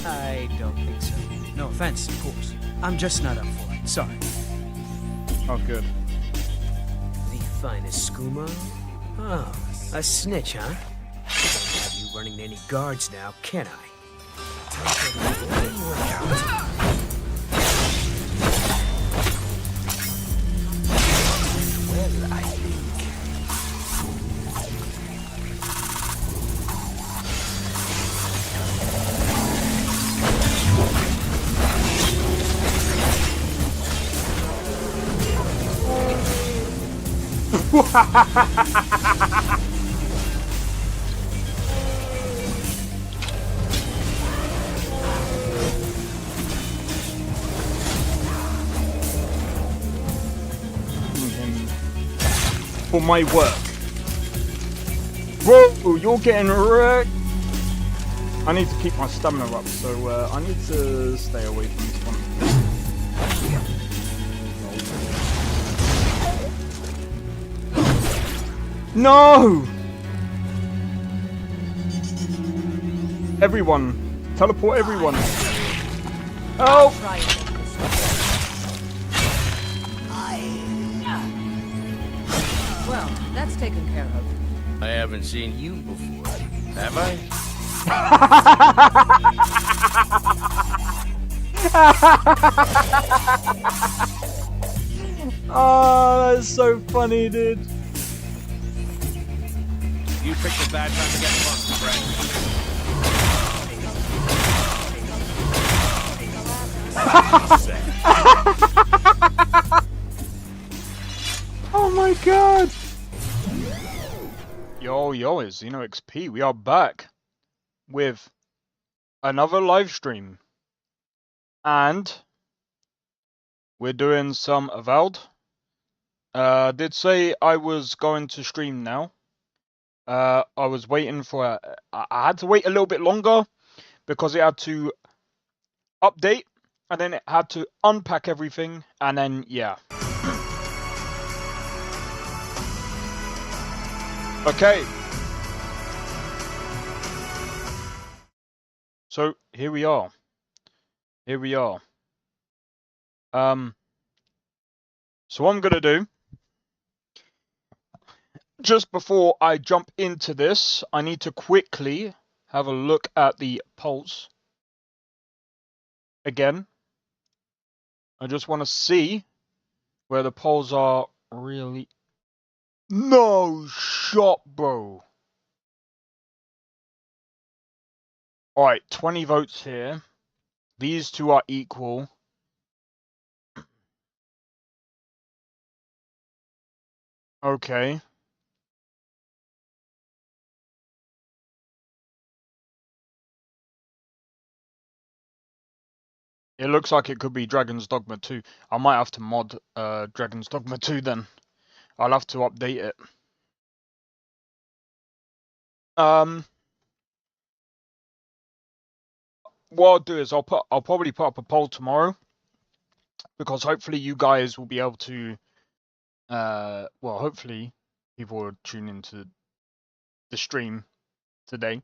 I don't think so. No offense, of course. I'm just not up for it. Sorry. Oh, good. The finest skooma? Oh, a snitch, huh? Can't have you running any guards now, can I? Well, I think. For my work. Whoa, you're getting wrecked. I need to keep my stamina up, so I need to stay away from this one. No! Everyone. Teleport everyone. Oh! Well, that's taken care of. I haven't seen you before, have I? Oh, that's so funny, dude. You picked a bad time to get fucked, friend. Oh my god! Yo, it's Xeno XP. We are back with another live stream. And we're doing some Avowed. Did say I was going to stream now. I was waiting for I had to wait a little bit longer because it had to update and then it had to unpack everything and then yeah. Okay. So here we are. Here we are. So what I'm gonna do, just before I jump into this, I need to quickly have a look at the pulse. Again. I just want to see where the polls are really. No shot, bro. Alright, 20 votes here. These two are equal. Okay. It looks like it could be Dragon's Dogma 2. I might have to mod Dragon's Dogma 2 then. I'll have to update it. What I'll do is I'll probably put up a poll tomorrow because hopefully you guys will be able to well, hopefully people will tune into the stream today.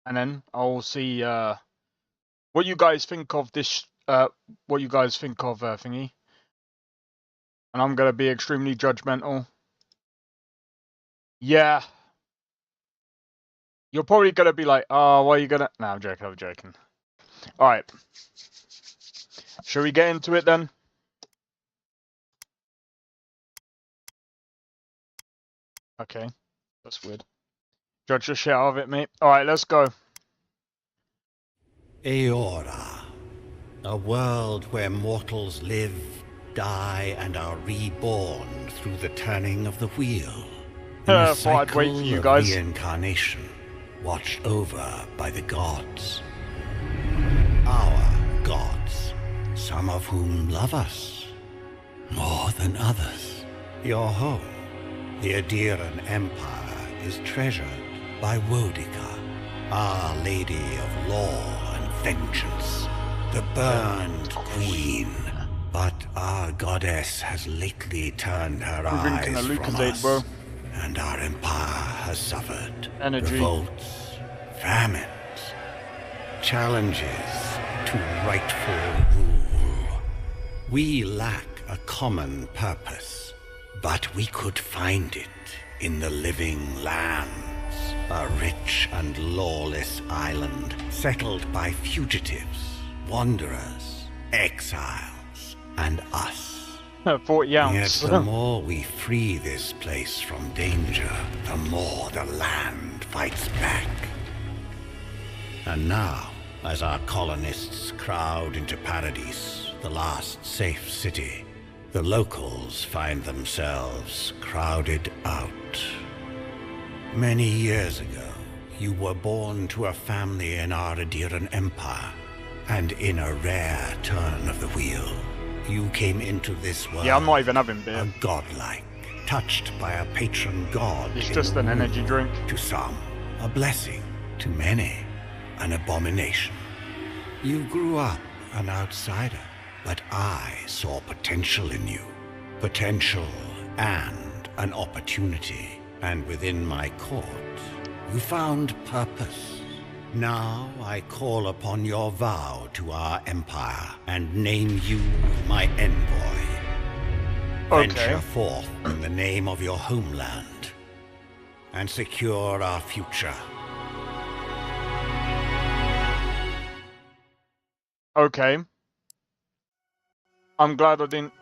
And then I'll see what you guys think of this what you guys think of thingy. And I'm going to be extremely judgmental. Yeah. You're probably going to be like, oh, why are you going to... No, I'm joking. Alright. Shall we get into it then? Okay. That's weird. Judge the shit out of it, mate. Alright, let's go. Eora. A world where mortals live, die, and are reborn through the turning of the wheel. In a cycle wait for you of guys. reincarnation, watched over by the gods. Our gods, some of whom love us more than others. Your home, the Adiran Empire, is treasured by Wodica, Our Lady of Law and Vengeance, the Burned Queen. But our goddess has lately turned her eyes from us, bro. and our empire has suffered Energy. revolts, famines, challenges to rightful rule. We lack a common purpose, but we could find it in the living lands, a rich and lawless island settled by fugitives, wanderers, exiles, and us. 40 Yet ounce. the more we free this place from danger, the more the land fights back. And now, as our colonists crowd into Paradise, the last safe city, the locals find themselves crowded out. Many years ago, you were born to a family in our Adiran Empire, and in a rare turn of the wheel, you came into this world. Yeah, I'm not even having a beer. godlike, touched by a patron god. It's in just the an energy womb. drink. To some, a blessing. To many, an abomination. You grew up an outsider, but I saw potential in you. Potential and an opportunity. And within my court, you found purpose. Now I call upon your vow to our empire and name you my envoy. Okay. Venture forth in the name of your homeland and secure our future. Okay. I'm glad I didn't.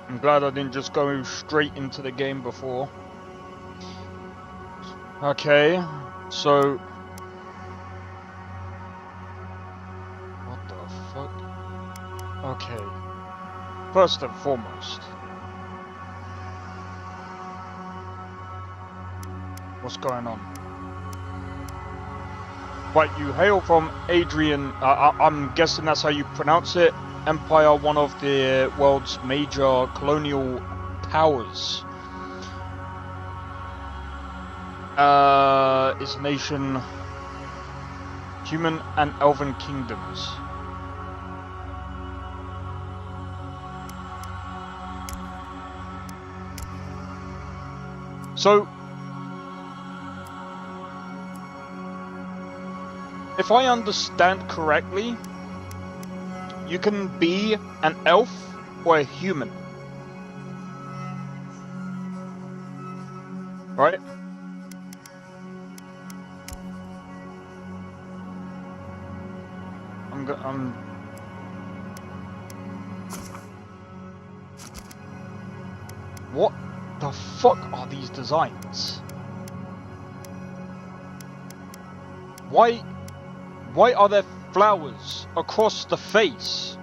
I'm glad I didn't just go straight into the game before. Okay, so what the fuck? Okay. First and foremost, what's going on? Right, you hail from Adrian, I'm guessing that's how you pronounce it, Empire, one of the world's major colonial powers. Its nation, human and elven kingdoms. So, if I understand correctly, you can be an elf or a human, right? What the fuck are these designs? Why are there flowers across the face?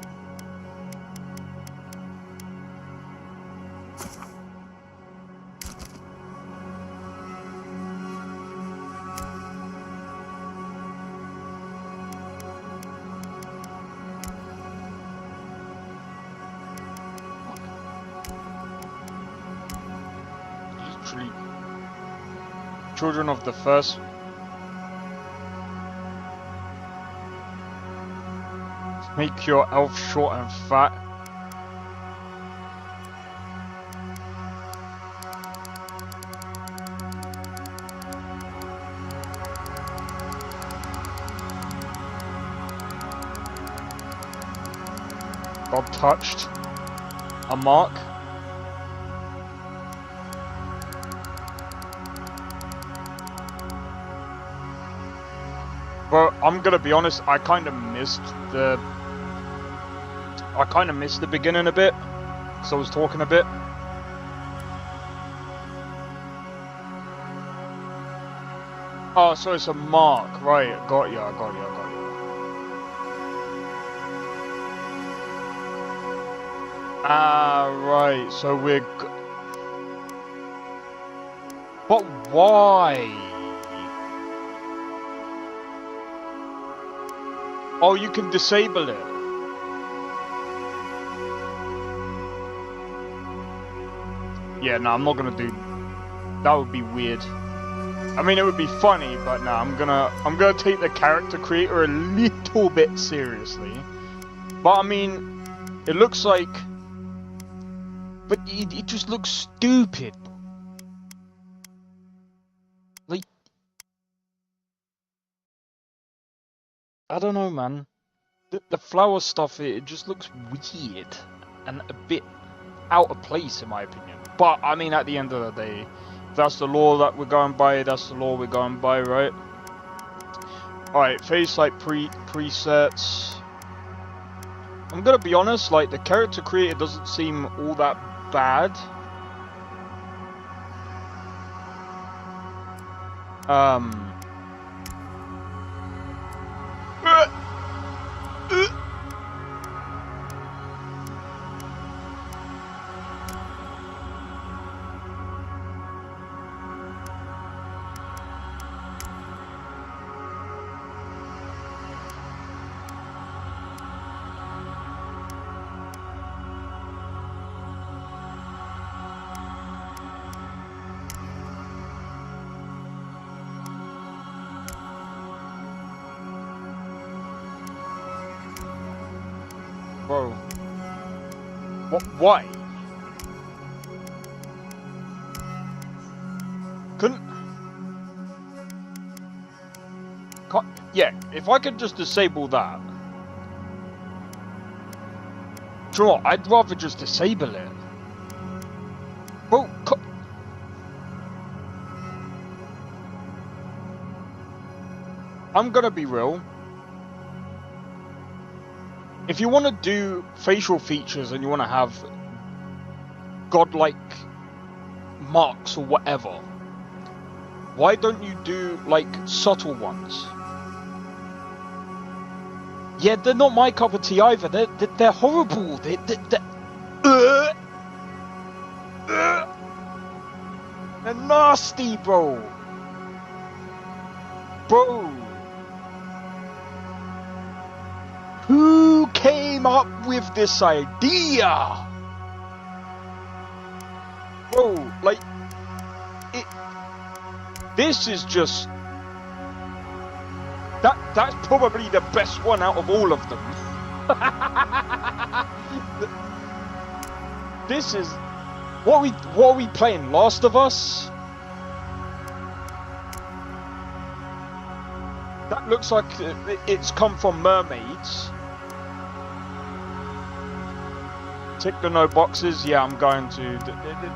Literally, children of the first. Make your elf short and fat. Got touched. A mark. But I'm gonna be honest, I kind of missed the beginning a bit, because I was talking a bit. Oh, so it's a mark, right? Got ya. Ah, right. So we're. But why? Oh, you can disable it. Yeah, no, I'm not gonna do. That would be weird. I mean, it would be funny, but no, I'm gonna take the character creator a little bit seriously. But I mean, it looks like, but it just looks stupid. Like, I don't know, man. The flower stuff, it just looks weird and a bit out of place in my opinion. But I mean, at the end of the day, if that's the law that we're going by, that's the law we're going by, right? Alright, face like presets. I'm gonna be honest, like the character creator doesn't seem all that bad. Bro. What? Why? Yeah, if I could just disable that. Do you know what? I'd rather just disable it. Bro, I'm gonna be real. If you want to do facial features and you want to have godlike marks or whatever, why don't you do like subtle ones? Yeah, they're not my cup of tea either. They're horrible. They're nasty, bro. Bro. Who came up with this idea? Bro, like, this is just, that's probably the best one out of all of them. This is, what are we playing, Last of Us? That looks like it's come from mermaids. Tick the no boxes. Yeah, I'm going to.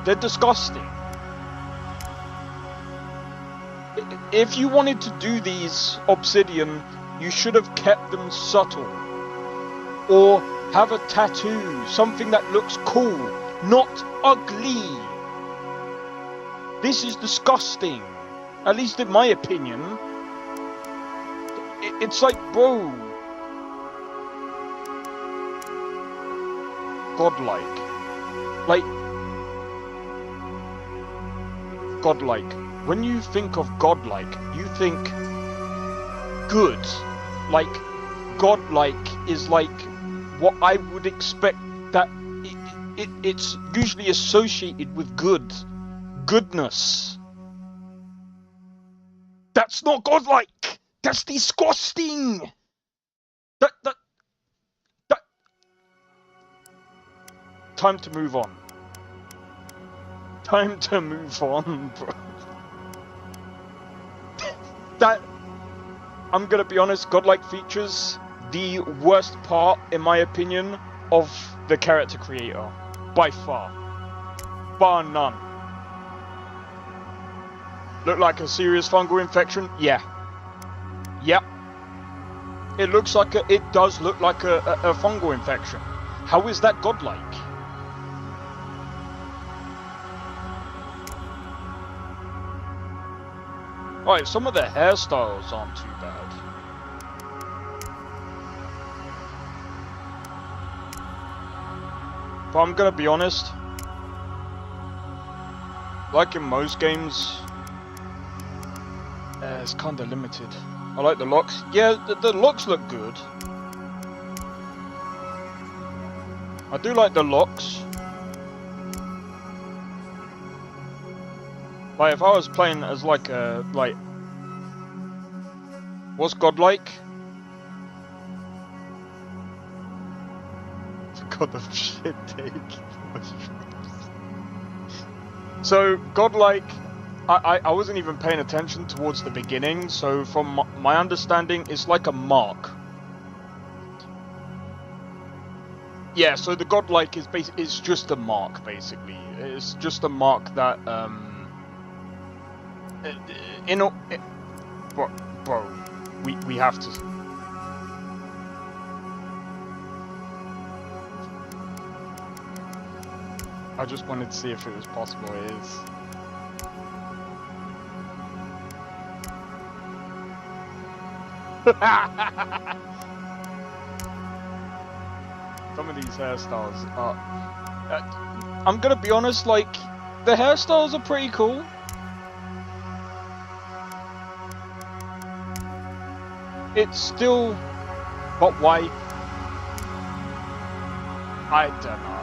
They're disgusting. If you wanted to do these Obsidian, you should have kept them subtle. Or have a tattoo, something that looks cool, not ugly. This is disgusting. At least in my opinion. It's like, bro. Godlike. Like, godlike. When you think of godlike, you think good. Like, godlike is like what I would expect that it's usually associated with goodness. That's not godlike. That's disgusting. That. Time to move on. Time to move on, bro. I'm gonna be honest, godlike features, the worst part, in my opinion, of the character creator. By far. Bar none. Look like a serious fungal infection? Yeah. Yep. It does look like a fungal infection. How is that godlike? Alright, some of the hairstyles aren't too bad. But I'm gonna be honest, like in most games, it's kinda limited. I like the locks. Yeah, the locks look good. I do like the locks. Like, if I was playing as like a, like, what's godlike? The god of shit take. So, godlike, I wasn't even paying attention towards the beginning, so from my understanding, it's like a mark Yeah, so the godlike is it's just a mark, basically. It's just a mark that in a, bro, we have to. I just wanted to see if it was possible. It is. Some of these hairstyles are. I'm gonna be honest, like, the hairstyles are pretty cool. It's still. But why? I don't know.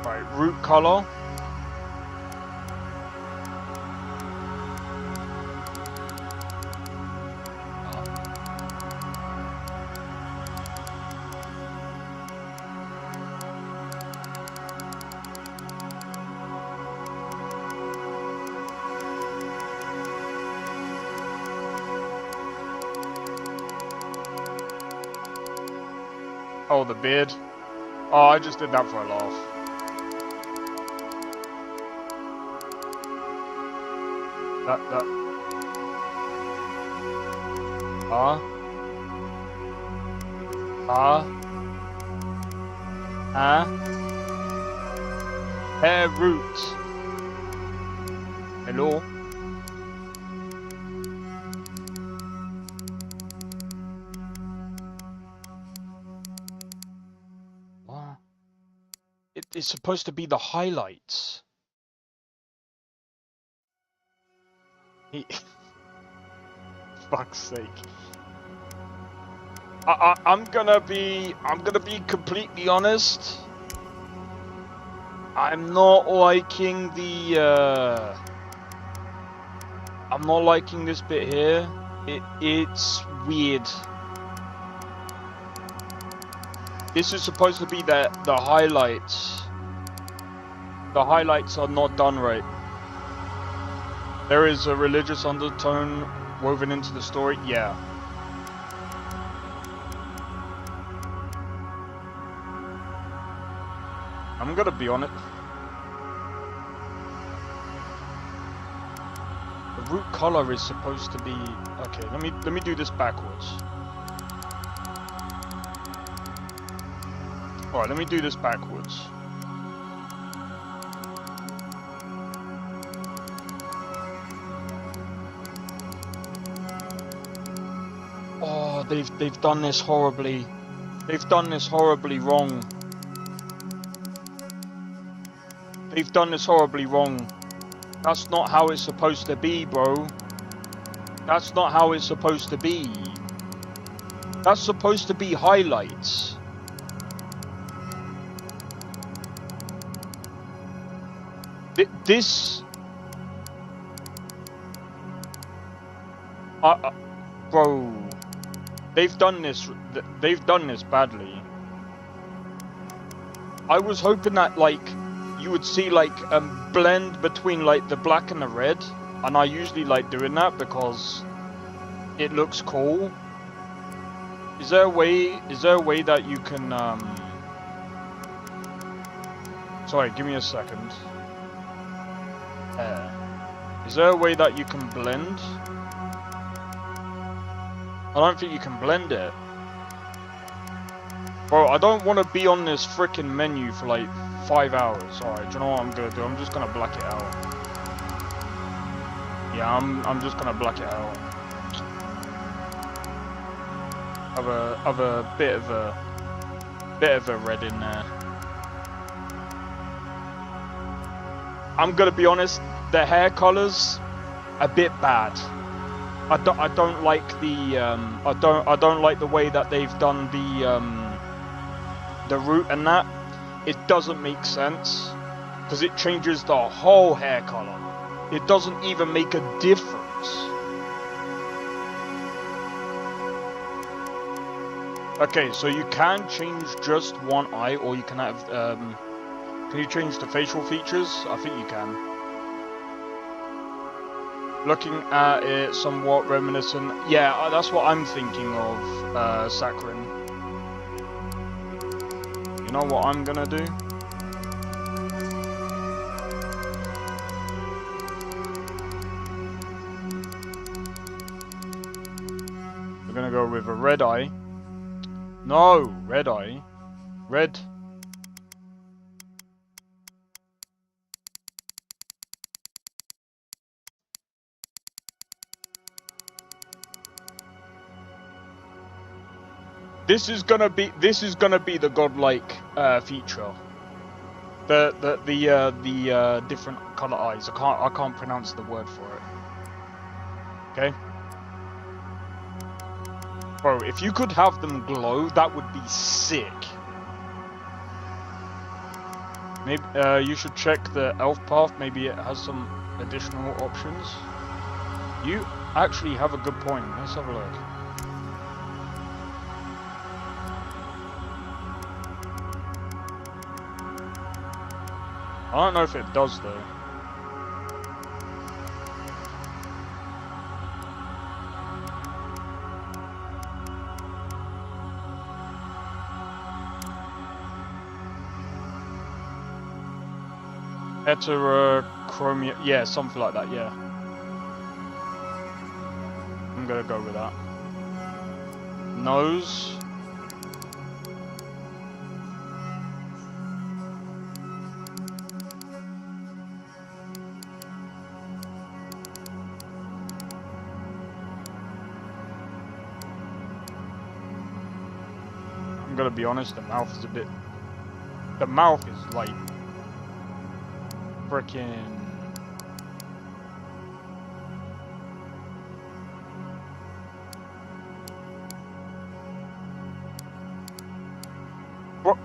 Right, root color. Oh, the beard. Oh, I just did that for a laugh. That. Hair root. Hello? What? It's supposed to be the highlights. Fuck's sake. I'm gonna be completely honest. I'm not liking the I'm not liking this bit here. It's weird. This is supposed to be the highlights. The highlights are not done right. There is a religious undertone woven into the story. Yeah. I'm gonna be on it. The root color is supposed to be okay. Let me do this backwards. All right, let me do this backwards. Oh, they've done this horribly. They've done this horribly wrong. They've done this horribly wrong. That's not how it's supposed to be, bro. That's not how it's supposed to be. That's supposed to be highlights. This... bro... They've done this badly. I was hoping that, like, you would see, like, blend between, like, the black and the red. And I usually like doing that because it looks cool. Is there a way that you can, Sorry, give me a second. Is there a way that you can blend? I don't think you can blend it. Bro, I don't want to be on this freaking menu for like 5 hours. Alright, do you know what I'm gonna do? I'm just gonna black it out. Yeah, I'm just gonna black it out. Have a bit of a red in there. I'm gonna be honest, the hair colors a bit bad. I don't like the I don't like the way that they've done the root and that. It doesn't make sense because it changes the whole hair color. It doesn't even make a difference. Okay, so you can change just one eye, or you can have can you change the facial features? I think you can. Looking at it somewhat reminiscent. Yeah, that's what I'm thinking of, Sakharin. You know what I'm gonna do? We're gonna go with a red eye. No, red eye. Red. This is gonna be the godlike feature. The different color eyes. I can't pronounce the word for it. Okay. Bro, if you could have them glow, that would be sick. Maybe you should check the elf path. Maybe it has some additional options. You actually have a good point. Let's have a look. I don't know if it does though. Heterochromia, yeah, something like that, yeah. I'm gonna go with that. Nose. I'm gonna be honest, the mouth is a bit... The mouth is like... Frickin'... What?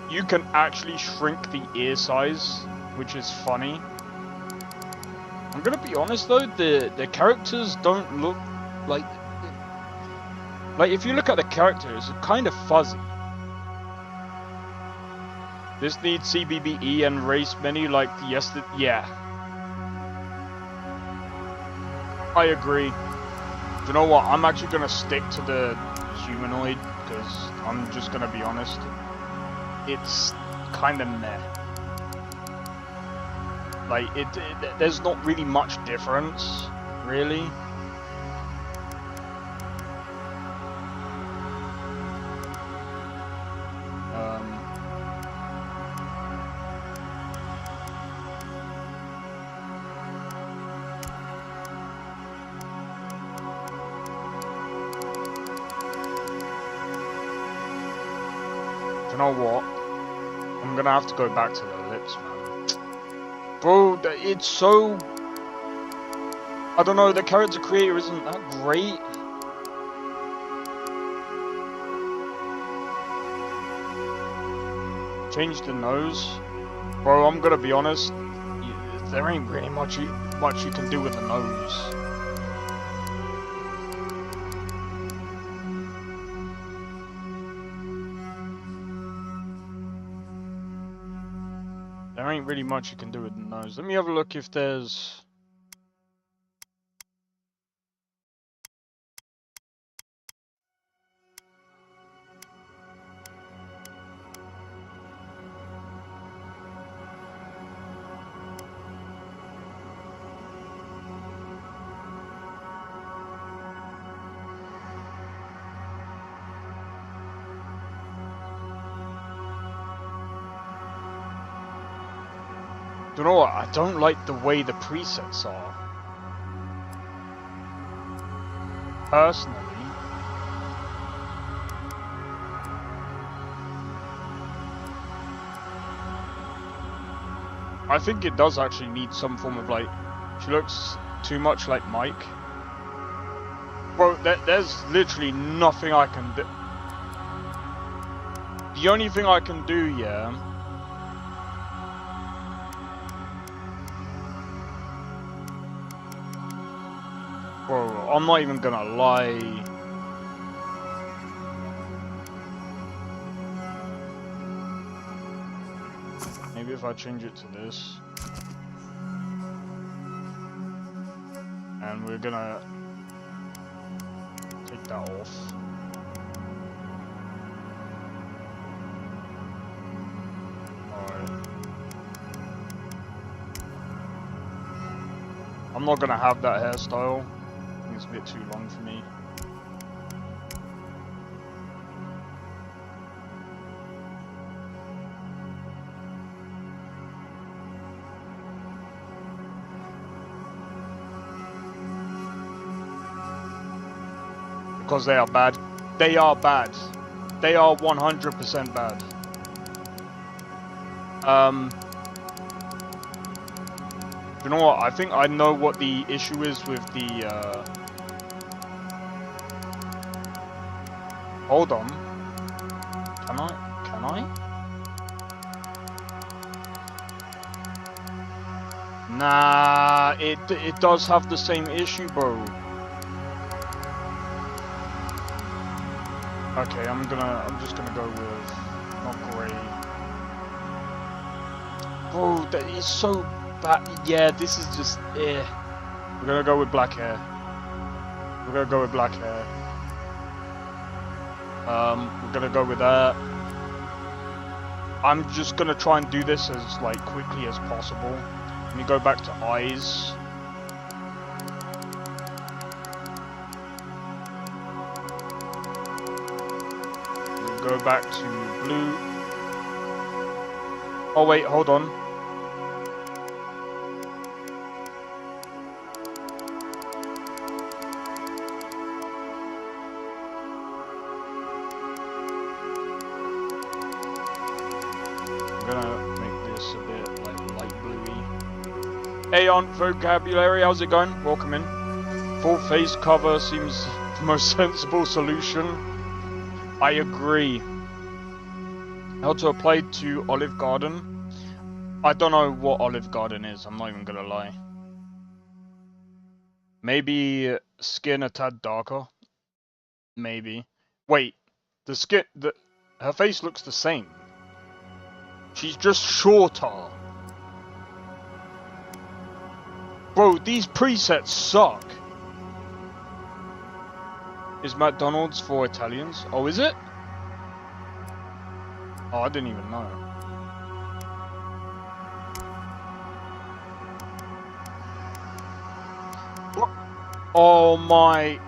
You can actually shrink the ear size, which is funny. I'm gonna be honest though, the characters don't look like if you look at the characters, it's kind of fuzzy. This needs CBBE and race menu like yesterday. Yeah, I agree. Do you know what? I'm actually gonna stick to the humanoid because I'm just gonna be honest. It's kind of meh. Like, there's not really much difference, really. Do you know what? I'm gonna have to go back to the lips, man. Bro, it's so... I don't know, the character creator isn't that great. Change the nose. Bro, I'm gonna be honest, there ain't really much you can do with the nose. There ain't really much you can do with the nose. Let me have a look if there's... You know what? I don't like the way the presets are. Personally. I think it does actually need some form of like... She looks too much like Mike. Bro, there's literally nothing I can do. The only thing I can do, yeah... Bro, I'm not even gonna lie. Maybe if I change it to this. And we're gonna take that off. Alright. I'm not gonna have that hairstyle. I think it's a bit too long for me. Because they are bad. They are bad. They are 100% bad. You know what? I think I know what the issue is with the. Hold on. Can I? Can I? Nah, it does have the same issue, bro. Okay, I'm just gonna go with not grey. Bro, that is so bad. Yeah, this is just We're gonna go with black hair. We're gonna go with black hair. We're gonna go with that. I'm just gonna try and do this as like quickly as possible. Let me go back to eyes. Go back to blue. Oh wait, hold on. I'm gonna make this a bit like light bluey. Aeon vocabulary, how's it going? Welcome in. Full face cover seems the most sensible solution. I agree. How to apply to Olive Garden? I don't know what Olive Garden is, I'm not even gonna lie. Maybe skin a tad darker? Maybe. Wait, her face looks the same. She's just shorter. Bro, these presets suck. Is McDonald's for Italians? Oh, is it? Oh, I didn't even know. What? Oh my...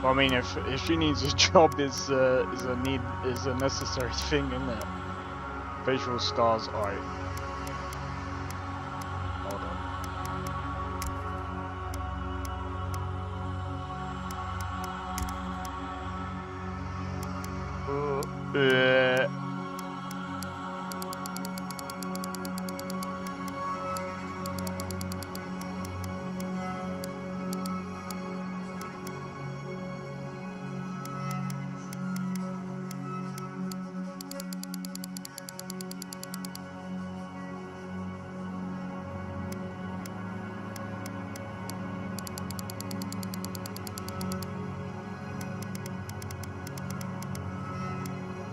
I mean, if she needs a job, is a necessary thing, isn't it? Facial scars, alright. Hold on.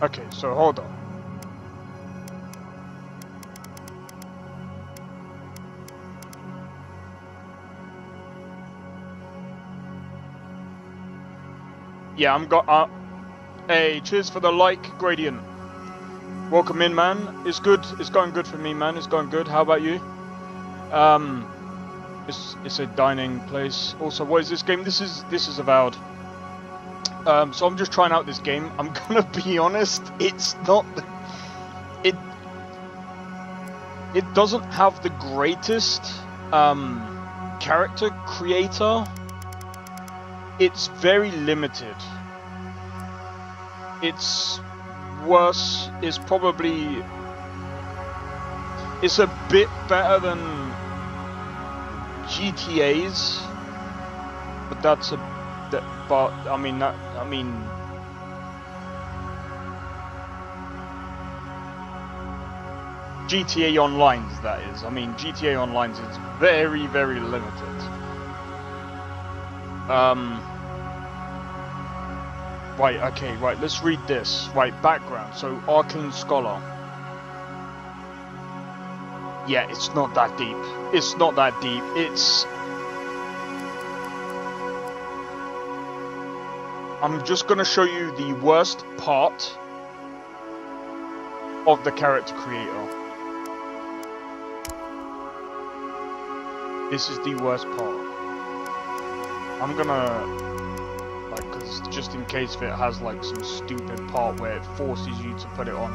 Okay, so hold on. Yeah, hey, cheers for the like, Gradient. Welcome in, man. It's good. It's going good for me, man. It's going good. How about you? It's a dining place. Also, what is this game? This is Avowed. So I'm just trying out this game. I'm gonna be honest, it's not... It doesn't have the greatest character creator. It's very limited. It's worse, it's probably... It's a bit better than GTA's, but that's a... GTA Online's, that is. I mean, GTA Online's is very, very limited. Right, okay, right, let's read this. Right, background. So, Arcane Scholar. Yeah, it's not that deep. It's not that deep. It's... I'm just gonna show you the worst part of the character creator. This is the worst part. I'm gonna, like, cause just in case if it has like some stupid part where it forces you to put it on.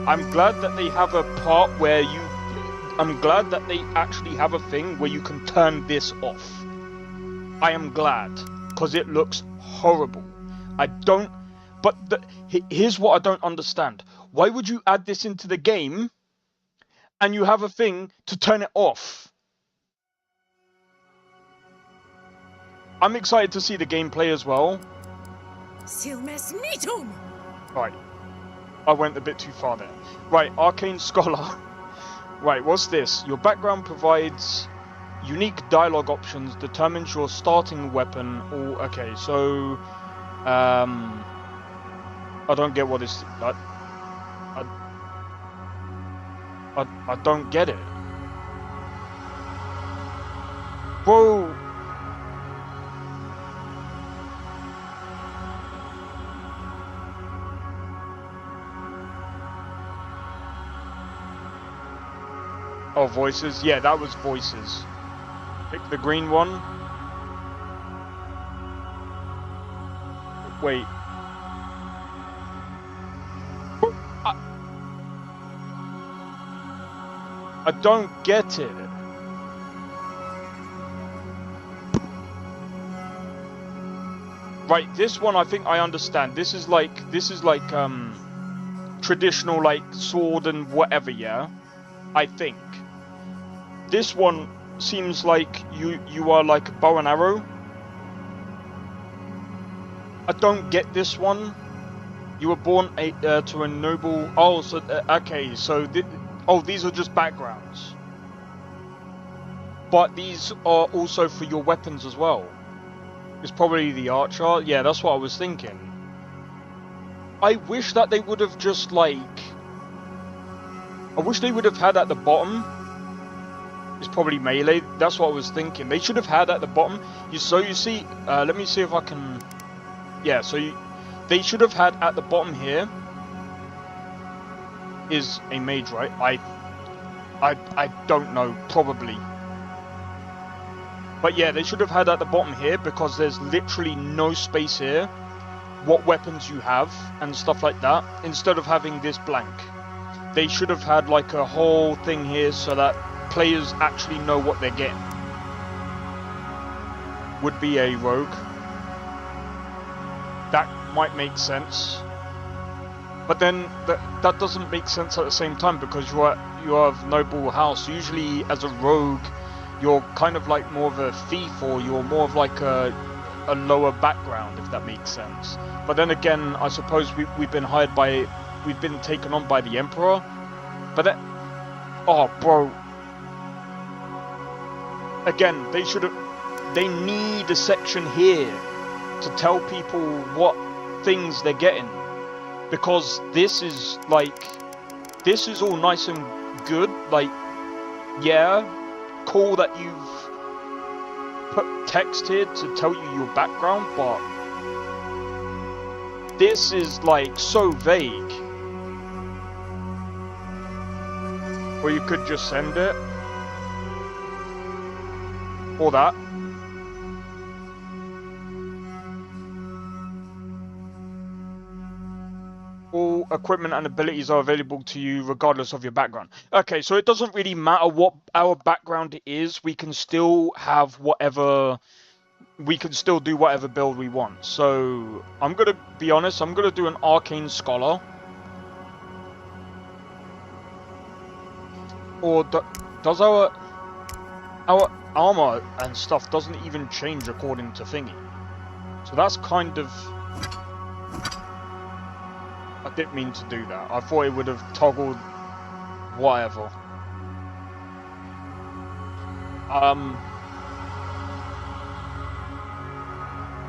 I'm glad that they have a part where you, I'm glad that they actually have a thing where you can turn this off. I am glad, cause it looks horrible. I don't, but here's what I don't understand. Why would you add this into the game and you have a thing to turn it off? I'm excited to see the gameplay as well. Right. I went a bit too far there. Right, Arcane Scholar. Right, what's this? Your background provides unique dialogue options, determines your starting weapon. Oh, okay, so... I don't get what this... I don't get it. Bro... Oh, voices? Yeah, that was voices. Pick the green one. Wait. I don't get it. Right, this one I think I understand. This is like traditional like sword and whatever, yeah? I think. This one seems like you are like bow and arrow. I don't get this one. You were born to a noble... Oh, so... okay, so... Oh, these are just backgrounds. But these are also for your weapons as well. It's probably the archer. Yeah, that's what I was thinking. I wish that they would have just, like... I wish they would have had at the bottom... It's probably melee. That's what I was thinking. They should have had at the bottom... So you see... let me see if I can... Yeah, so they should have had at the bottom here is a mage, right? I don't know, probably. But yeah, they should have had at the bottom here because there's literally no space here. What weapons you have and stuff like that. Instead of having this blank. They should have had like a whole thing here so that players actually know what they're getting. Would be a rogue. That might make sense, but then that doesn't make sense at the same time because you are of noble house. Usually, as a rogue, you're kind of like more of a thief, or you're more of like a lower background, if that makes sense. But then again, I suppose we've been taken on by the Emperor. But that, oh, bro. Again, they need a section here to tell people what things they're getting, because this is all nice and good, like, yeah, cool that you've put text here to tell you your background, but this is like so vague. Or you could just send it, or that. All equipment and abilities are available to you regardless of your background. Okay, so it doesn't really matter what our background is. We can still have whatever... We can still do whatever build we want. So, I'm going to be honest. I'm going to do an Arcane Scholar. Or does our armor and stuff doesn't even change according to thingy. So that's kind of... I didn't mean to do that. I thought it would have toggled whatever.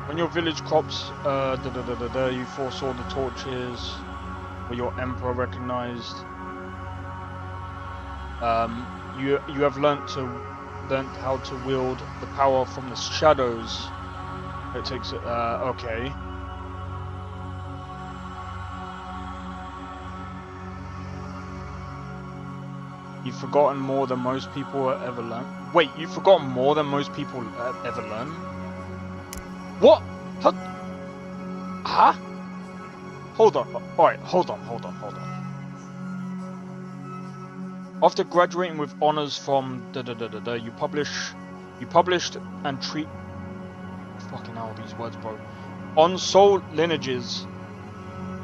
When your village crops, you foresaw the torches, were your emperor recognized. You have learnt how to wield the power from the shadows. It takes okay. You've forgotten more than most people ever learn. Wait, you've forgotten more than most people ever learn? What? Huh? Hold on. Alright, hold on. After graduating with honors from you published and treat. Fucking hell, these words, bro. On soul lineages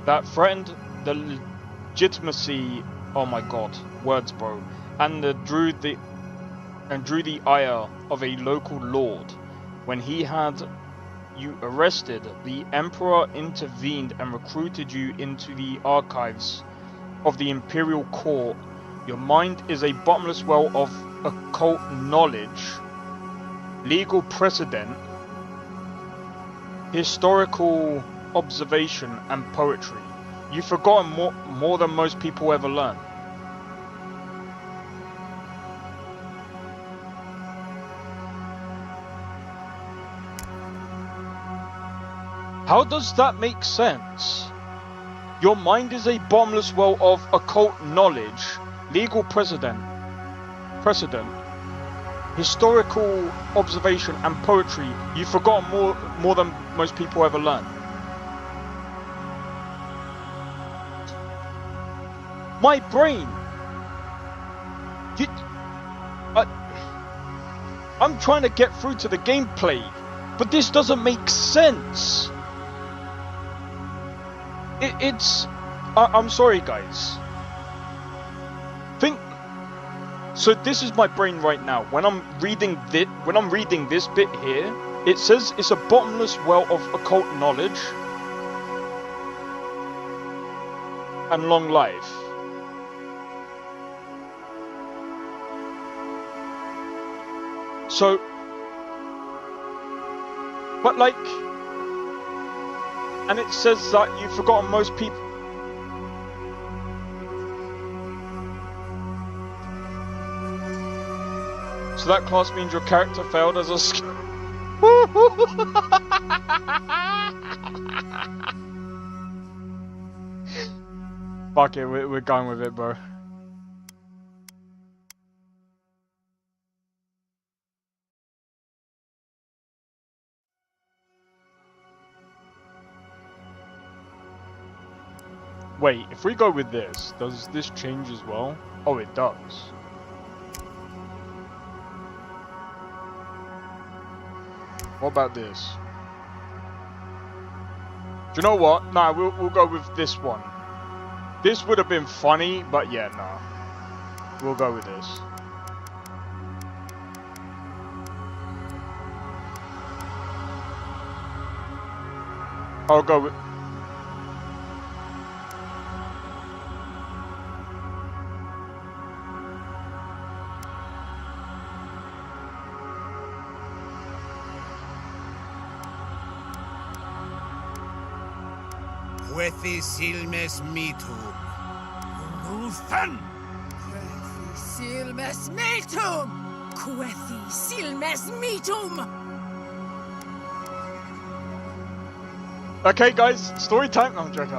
that threatened the legitimacy. Oh my god, words, bro. And drew the ire of a local lord. When he had you arrested, the emperor intervened and recruited you into the archives of the imperial court. Your mind is a bottomless well of occult knowledge, legal precedent, historical observation, and poetry. You've forgotten more than most people ever learn. How does that make sense? Your mind is a bottomless well of occult knowledge, legal precedent, historical observation, and poetry. You've forgotten more than most people ever learn. My brain. I'm trying to get through to the gameplay, but this doesn't make sense. I'm sorry, guys. So this is my brain right now. When I'm reading this bit here, it says it's a bottomless well of occult knowledge and long life. So, but like, and it says that you've forgotten most people. So that class means your character failed as a Fuck it, we're going with it, bro. Wait, if we go with this, does this change as well? Oh, it does. What about this? Do you know what? Nah, we'll go with this one. This would have been funny, but yeah, nah. We'll go with this. I'll go with... Quethi silmes mitum. Luthan! Quethi silmes metum! Quethi silmes metum! Okay, guys, story time. I'm joking.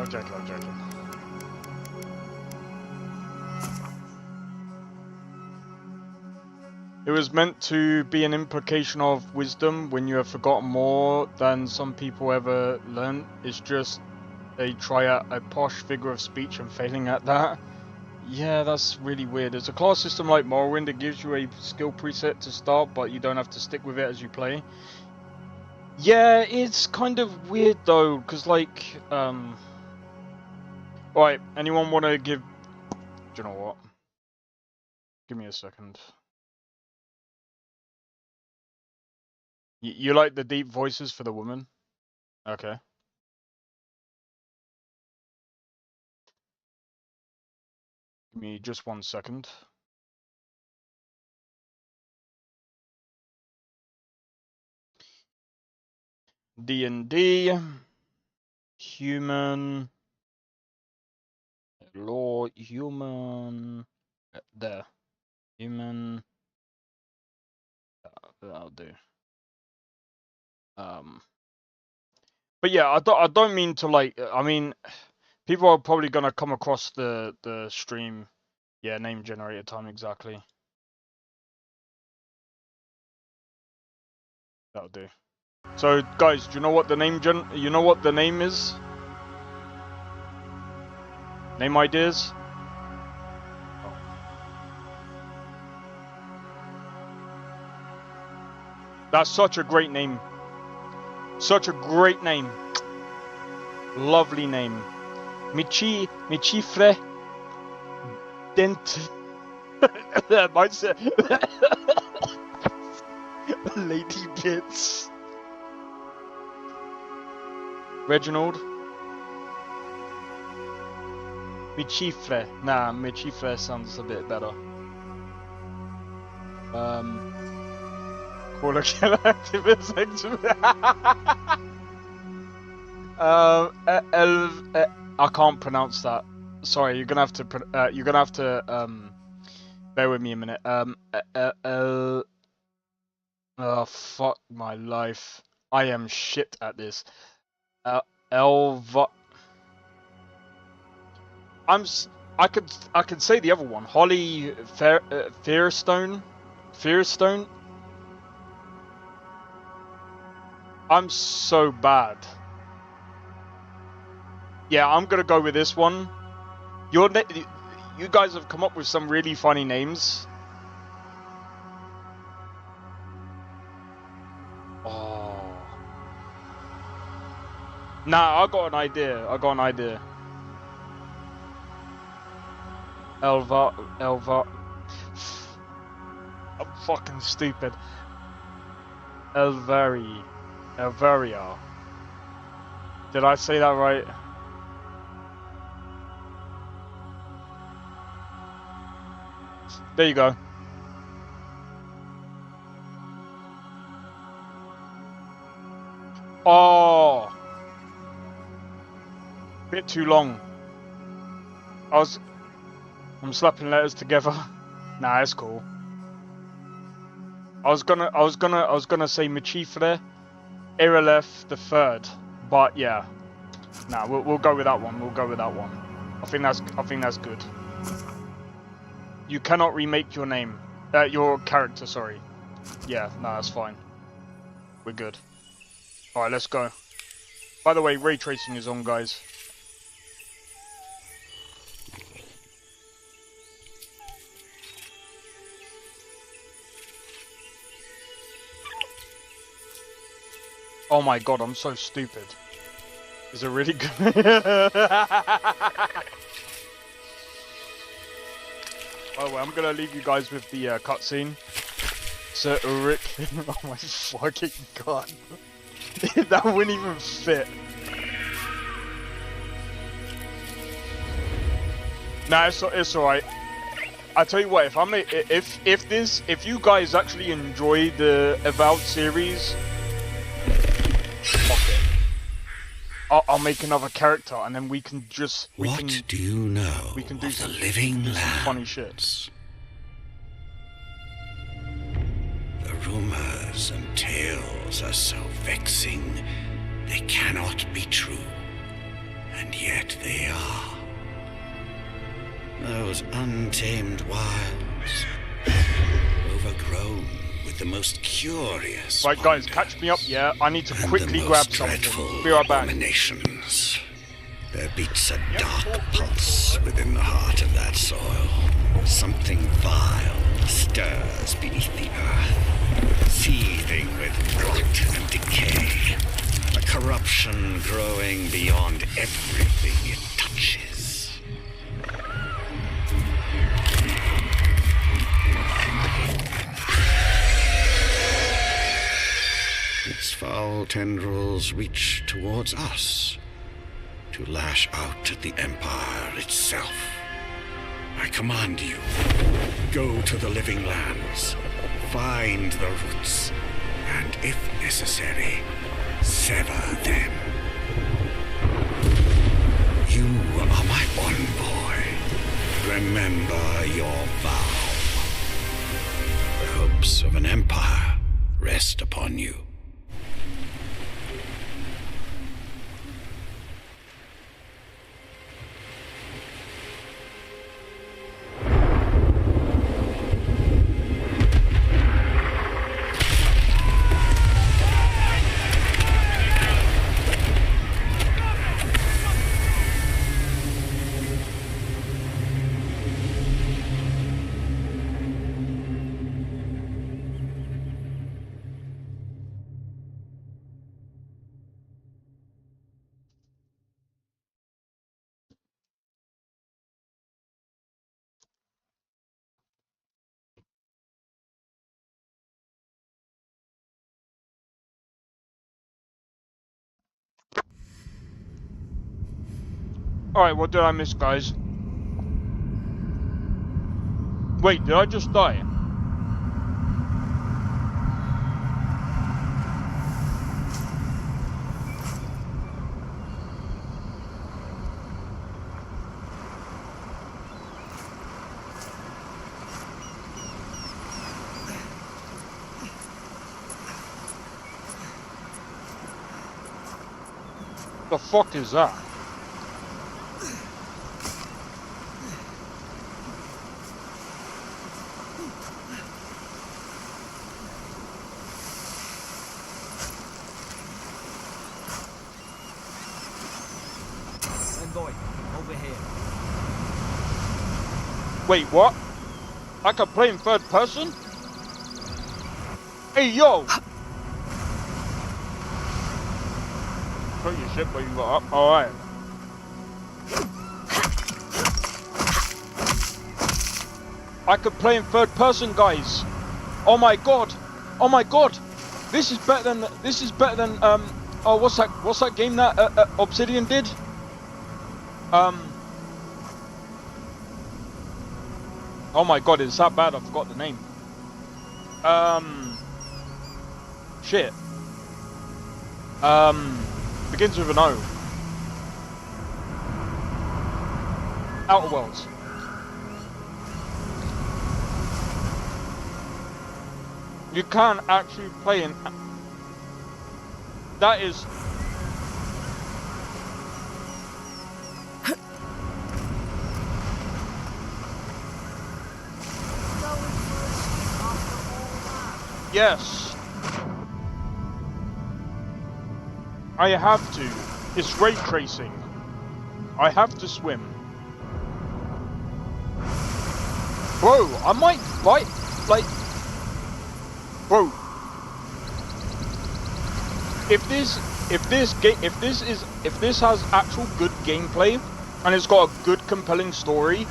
It was meant to be an implication of wisdom when you have forgotten more than some people ever learn. It's just they try out a posh figure of speech and failing at that. Yeah, that's really weird. There's a class system like Morrowind that gives you a skill preset to start, but you don't have to stick with it as you play. Yeah, it's kind of weird though, because like, Alright, anyone want to give... Do you know what? Give me a second. You like the deep voices for the women? Okay. Give me just 1 second. D&D, human, law, human, there, human, that'll do. But yeah, I don't mean to like, I mean, people are probably gonna come across the stream. Yeah, name generator time exactly. That'll do. So guys, do you know what the name you know what the name is? Name ideas? Oh. That's such a great name. Such a great name. Lovely name. Michifre Dent. Might say Lady Bits. Reginald. Michifre. Nah, Michifre sounds a bit better. Call a killer activist. I can't pronounce that. Sorry, you're gonna have to bear with me a minute. Oh fuck my life. I am shit at this. Elva. I could say the other one. Holly Fearstone. Fearstone. I'm so bad. Yeah, I'm gonna go with this one. You guys have come up with some really funny names. Oh. Nah, I got an idea. Elva. I'm fucking stupid. Elvaria. Did I say that right? There you go. Oh, bit too long. I'm slapping letters together. Nah, it's cool. I was gonna say Michifre Irilef the Third, but yeah. Nah, we'll go with that one. I think that's good. You cannot remake your name, your character. Sorry. Yeah, no, that's fine. We're good. All right, let's go. By the way, ray tracing is on, guys. Oh my god, I'm so stupid. Is it really good? By the way, I'm gonna leave you guys with the cutscene. Sir Ulrich. Oh my fucking god. That wouldn't even fit. Nah, it's alright. I tell you what, if you guys actually enjoy the Avowed series, fuck it. I'll make another character, and then we can just do you know we can do of some, the living some funny lands? shit. The rumors and tales are so vexing, they cannot be true, and yet they are. Those untamed wilds, overgrown with the most curious Right, guys, catch me up. Yeah, I need to quickly grab something. Be right back. Abominations. There beats a dark pulse within the heart of that soil. Something vile stirs beneath the earth, seething with rot and decay. A corruption growing beyond everything it touches. Its foul tendrils reach towards us, to lash out at the Empire itself. I command you, go to the living lands, find the roots, and if necessary, sever them. You are my one boy. Remember your vow. The hopes of an empire rest upon you. Alright, what did I miss, guys? Wait, did I just die? The fuck is that? Envoy, over here. Wait, what? I can play in third person? Hey, yo! Put your shit where you got up. Alright. I could play in third person, guys. Oh my god. Oh my god. This is better than oh, what's that game that Obsidian did? Oh my god, it's that bad, I forgot the name. Shit. Begins with an O. Outer Worlds. You can actually play in... That is... Yes. I have to. It's ray tracing. I have to swim. Bro, I might bite, like... Bro. If this has actual good gameplay, and it's got a good compelling story,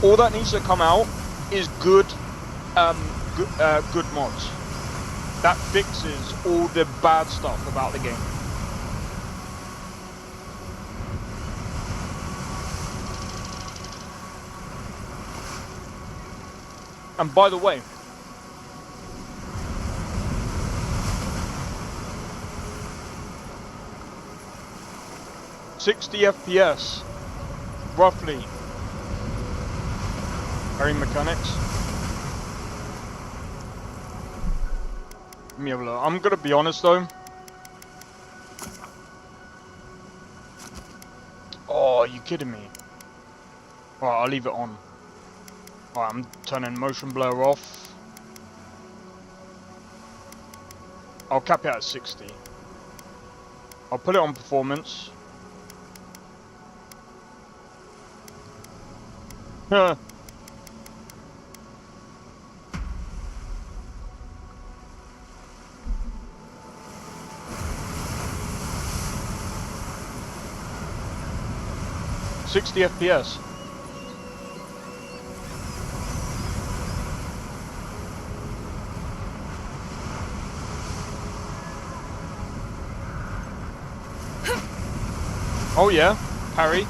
all that needs to come out is good mods. That fixes all the bad stuff about the game. And by the way, $60 FPS, roughly. Varying mechanics. Let me have a look. I'm gonna be honest though. Oh, are you kidding me? Alright, I'll leave it on. Alright, I'm turning motion blur off. I'll cap it at 60. I'll put it on performance. Huh. $60 FPS. Oh yeah, parry.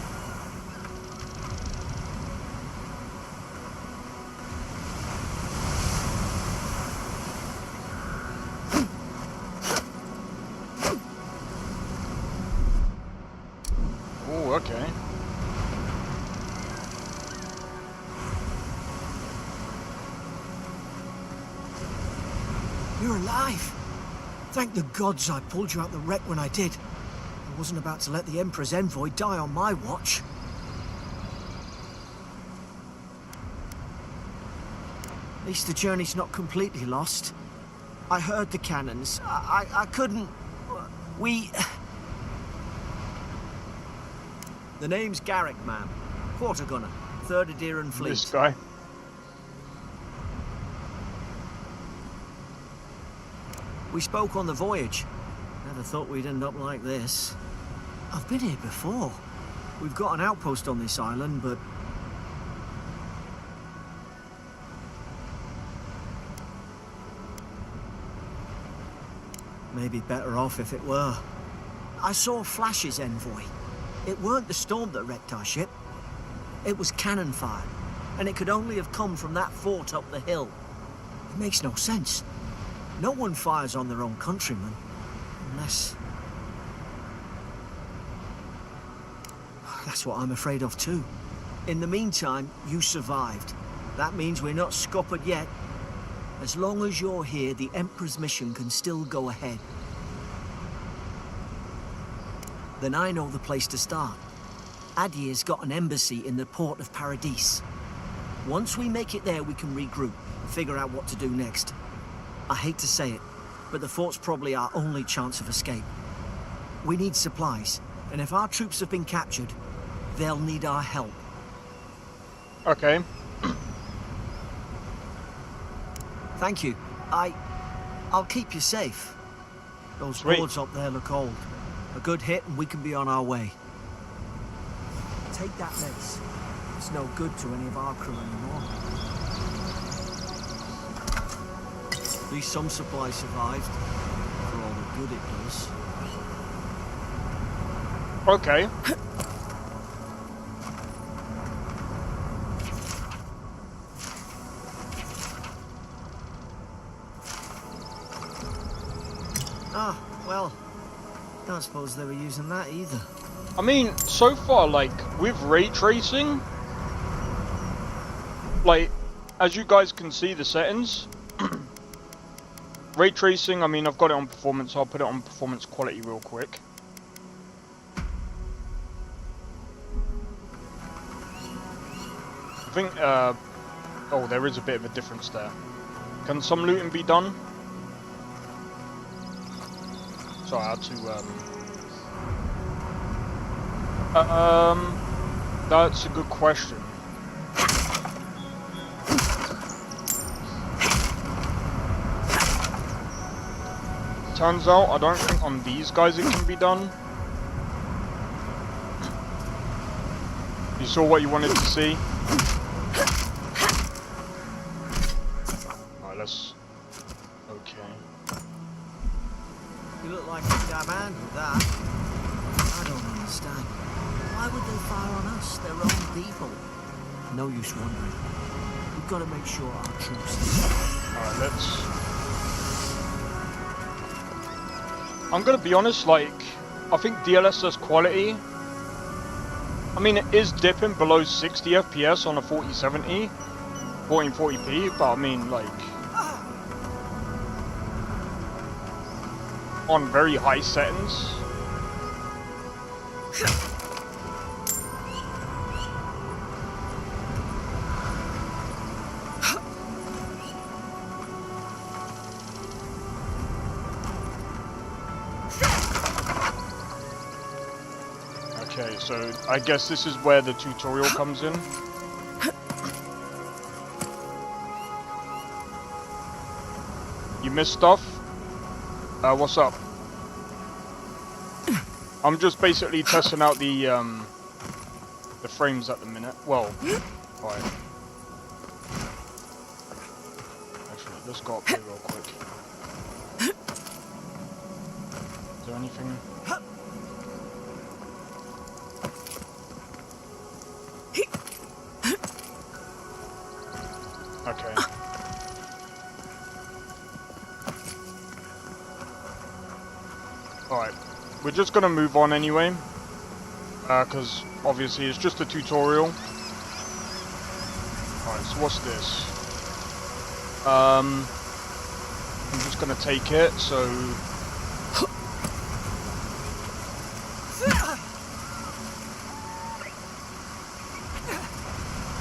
You're alive. Thank the gods I pulled you out the wreck when I did. I wasn't about to let the Emperor's envoy die on my watch. At least the journey's not completely lost. I heard the cannons. I couldn't... We... The name's Garrick, ma'am. Quarter gunner, 3rd Adheran Fleet. This guy. We spoke on the voyage. Never thought we'd end up like this. I've been here before. We've got an outpost on this island, but... Maybe better off if it were. I saw Flash's envoy. It weren't the storm that wrecked our ship. It was cannon fire, and it could only have come from that fort up the hill. It makes no sense. No one fires on their own countrymen, unless... That's what I'm afraid of too. In the meantime, you survived. That means we're not scuppered yet. As long as you're here, the Emperor's mission can still go ahead. Then I know the place to start. Adir's got an embassy in the port of Paradis. Once we make it there, we can regroup, figure out what to do next. I hate to say it, but the fort's probably our only chance of escape. We need supplies, and if our troops have been captured, they'll need our help. Okay. Thank you. I'll keep you safe. Those Sweet. boards up there look old. A good hit and we can be on our way. Take that mace. It's no good to any of our crew anymore. At least some supplies survived. For all the good it does. Okay. Ah, well, don't suppose they were using that either. I mean, so far, like, with ray tracing, like, as you guys can see the settings, ray tracing, I mean, I've got it on performance, I'll put it on performance quality real quick. I think, oh, there is a bit of a difference there. Can some looting be done? Sorry, I had to, that's a good question. Turns out, I don't think on these guys it can be done. You saw what you wanted to see? Alright, let's... Okay. You look like a dab hand with that. I don't understand. Why would they fire on us, their own people? No use wondering. We've got to make sure our troops... Alright, let's... I'm gonna be honest, like, I think DLSS quality... I mean, it is dipping below 60 FPS on a 4070, 1440p, but I mean, like... on very high settings. Okay, so I guess this is where the tutorial comes in. You missed stuff? What's up? I'm just basically testing out the frames at the minute. Well, alright. Actually, let's go up here real quick. Is there anything? Okay. Alright, we're just gonna move on anyway, because obviously it's just a tutorial. Alright, so what's this? I'm just gonna take it, so...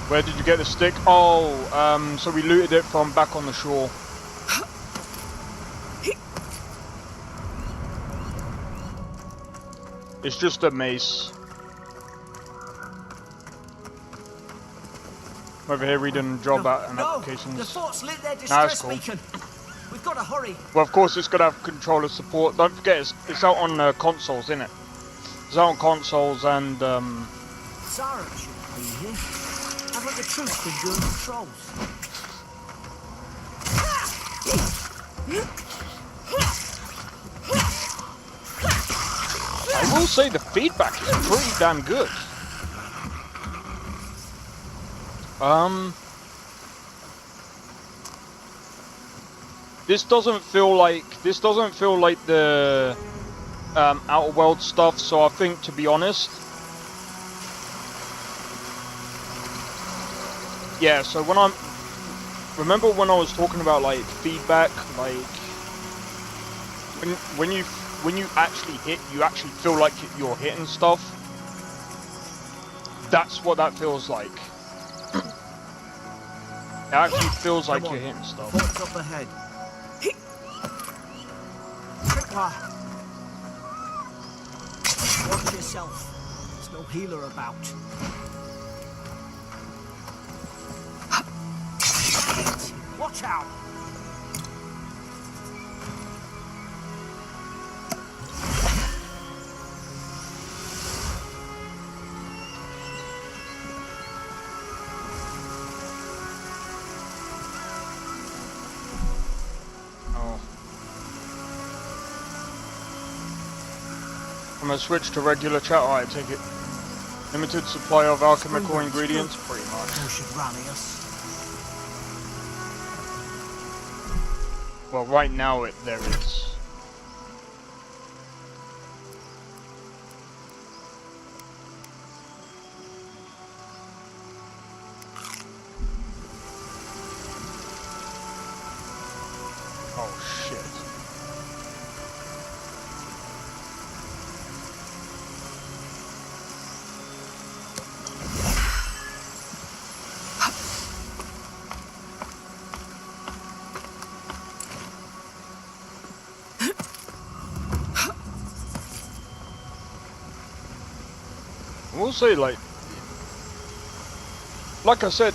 Where did you get the stick? Oh, so we looted it from back on the shore. It's just a mace. I'm over here reading job and applications. The fort's lit their Nah, distress that's cool. beacon. We've got to hurry. Well, of course, it's gonna have controller support. Don't forget, it's out on consoles, isn't it? It's out on consoles and Zara should be here. Haven't the troops been doing patrols? I will say the feedback is pretty damn good. This doesn't feel like the Outer World stuff. So I think, to be honest, yeah. So remember when I was talking about like feedback, like when you actually hit, you actually feel like you're hitting stuff. That's what that feels like. It actually feels like you're hitting stuff. Fort's up ahead. Watch yourself. There's no healer about. Watch out! I'm gonna switch to regular chat. Alright, take it. Limited supply of alchemical ingredients, pretty much. Who should rally us? Well, right now there is. Oh shit. I will say, like I said,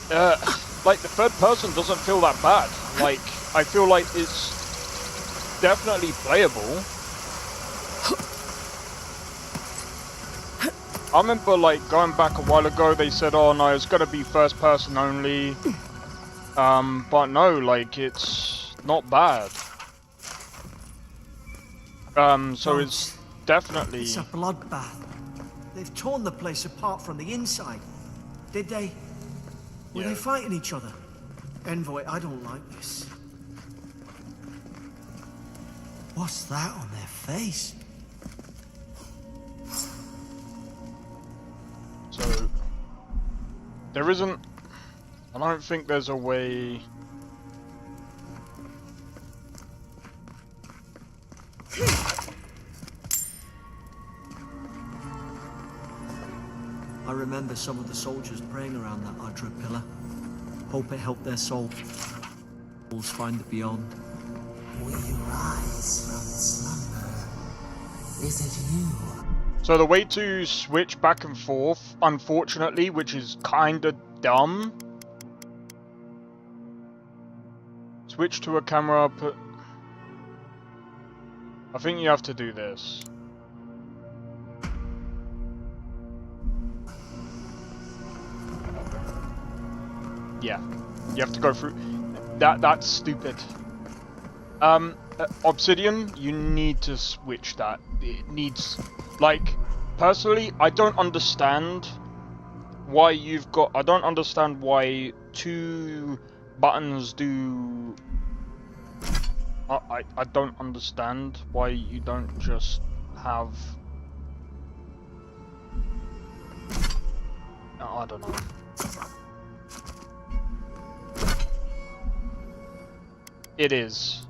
like the third person doesn't feel that bad. Like, I feel like it's definitely playable. I remember, like, going back a while ago, they said, oh no, it's gonna be first person only. But no, like, it's not bad. So it's definitely... It's a bloodbath. They've torn the place apart from the inside. Did they? Were Yeah. they fighting each other? Envoy, I don't like this. What's that on their face? So, there isn't... I don't think there's a way... I remember some of the soldiers praying around that Adra pillar. Hope it helped their souls find the beyond. We rise from slumber. Is it you? So the way to switch back and forth, unfortunately, which is kinda dumb... Switch to a camera, put... I think you have to do this. Yeah, you have to go through. That's stupid. Obsidian, you need to switch that. It needs, like, personally, I don't understand why you've got. I don't understand why two buttons do. I don't understand why you don't just have. I don't know. It is.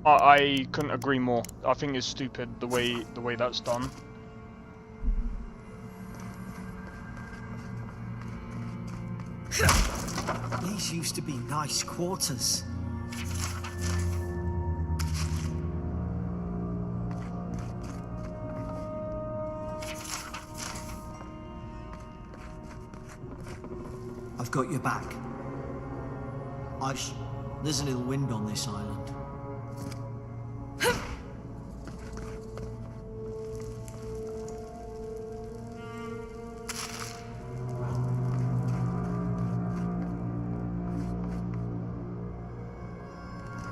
I couldn't agree more. I think it's stupid the way that's done. These used to be nice quarters. I've got your back. There's a little wind on this island.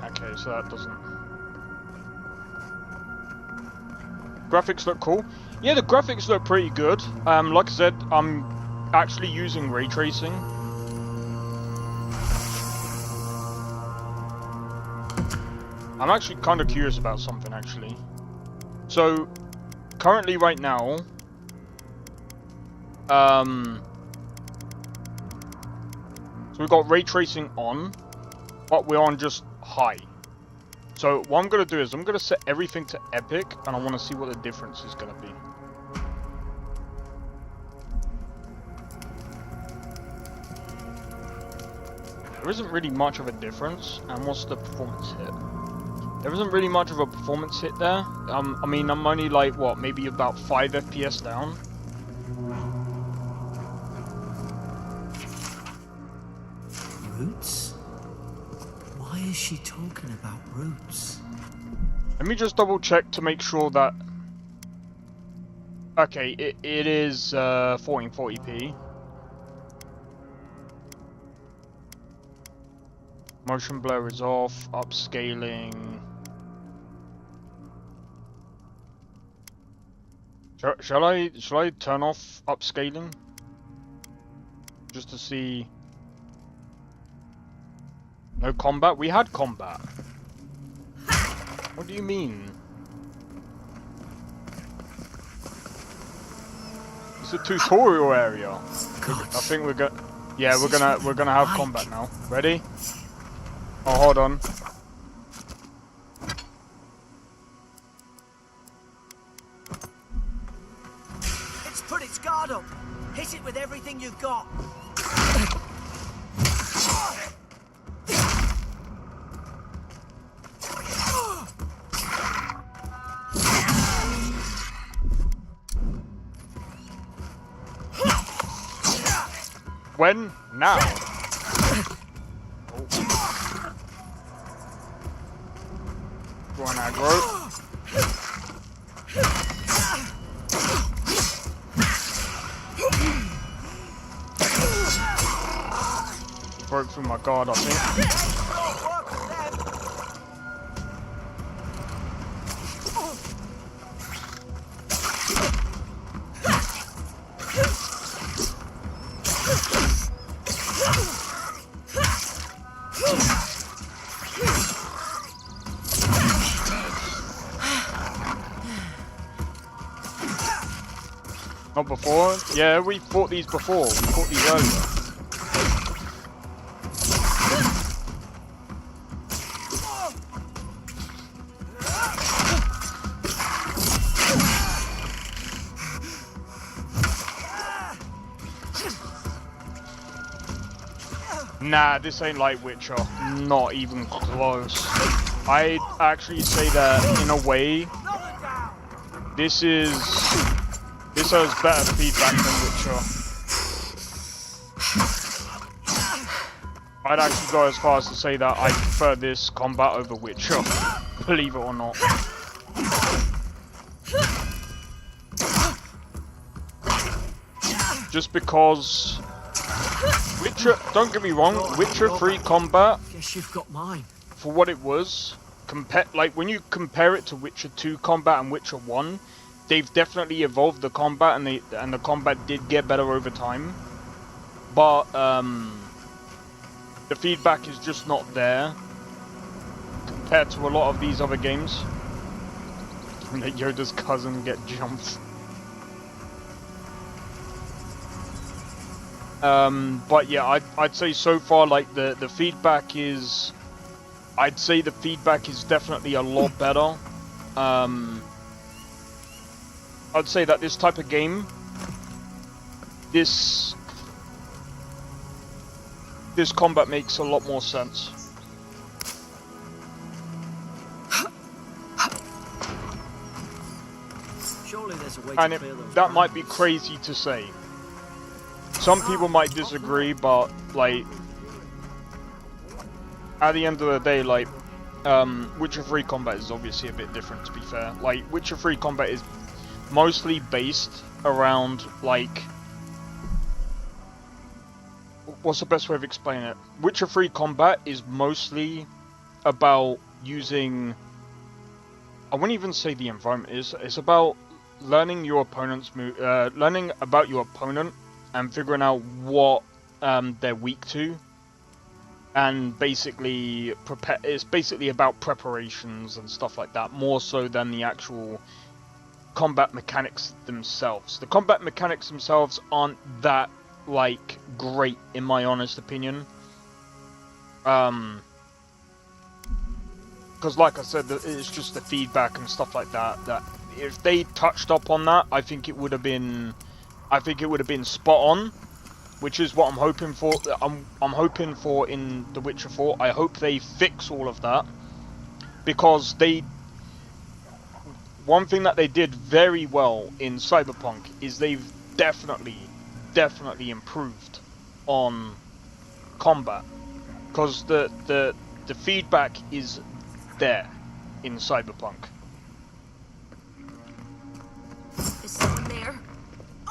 Okay, so that doesn't... Graphics look cool. Yeah, the graphics look pretty good. Like I said, I'm actually using ray tracing. I'm actually kind of curious about something, actually. So, currently right now, so we've got ray tracing on, but we're on just high. So what I'm going to do is I'm going to set everything to epic, and I want to see what the difference is going to be. There isn't really much of a difference. And what's the performance hit? There isn't really much of a performance hit there. I mean, I'm only like, what, maybe about 5 FPS down. Roots? Why is she talking about roots? Let me just double check to make sure that... Okay, it is 1440p. Motion blur is off, upscaling. Shall I turn off upscaling? Just to see. No combat? We had combat. What do you mean? It's a tutorial area. God. I think we're gonna. Yeah, we're gonna have combat now. Ready? Oh, hold on. It's put its guard up. Hit it with everything you've got. When? Now. Go on, aggro. Broke through my guard, I think. Not before? Yeah, we fought these before. We fought these earlier. Nah, this ain't like Witcher. Not even close. I'd actually say that, in a way, this has better feedback than Witcher. I'd actually go as far as to say that I prefer this combat over Witcher, believe it or not. Just because Witcher, don't get me wrong, Witcher 3 combat, Guess you've got mine. for what it was, like when you compare it to Witcher 2 combat and Witcher 1, they've definitely evolved the combat, and the combat did get better over time. But the feedback is just not there compared to a lot of these other games. Let Yoda's cousin get jumped. But yeah, I'd say so far, like the feedback is, I'd say the feedback is definitely a lot better. I'd say that this type of game, this combat makes a lot more sense. Surely there's a way And to clear those that might be grounds. crazy to say. Some people might disagree, but like at the end of the day, like Witcher 3 combat is obviously a bit different, to be fair. Like Witcher 3 combat is mostly based around like, what's the best way of explaining it? Witcher 3 combat is mostly about using, I wouldn't even say the environment is, it's about learning your opponent's learning about your opponent and figuring out what they're weak to, and basically it's basically about preparations and stuff like that, more so than the actual combat mechanics themselves. The combat mechanics themselves aren't that like great, in my honest opinion, because like I said, it's just the feedback and stuff like that, that if they touched up on that, I think it would have been spot on, which is what I'm hoping for. I'm hoping for in The Witcher 4. I hope they fix all of that, because one thing that they did very well in Cyberpunk is they've definitely improved on combat, because the feedback is there in Cyberpunk. Is someone there?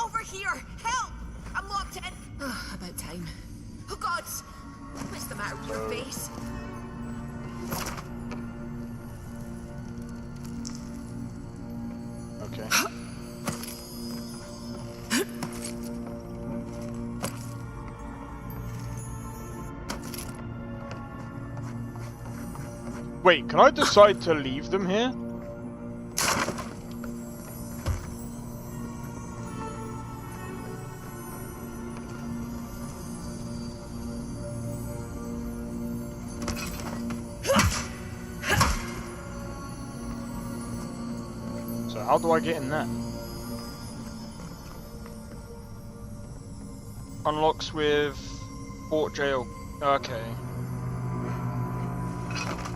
Over here! Help! I'm locked in! About time. Oh, gods! What's the matter with your face? Okay. Wait, can I decide to leave them here? So how do I get in there? Unlocks with Fort Jail. Okay.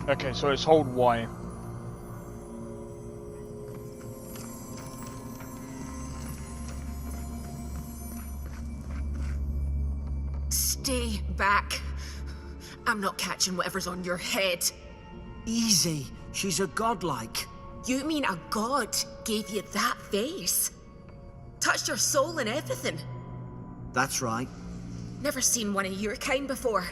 Okay, so it's hold Y. Stay back. I'm not catching whatever's on your head. Easy. She's a godlike. You mean a god gave you that face? Touched your soul and everything? That's right. Never seen one of your kind before.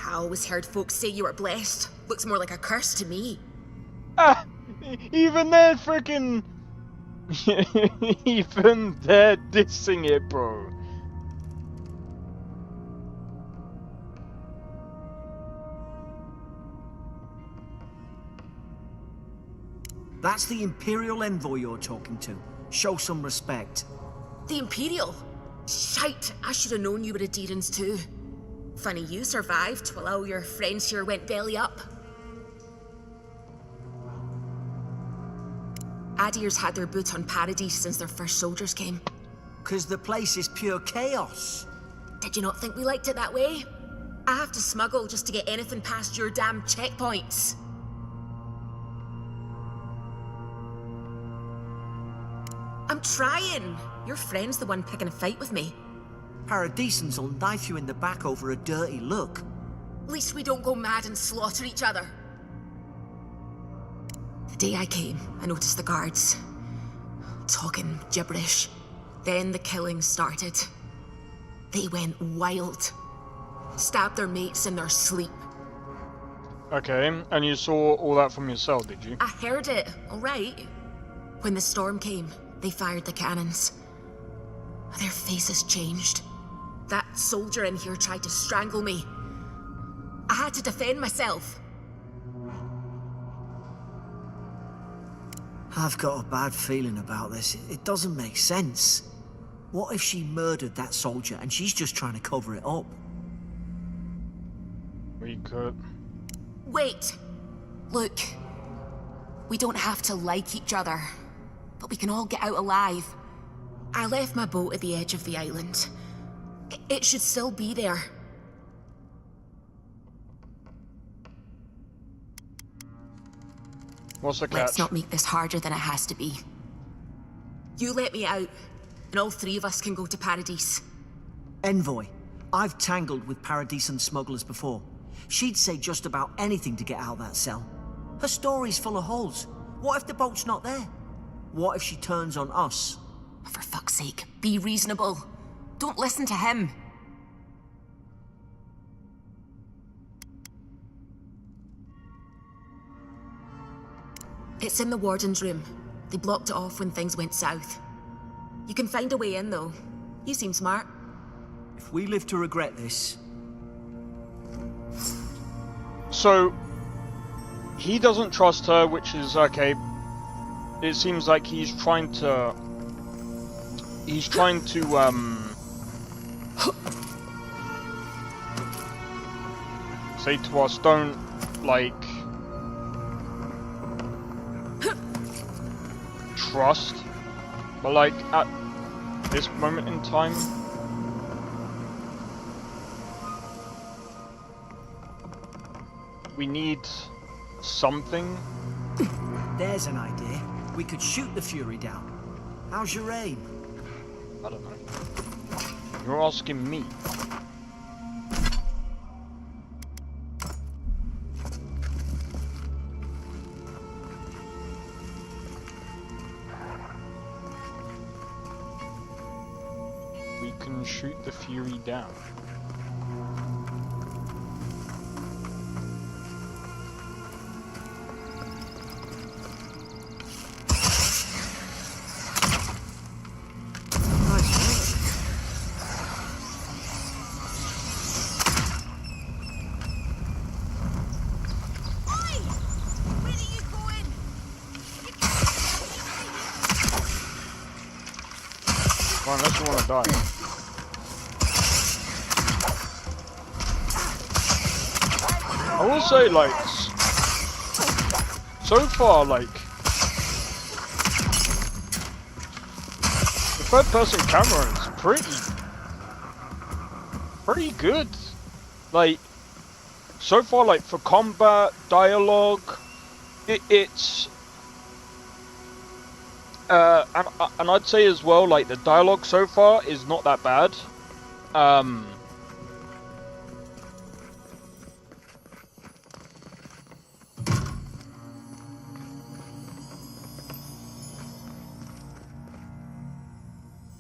I always heard folks say you were blessed. Looks more like a curse to me. Ah! Even they're freaking... Even they're dissing it, bro. That's the Imperial envoy you're talking to. Show some respect. The Imperial? Shite, I should have known you were a Deerans too. Funny you survived while all your friends here went belly up. Adir's had their boot on Paradise since their first soldiers came. 'Cause the place is pure chaos. Did you not think we liked it that way? I have to smuggle just to get anything past your damn checkpoints. I'm trying. Your friend's the one picking a fight with me. Paradisans will knife you in the back over a dirty look. At least we don't go mad and slaughter each other. The day I came, I noticed the guards talking gibberish. Then the killing started. They went wild. Stabbed their mates in their sleep. Okay, and you saw all that from your cell, did you? I heard it, alright. When the storm came, they fired the cannons. Their faces changed. That soldier in here tried to strangle me. I had to defend myself. I've got a bad feeling about this. It doesn't make sense. What if she murdered that soldier and she's just trying to cover it up? We could. Wait! Look, we don't have to like each other, but we can all get out alive. I left my boat at the edge of the island. It should still be there. What's the catch? Let's not make this harder than it has to be. You let me out, and all three of us can go to Paradise. Envoy, I've tangled with Paradisan smugglers before. She'd say just about anything to get out of that cell. Her story's full of holes. What if the boat's not there? What if she turns on us? For fuck's sake, be reasonable. Don't listen to him. It's in the warden's room. They blocked it off when things went south. You can find a way in, though. You seem smart. If we live to regret this... So, he doesn't trust her, which is okay. It seems like he's trying to... say to us, don't, like... trust. But, like, at this moment in time... we need something. There's an idea. We could shoot the Fury down. How's your aim? I don't know. You're asking me. We can shoot the Fury down. Unless you want to die. I will say, like, so far, like, the third-person camera is pretty good. Like, so far, like, for combat, dialogue, it's... and I'd say as well, like, the dialogue so far is not that bad.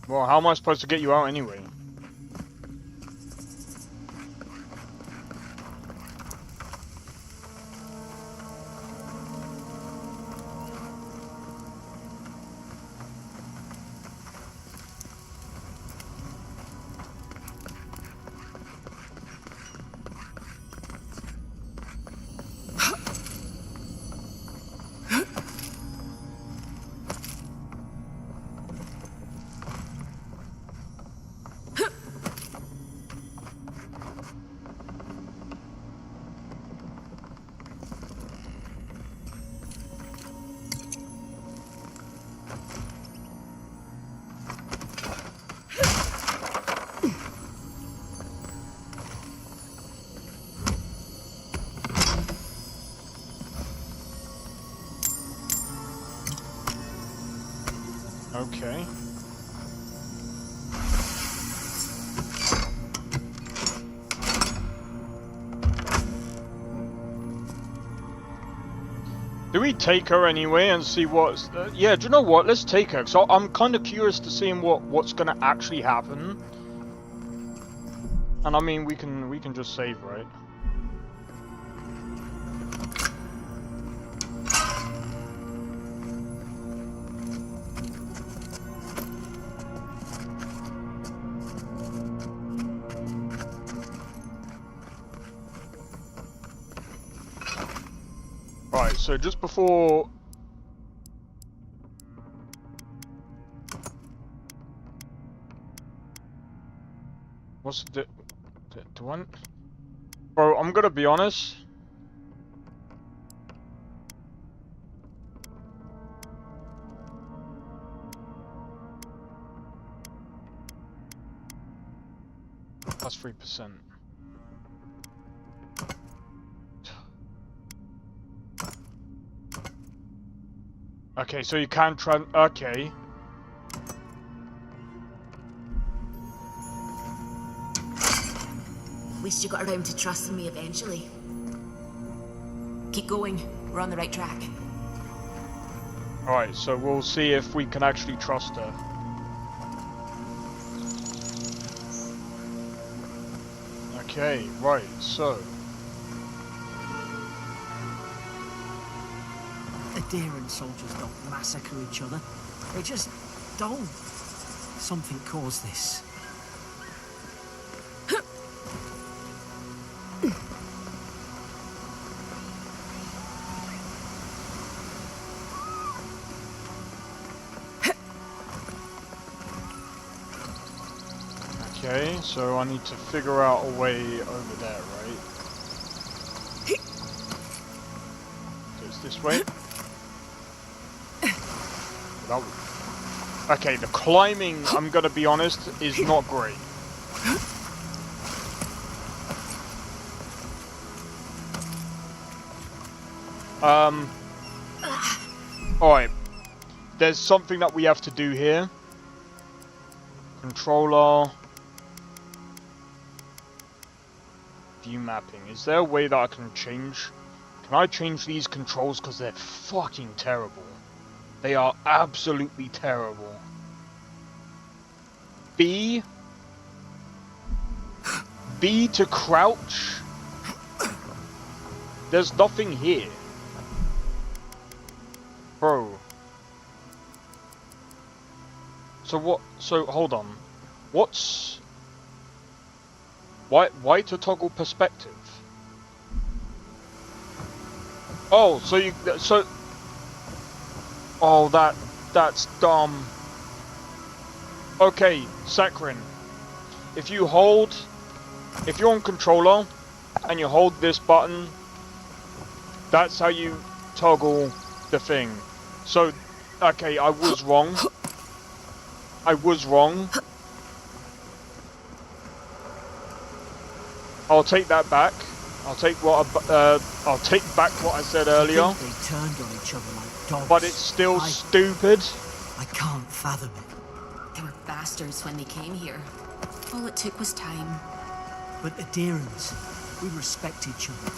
Well, how am I supposed to get you out anyway? Okay. Do we take her anyway and see what's... yeah, do you know what? Let's take her. So I'm kind of curious to seeing what's going to actually happen. And I mean, we can just save, right? Right, so just before... What's the one? Bro, I'm gonna be honest. Plus 3%. Okay, so you can try. Okay. At least you got around to trusting me eventually. Keep going. We're on the right track. Alright, so we'll see if we can actually trust her. Okay, right, so. Adherent soldiers don't massacre each other. They just don't. Something caused this. Okay, so I need to figure out a way over there, right? So it's this way. Okay, the climbing, I'm gonna be honest, is not great. Alright. There's something that we have to do here. Controller. View mapping. Is there a way that I can change? Can I change these controls? Because they're fucking terrible. They are absolutely terrible. B to crouch. There's nothing here. Bro. So what? So hold on. What's... Why to toggle perspective? Oh, so you... So... Oh, that's dumb. Okay, Sakrin. If you hold... If you're on controller, and you hold this button, that's how you toggle the thing. So, okay, I was wrong. I was wrong. I'll take that back. I'll take back what I said earlier. I think they turned on each other like dogs. But it's still stupid. I can't fathom it. They were bastards when they came here. All it took was time. But adherents, we respect each other.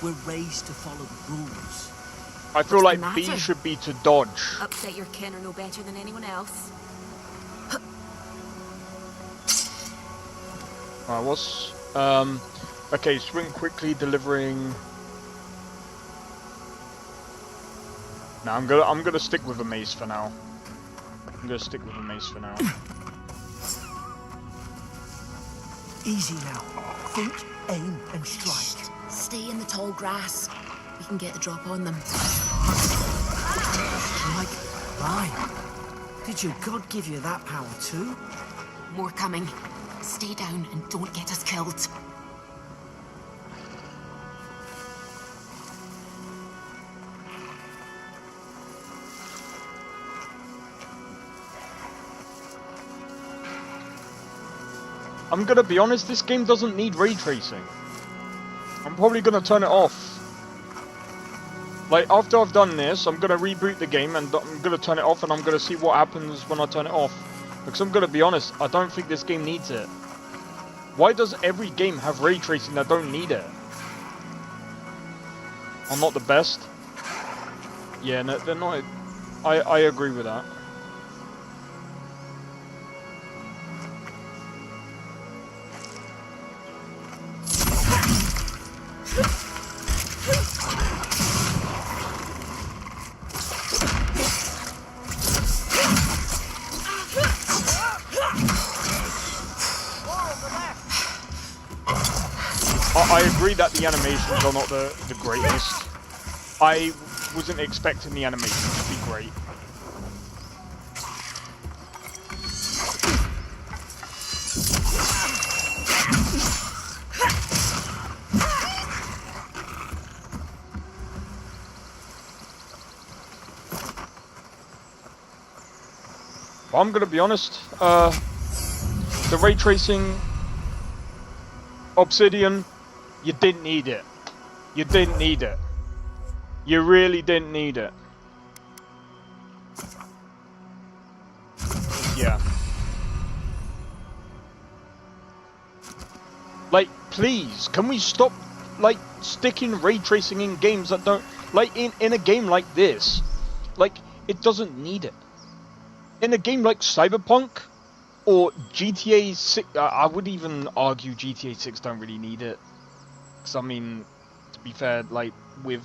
We're raised to follow the rules. I feel What's like the B matter? should be to dodge. Upset your kin are no better than anyone else. Alright, what's... Okay, swing quickly, delivering... No, I'm gonna stick with a mace for now. I'm gonna stick with a mace for now. Easy now. Think, aim, and strike. Stay in the tall grass. We can get the drop on them. Like mine. Did your god give you that power too? More coming. Stay down and don't get us killed. I'm gonna be honest, this game doesn't need ray tracing. I'm probably gonna turn it off. Like, after I've done this, I'm gonna reboot the game and I'm gonna turn it off and I'm gonna see what happens when I turn it off. Because I'm gonna be honest, I don't think this game needs it. Why does every game have ray tracing that don't need it? I'm not the best. Yeah, no, they're not. I agree with that. I agree that the animations are not the greatest. I wasn't expecting the animations to be great. But I'm gonna be honest, the ray tracing Obsidian, you didn't need it. You didn't need it. You really didn't need it. Yeah. Like, please, can we stop, like, sticking ray tracing in games that don't, like, in a game like this, like, it doesn't need it. In a game like Cyberpunk, or GTA 6, I would even argue GTA 6 don't really need it. Because, I mean, to be fair, like, with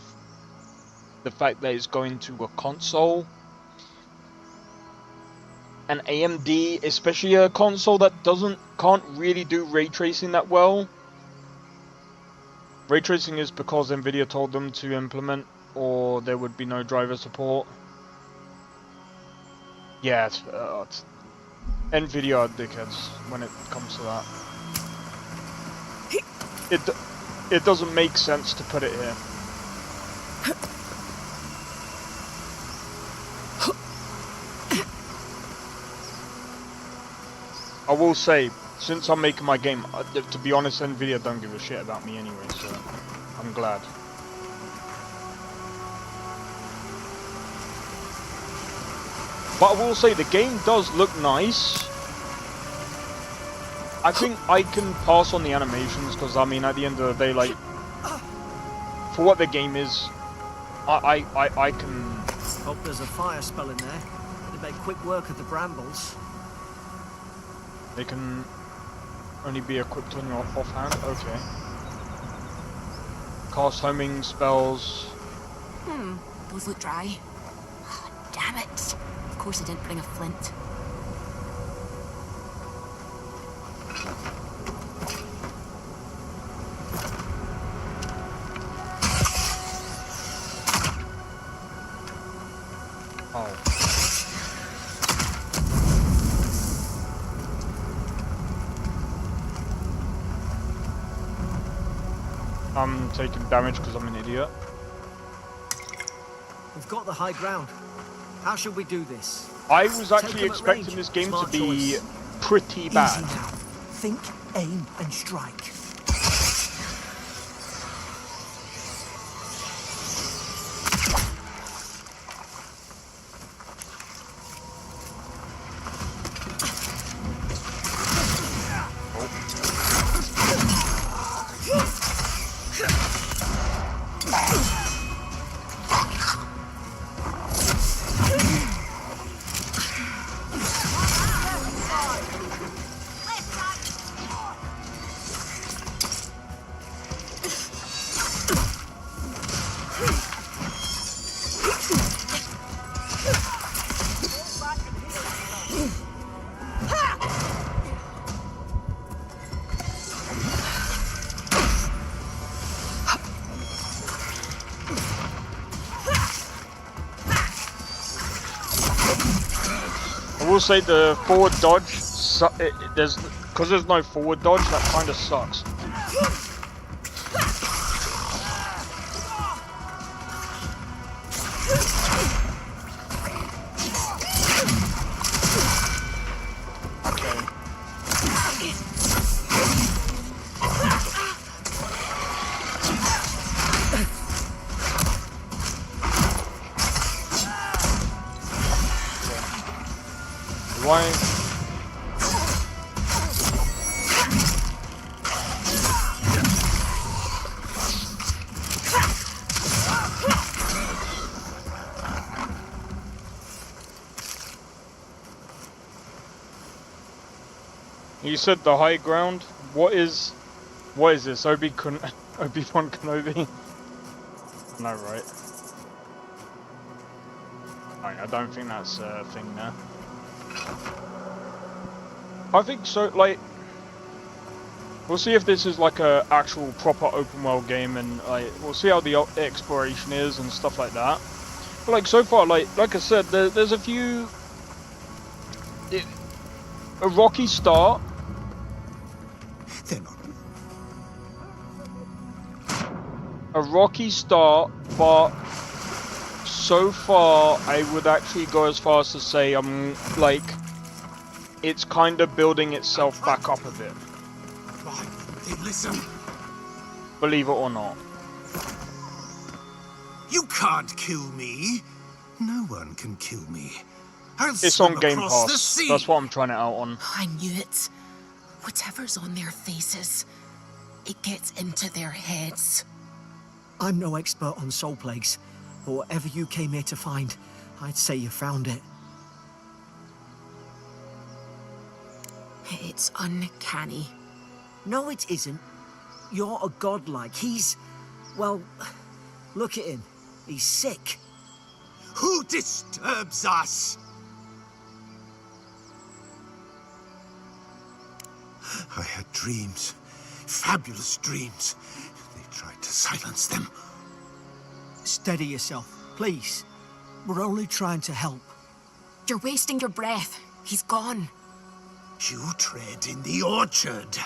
the fact that it's going to a console, an AMD, especially a console that can't really do ray tracing that well. Ray tracing is because Nvidia told them to implement, or there would be no driver support. Yeah, it's Nvidia are dickheads when it comes to that. It doesn't make sense to put it here. I will say, since I'm making my game, to be honest, Nvidia don't give a shit about me anyway, so I'm glad. But I will say, the game does look nice. I think I can pass on the animations, because I mean, at the end of the day, like, for what the game is, I can... Hope there's a fire spell in there. They make quick work of the brambles. They can only be equipped on your offhand? Okay. Cast homing spells. Those look dry. Damn it. Of course I didn't bring a flint. Oh. I'm taking damage because I'm an idiot. We've got the high ground. How should we do this? I was actually Take 'em at expecting range. this game Smart to be choice. pretty Easy bad. now. Think, aim, and strike. I will say the forward dodge, because there's no forward dodge, that kind of sucks. Why? You said the high ground. What is this? Obi-Wan Kenobi? No, right? I don't think that's a thing there. I think so, like, we'll see if this is like a actual proper open world game, and like, we'll see how the exploration is and stuff like that. But like, so far, like I said, there's a few... a rocky start. A rocky start, but so far, I would actually go as far as to say, like, it's kind of building itself back up a bit. they listen? Believe it or not. You can't kill me. No one can kill me. I'll It's swim on Game across the Pass. sea. That's what I'm trying it out on. I knew it. Whatever's on their faces, it gets into their heads. I'm no expert on soul plagues, but whatever you came here to find, I'd say you found it. It's uncanny. No, it isn't. You're a godlike. He's... well, look at him. He's sick. Who disturbs us? I had dreams. Fabulous dreams. They tried to silence them. Steady yourself, please. We're only trying to help. You're wasting your breath. He's gone. You tread in the orchard.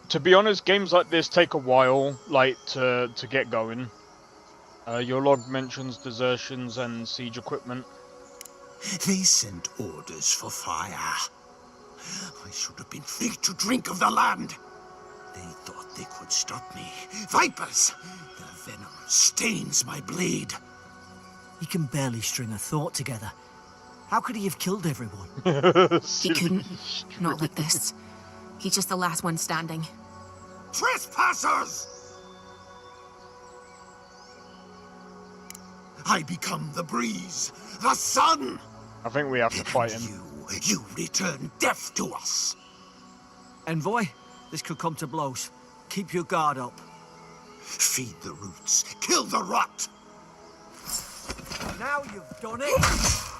To be honest, games like this take a while, like, to get going. Your log mentions desertions and siege equipment. They sent orders for fire. I should have been free to drink of the land. They thought they could stop me. Vipers! Their venom stains my blade. He can barely string a thought together. How could he have killed everyone? He couldn't. Not like this. He's just the last one standing. Trespassers! I become the breeze, the sun. I think we have to fight him. You return death to us. Envoy, this could come to blows. Keep your guard up. Feed the roots, kill the rot. Now you've done it.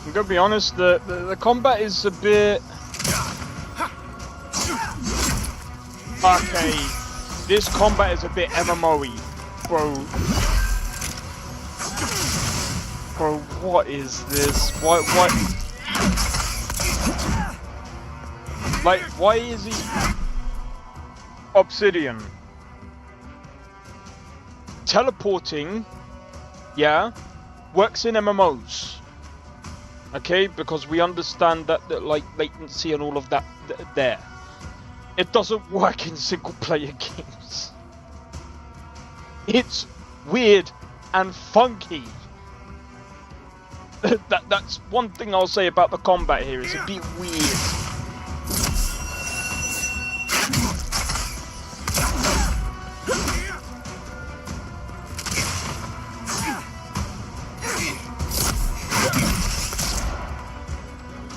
I'm gonna be honest, the combat is a bit... Okay, this combat is a bit MMO-y, bro. Bro, what is this? Why? Like, why is he... Obsidian. Teleporting, yeah, works in MMOs. Okay, because we understand that like latency and all of that there. It doesn't work in single player games. It's weird and funky. That's one thing I'll say about the combat here. It's a bit weird.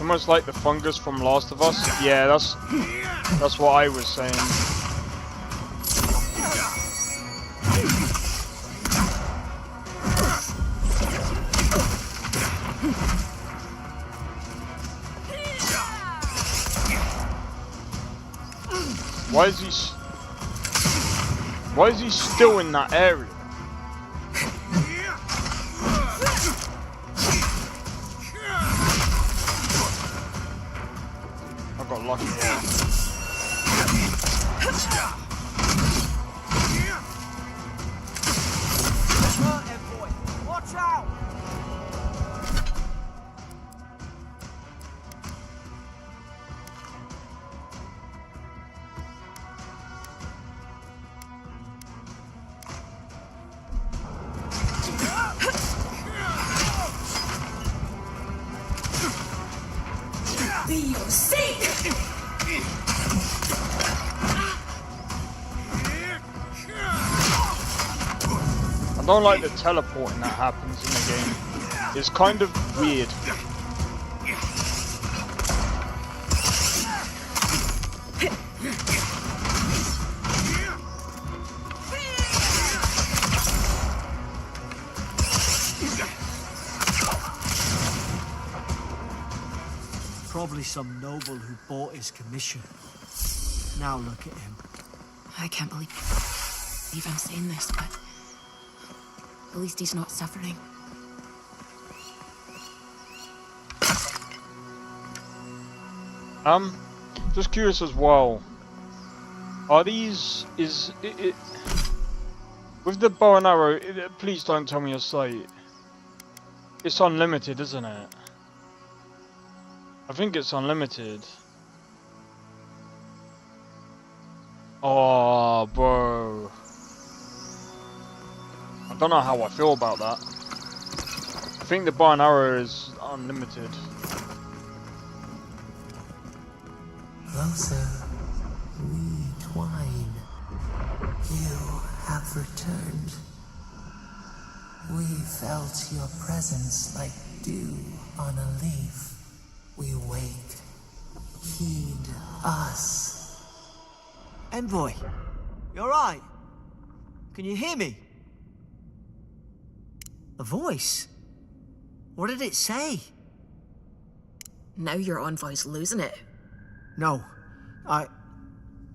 Almost like the fungus from Last of Us. Yeah, that's what I was saying. Why is he still in that area? I got lucky there. Watch out! I don't like the teleporting that happens in the game. It's kind of weird. Probably some noble who bought his commission. Now look at him. I can't believe I'm saying this, but At least he's not suffering. Just curious as well. Are these is it with the bow and arrow? Please don't tell me it's like it's unlimited, isn't it? I think it's unlimited. Oh, bro. I don't know how I feel about that. I think the bow and arrow is unlimited. Closer, we twine. You have returned. We felt your presence like dew on a leaf. We wake. Heed us. Envoy, you alright? Can you hear me? A voice? What did it say? Now your envoy's losing it. No, I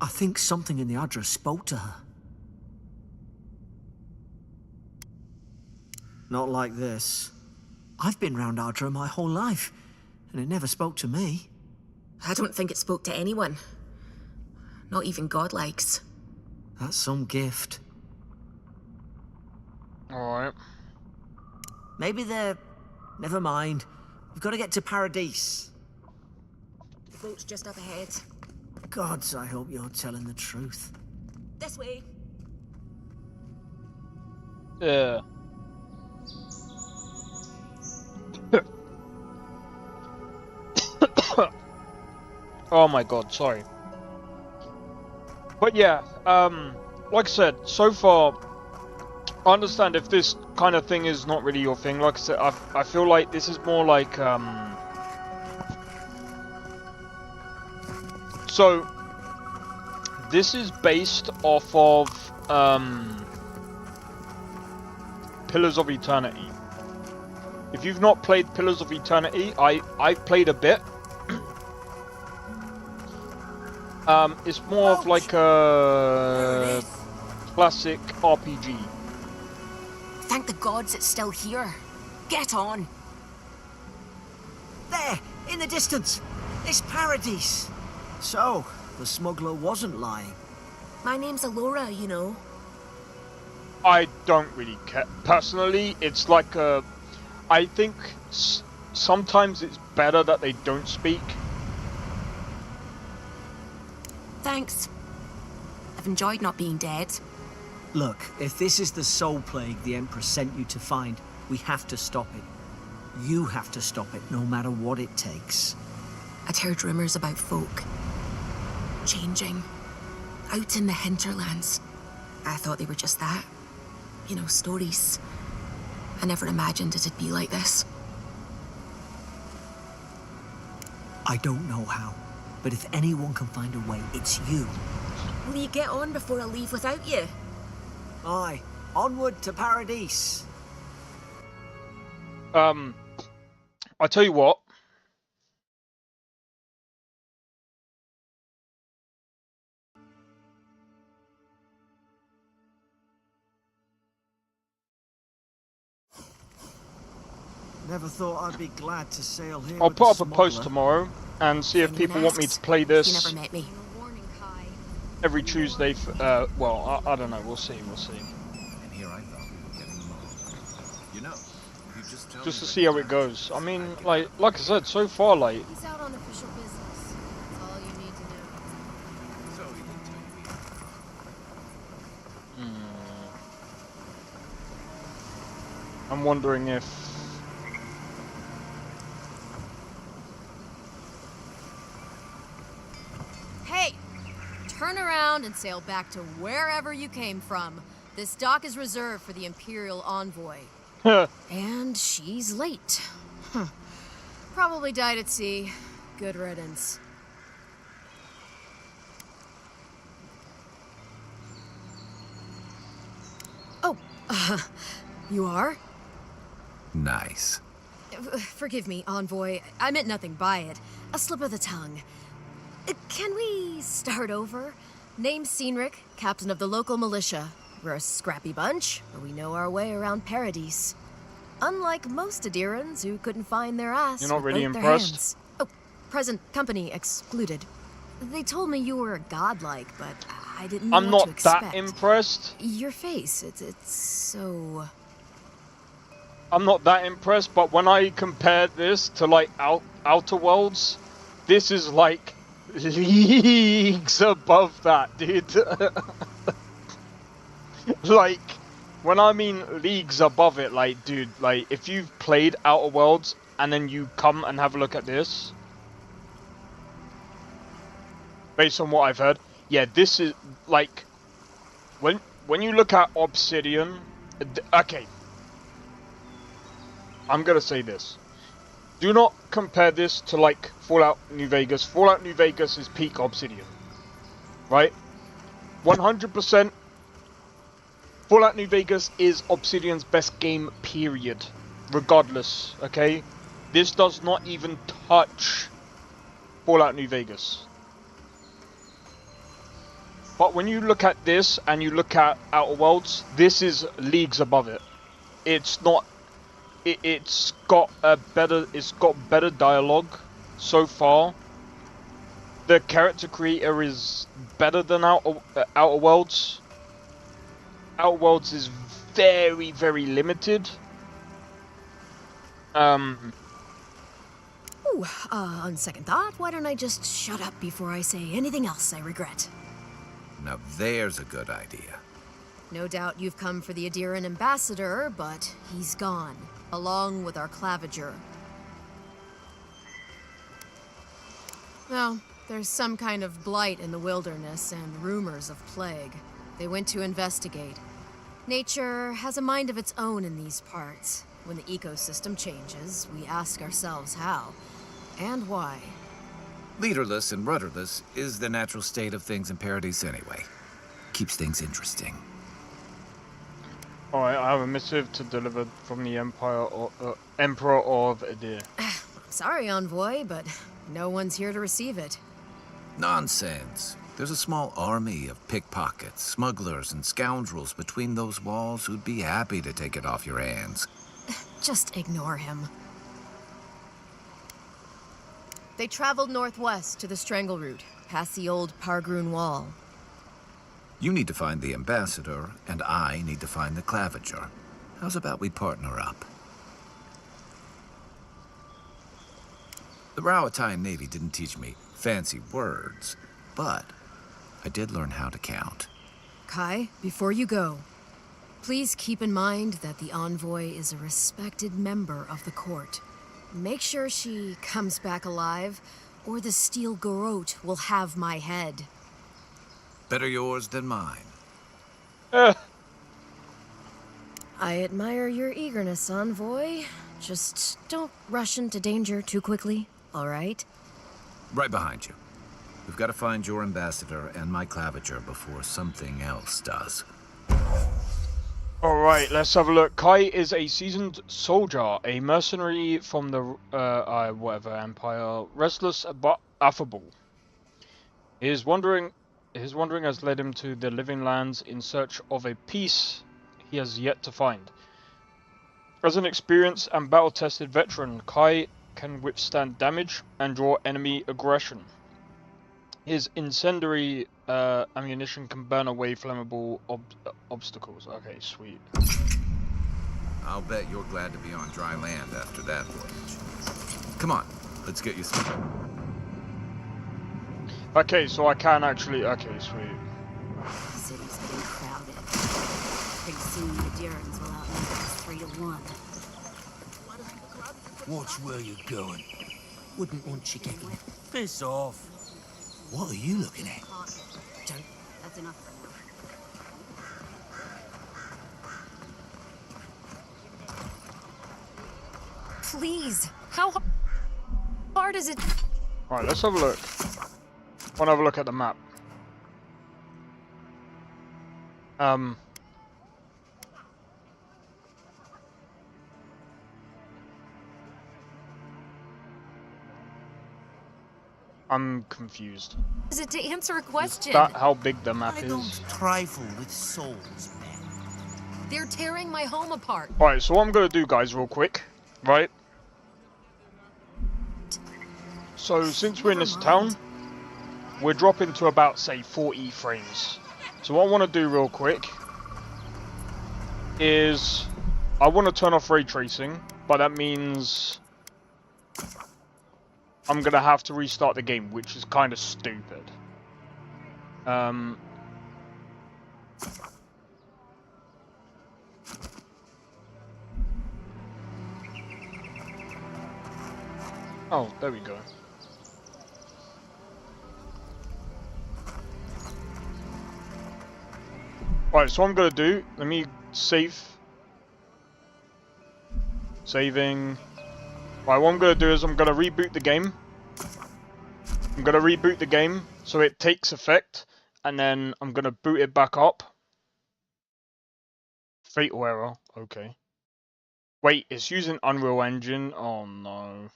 think something in the Adra spoke to her. Not like this. I've been round Adra my whole life, and it never spoke to me. I don't think it spoke to anyone. Not even godlikes. That's some gift. Alright. Maybe they're... Never mind. We've got to get to Paradise. The boat's just up ahead. Gods, I hope you're telling the truth. This way. Yeah. Oh my god, sorry. But yeah, like I said, so far, I understand if this kind of thing is not really your thing. Like I said, I feel like this is more like, so, this is based off of, Pillars of Eternity. If you've not played Pillars of Eternity, I've played a bit. It's more of like a classic RPG. Thank the gods it's still here. Get on. There, in the distance. It's Paradise. So, the smuggler wasn't lying. My name's Alora, you know. I don't really care. Personally, it's like a... I think sometimes it's better that they don't speak. Thanks. I've enjoyed not being dead. Look, if this is the soul plague the Empress sent you to find, we have to stop it. You have to stop it, no matter what it takes. I'd heard rumors about folk changing out in the hinterlands. I thought they were just that. You know, stories. I never imagined it'd be like this. I don't know how, but if anyone can find a way, it's you. Will you get on before I leave without you? Aye, onward to Paradise. I tell you what. Never thought I'd be glad to sail here. I'll with put the up a post smuggler. tomorrow and see if Anyone people want me to asks, play You this never met me. every Tuesday. Well, I don't know. We'll see. We'll see. And here I thought we were getting along. You know, you just tell Just to me see how it goes. I mean, like I said, so far, like, He's out on official business. That's all you need to know. So he didn't tell you either. I'm wondering if. Hey! Turn around and sail back to wherever you came from. This dock is reserved for the Imperial Envoy. And she's late. Huh. Probably died at sea. Good riddance. Oh, you are? Nice. Forgive me, Envoy. I meant nothing by it. A slip of the tongue. Can we start over? Name's Cynric, captain of the local militia. We're a scrappy bunch, but we know our way around Paradise. Unlike most Adirans who couldn't find their ass You're not with really both their impressed? hands. Oh, present company excluded. They told me you were godlike, but I didn't know I'm what to not expect. that impressed. Your face, it's so... I'm not that impressed, but when I compare this to like Outer Worlds, this is like leagues above that, dude. Like, when I mean leagues above it, like, dude, like, if you've played Outer Worlds and then you come and have a look at this, based on what I've heard, yeah, this is like, when you look at Obsidian, okay, I'm gonna say this. Do not compare this to like Fallout New Vegas. Fallout New Vegas is peak Obsidian, right? 100%. Fallout New Vegas is Obsidian's best game, period. Regardless, okay? This does not even touch Fallout New Vegas. But when you look at this and you look at Outer Worlds, this is leagues above it. It's not... It's got better dialogue so far. The character creator is better than Outer Worlds. Outer Worlds is very, very limited. Ooh, on second thought, why don't I just shut up before I say anything else I regret? Now there's a good idea. No doubt you've come for the Adiran ambassador, but he's gone, along with our claviger. Well, there's some kind of blight in the wilderness and rumors of plague. They went to investigate. Nature has a mind of its own in these parts. When the ecosystem changes, we ask ourselves how and why. Leaderless and rudderless is the natural state of things in Paradise anyway. Keeps things interesting. Alright, I have a missive to deliver from the Emperor of Adir. Sorry, Envoy, but no one's here to receive it. Nonsense. There's a small army of pickpockets, smugglers, and scoundrels between those walls who'd be happy to take it off your hands. Just ignore him. They traveled northwest to the Strangle Route, past the old Pargroon Wall. You need to find the ambassador, and I need to find the claviger. How's about we partner up? The Rawatine Navy didn't teach me fancy words, but I did learn how to count. Kai, before you go, please keep in mind that the Envoy is a respected member of the court. Make sure she comes back alive, or the Steel Garrote will have my head. Better yours than mine. I admire your eagerness, Envoy. Just don't rush into danger too quickly, all right? Right behind you. We've got to find your ambassador and my claviger before something else does. Alright, let's have a look. Kai is a seasoned soldier, a mercenary from the, whatever empire, restless but affable. His wandering has led him to the living lands in search of a peace he has yet to find. As an experienced and battle-tested veteran, Kai can withstand damage and draw enemy aggression. His incendiary ammunition can burn away flammable obstacles. Okay, sweet. I'll bet you're glad to be on dry land after that voyage. Come on, let's get you started. Okay, so I can actually... Okay, sweet. The city's getting crowded. Pretty soon the Adirans will outnumber us 3-1. Watch where you're going. Wouldn't want you getting piss off. What are you looking at? That's enough for now. Please, how hard is it? Alright, let's have a look. I want to have a look at the map. I'm confused. Is it to answer a question? Is that how big the map I is? don't trifle with souls, man. They're tearing my home apart. Alright, so what I'm gonna do, guys, real quick, right? So, since we're in this town, we're dropping to about, say, 40 frames. So what I want to do real quick is I want to turn off ray tracing, but that means I'm going to have to restart the game, which is kind of stupid. Oh, there we go. Alright, so what I'm going to do, let me save. Saving. Right, what I'm going to do is I'm going to reboot the game. I'm going to reboot the game so it takes effect, and then I'm going to boot it back up. Fatal error, okay. Wait, it's using Unreal Engine? Oh no.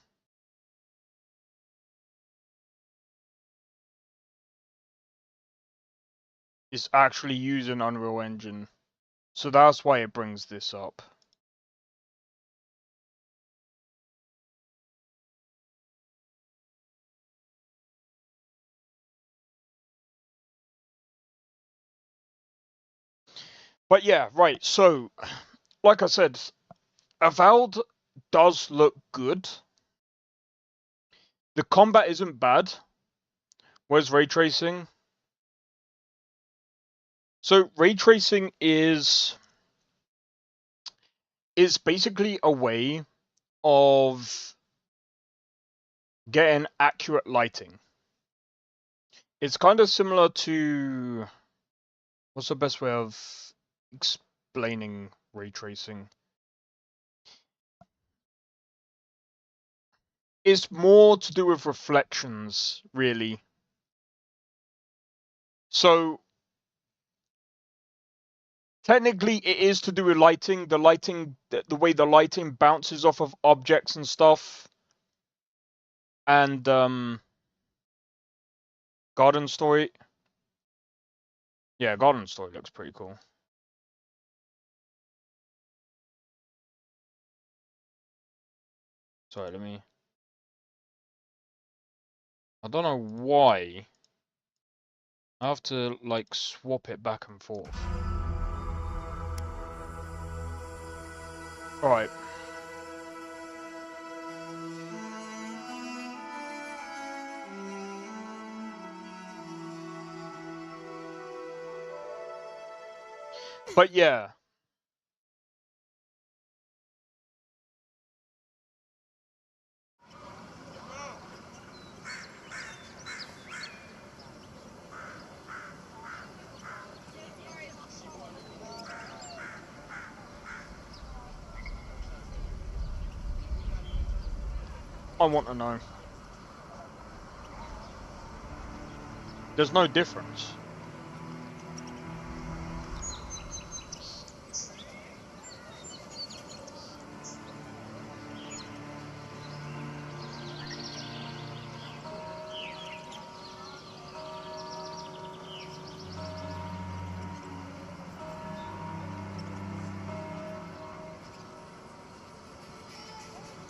It's actually using Unreal Engine. So that's why it brings this up. But yeah, right, so, like I said, Avowed does look good. The combat isn't bad. Where's ray tracing? So, ray tracing is basically a way of getting accurate lighting. It's kind of similar to... What's the best way of explaining ray tracing? It's more to do with reflections, really. So, technically it is to do with lighting. The way the lighting bounces off of objects and stuff. And, Garden Story. Yeah, Garden Story looks pretty cool. Sorry, let me... I don't know why. I have to, like, swap it back and forth. Alright. But yeah. I want to know. There's no difference.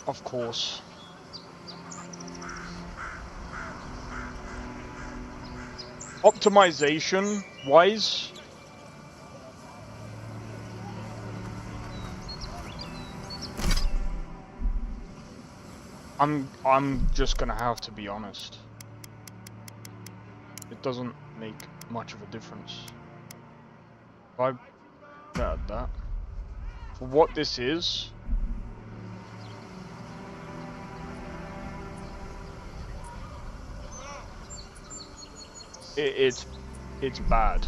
Of course. Optimization wise, I'm just gonna have to be honest. It doesn't make much of a difference. If I bet that for what this is. It's bad.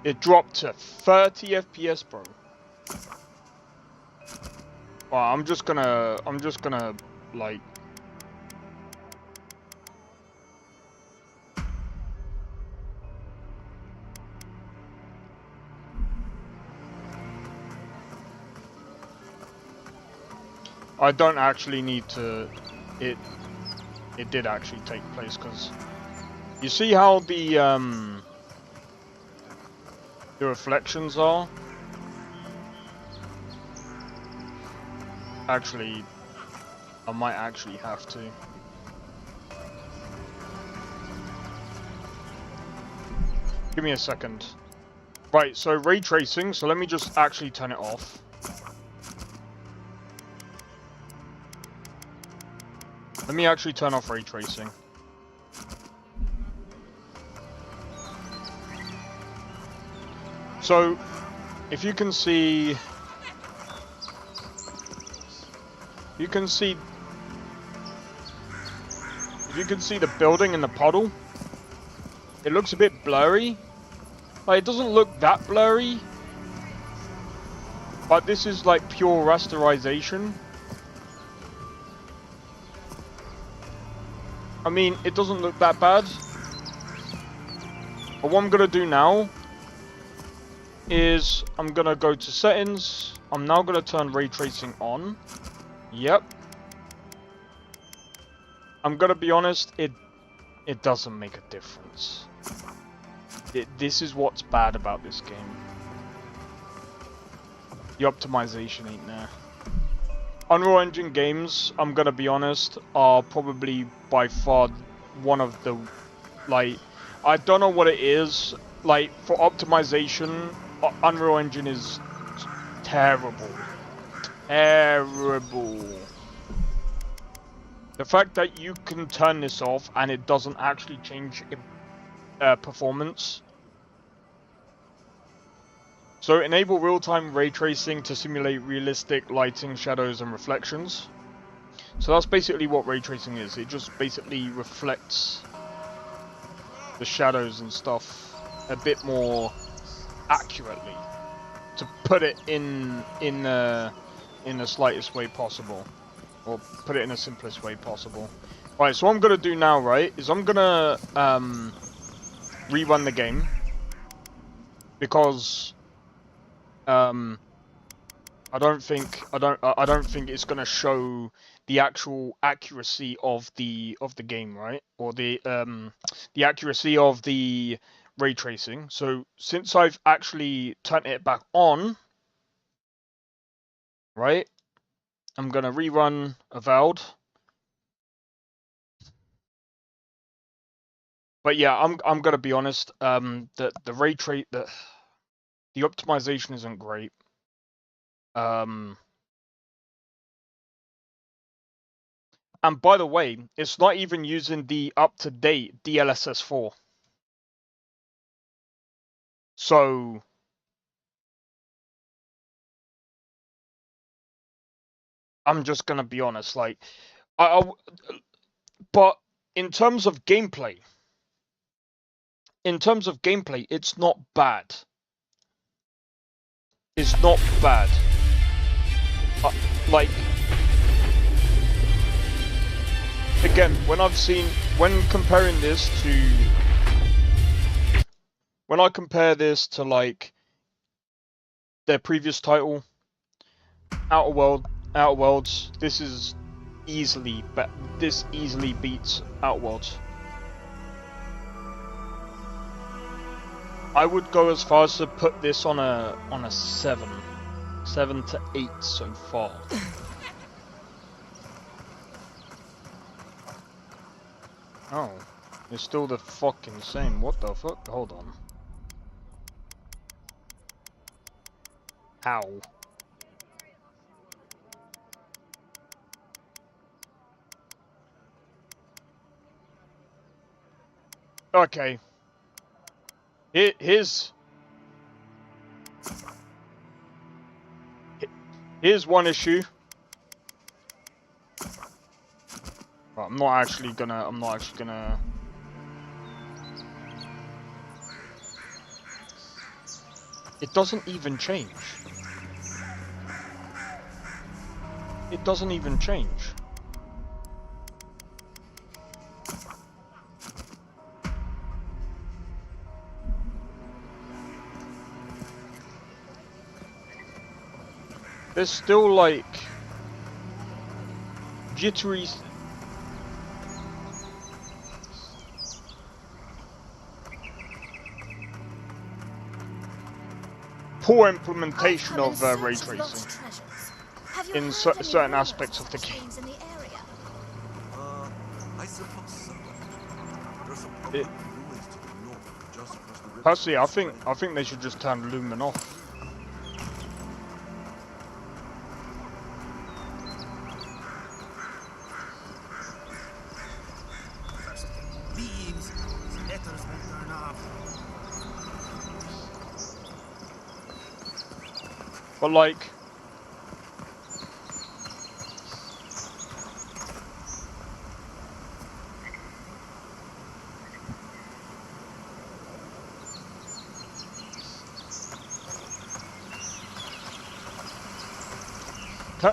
It dropped to 30 FPS, bro. Well, I'm just gonna like. I don't actually need to. It did actually take place, because you see how the the reflections are. Actually, I might actually have to. Give me a second. Right, so ray tracing, so let me just actually turn it off. Let me actually turn off ray tracing. So, if you can see... If you can see the building in the puddle, it looks a bit blurry. Like, it doesn't look that blurry, but this is like pure rasterization. I mean, it doesn't look that bad. But what I'm gonna do now is I'm gonna go to settings. I'm now gonna turn ray tracing on. Yep. I'm gonna be honest, it doesn't make a difference. This is what's bad about this game. The optimization ain't there. Unreal Engine games, I'm gonna be honest, are probably by far one of the, like, I don't know what it is, like, for optimization, Unreal Engine is terrible. Terrible. The fact that you can turn this off and it doesn't actually change performance. So enable real-time ray tracing to simulate realistic lighting, shadows and reflections. So that's basically what ray tracing is. It just basically reflects the shadows and stuff a bit more accurately, to put it in the slightest way possible, or put it in the simplest way possible. Right, so what I'm gonna do now, right, is I'm gonna rerun the game, because I don't think it's gonna show the actual accuracy of the game, right? Or the accuracy of the ray tracing. So since I've actually turned it back on, right? I'm gonna rerun Avowed. But yeah, I'm gonna be honest. The ray trace, the optimization isn't great. And by the way, it's not even using the up-to-date DLSS 4. So I'm just gonna be honest, like, but in terms of gameplay, it's not bad. It's not bad. Like, again, when comparing this to, when I compare this to like their previous title, Outer Worlds, this easily beats Outer Worlds. I would go as far as to put this on a 7 to 8 so far. Oh, it's still the fucking same. What the fuck? Hold on. How? Okay. Here's one issue. Well, I'm not actually gonna. It doesn't even change. It doesn't even change. There's still like jittery. poor implementation of ray tracing in certain aspects of the game. I suppose so. There's some It, public ruins to the north, just across the river. personally, I think they should just turn Lumen off. Leaves, letters will turn off. But like,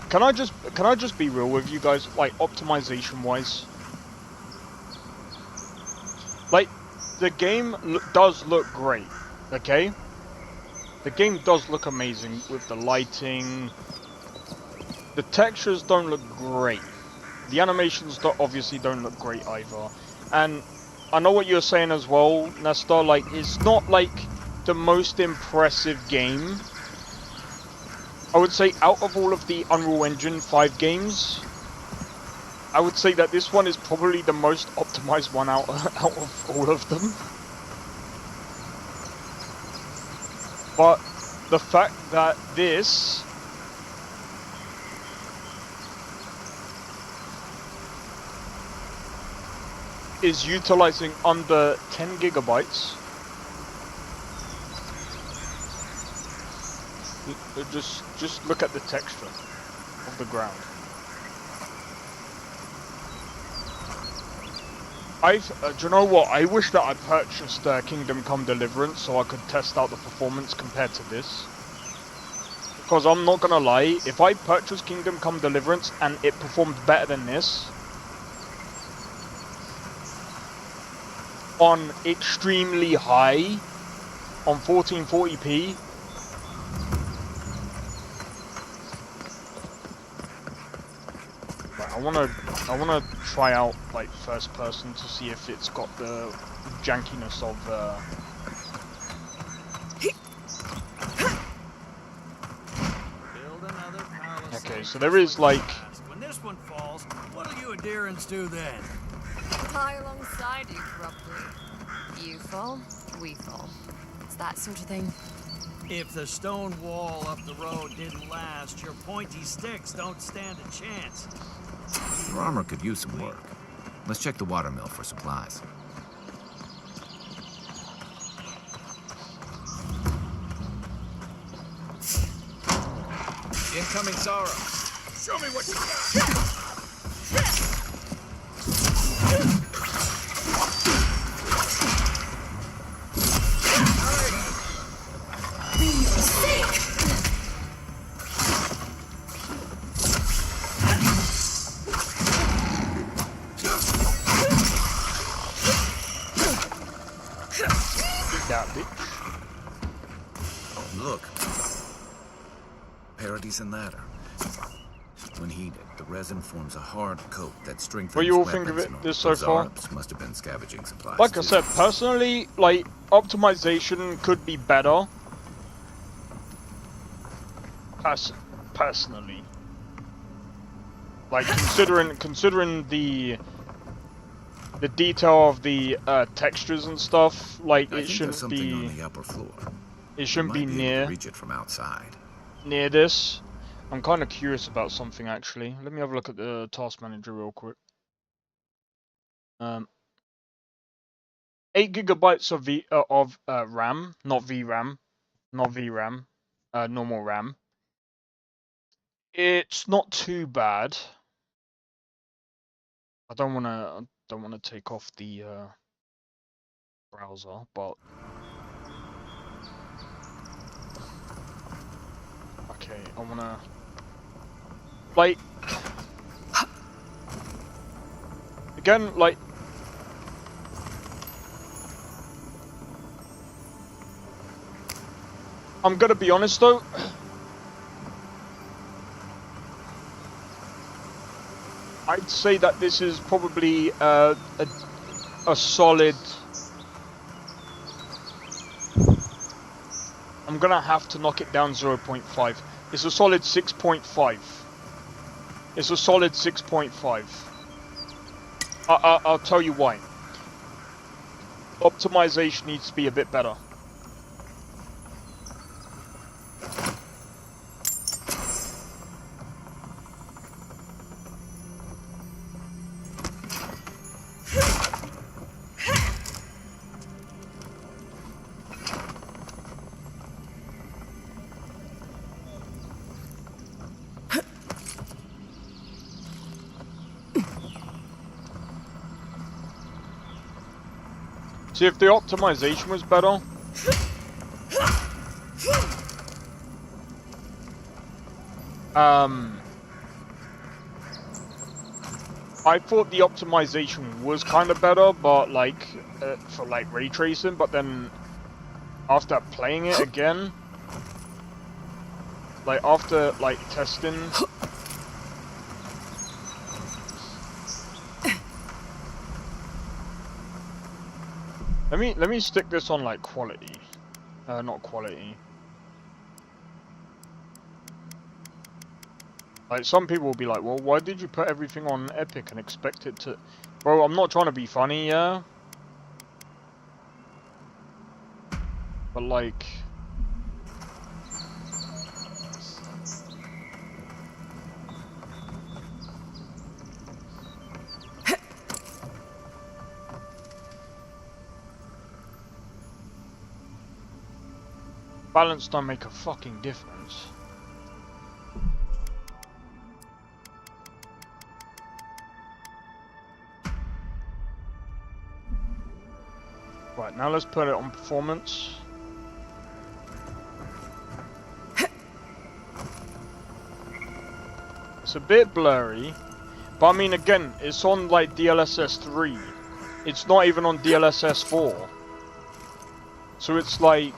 can I just be real with you guys, like optimization wise? Like, the game does look great, okay? The game does look amazing with the lighting. The textures don't look great. The animations obviously don't look great either. And I know what you're saying as well, Nestor, like, it's not like the most impressive game. I would say out of all of the Unreal Engine 5 games, I would say that this one is probably the most optimized one out of all of them. But the fact that this is utilizing under 10 gigabytes, just look at the texture of the ground. Do you know what? I wish that I purchased Kingdom Come Deliverance so I could test out the performance compared to this. Because I'm not gonna lie, if I purchased Kingdom Come Deliverance and it performed better than this on extremely high, on 1440p, I wanna try out like first person to see if it's got the jankiness of okay, so there is like, when this one falls, what'll you adherents do then? Lie alongside you, corruptly. You fall, we fall. It's that sort of thing. If the stone wall up the road didn't last, your pointy sticks don't stand a chance. Your armor could use some work. Let's check the watermill for supplies. Incoming sorrow. Show me what you got. Look. Parodies and ladder. When heated, the resin forms a hard coat that strengthens. What do you all think of it this so far? Must have been scavenging supplies. Like I said, personally, like, optimization could be better. Personally. Like, considering the detail of the textures and stuff, like, it shouldn't be on the upper floor. It shouldn't be near reach it from outside. Near this. I'm kind of curious about something actually. Let me have a look at the task manager real quick. 8 gigabytes of RAM, not VRAM, normal RAM. It's not too bad. I don't wanna take off the browser, but okay, I wanna like again, like I'm gonna be honest though. I'd say that this is probably a solid. I'm I'm gonna have to knock it down 0.5. It's a solid 6.5. It's a solid 6.5. I'll tell you why. Optimization needs to be a bit better. See, if the optimization was better, I thought the optimization was kind of better, but like for like ray tracing. But then after playing it again, like after like testing. Let me stick this on like quality, not quality. Like some people will be like, well, why did you put everything on epic and expect it to? Bro, I'm not trying to be funny, yeah. But like, balance don't make a fucking difference. Right, now let's put it on performance. It's a bit blurry, but I mean again, it's on like DLSS 3. It's not even on DLSS 4. So it's like...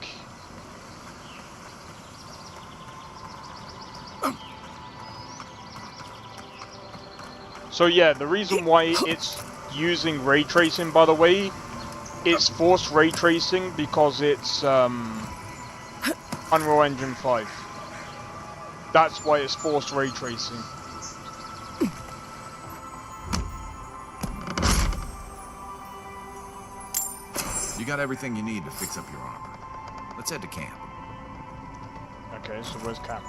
So yeah, the reason why it's using ray tracing, by the way, it's forced ray tracing because it's Unreal Engine 5. That's why it's forced ray tracing. You got everything you need to fix up your armor. Let's head to camp. Okay, so where's camp?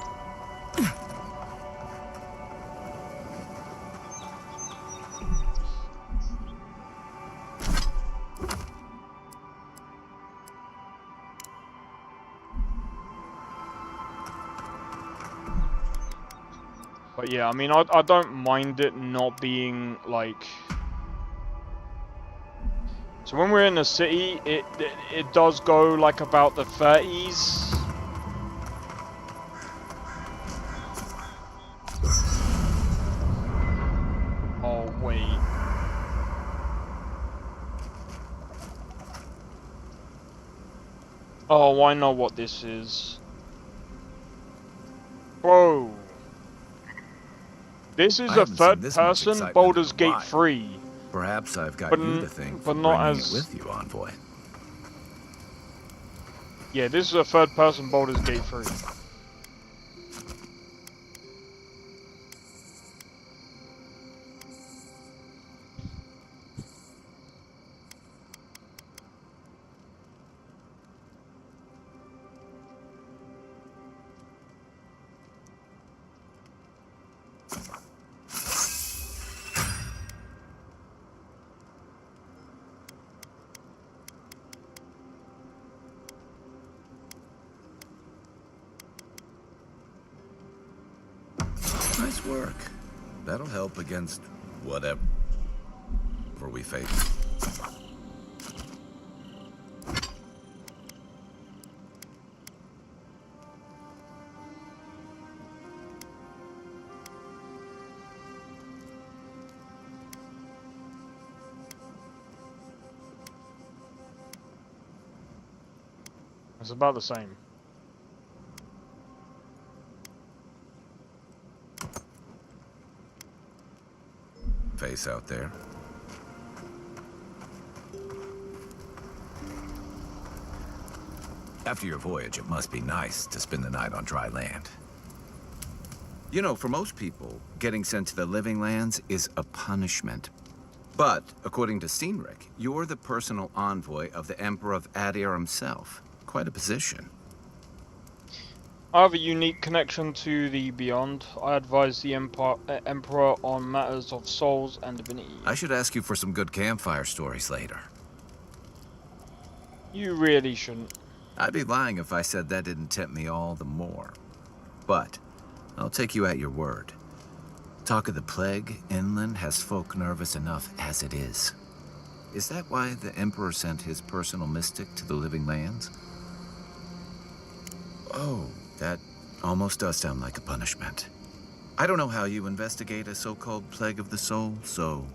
But yeah, I mean, I don't mind it not being like... So when we're in the city, it does go like about the 30s. Oh wait. Oh, I know what this is. Whoa. This is a third-person Baldur's Gate 3. Perhaps I've got you to thank for not bringing as... it with you, Envoy. Yeah, this is a third-person Baldur's Gate 3. Nice work. That'll help against whatever we face. It's about the same. Face out there. After your voyage, it must be nice to spend the night on dry land. You know, for most people, getting sent to the living lands is a punishment. But, according to Cynric, you're the personal envoy of the Emperor of Adir himself. Quite a position. I have a unique connection to the Beyond. I advise the Emperor on matters of souls and divinity. I should ask you for some good campfire stories later. You really shouldn't. I'd be lying if I said that didn't tempt me all the more. But I'll take you at your word. Talk of the plague inland has folk nervous enough as it is. Is that why the Emperor sent his personal mystic to the living lands? Oh, that almost does sound like a punishment. I don't know how you investigate a so-called plague of the soul, so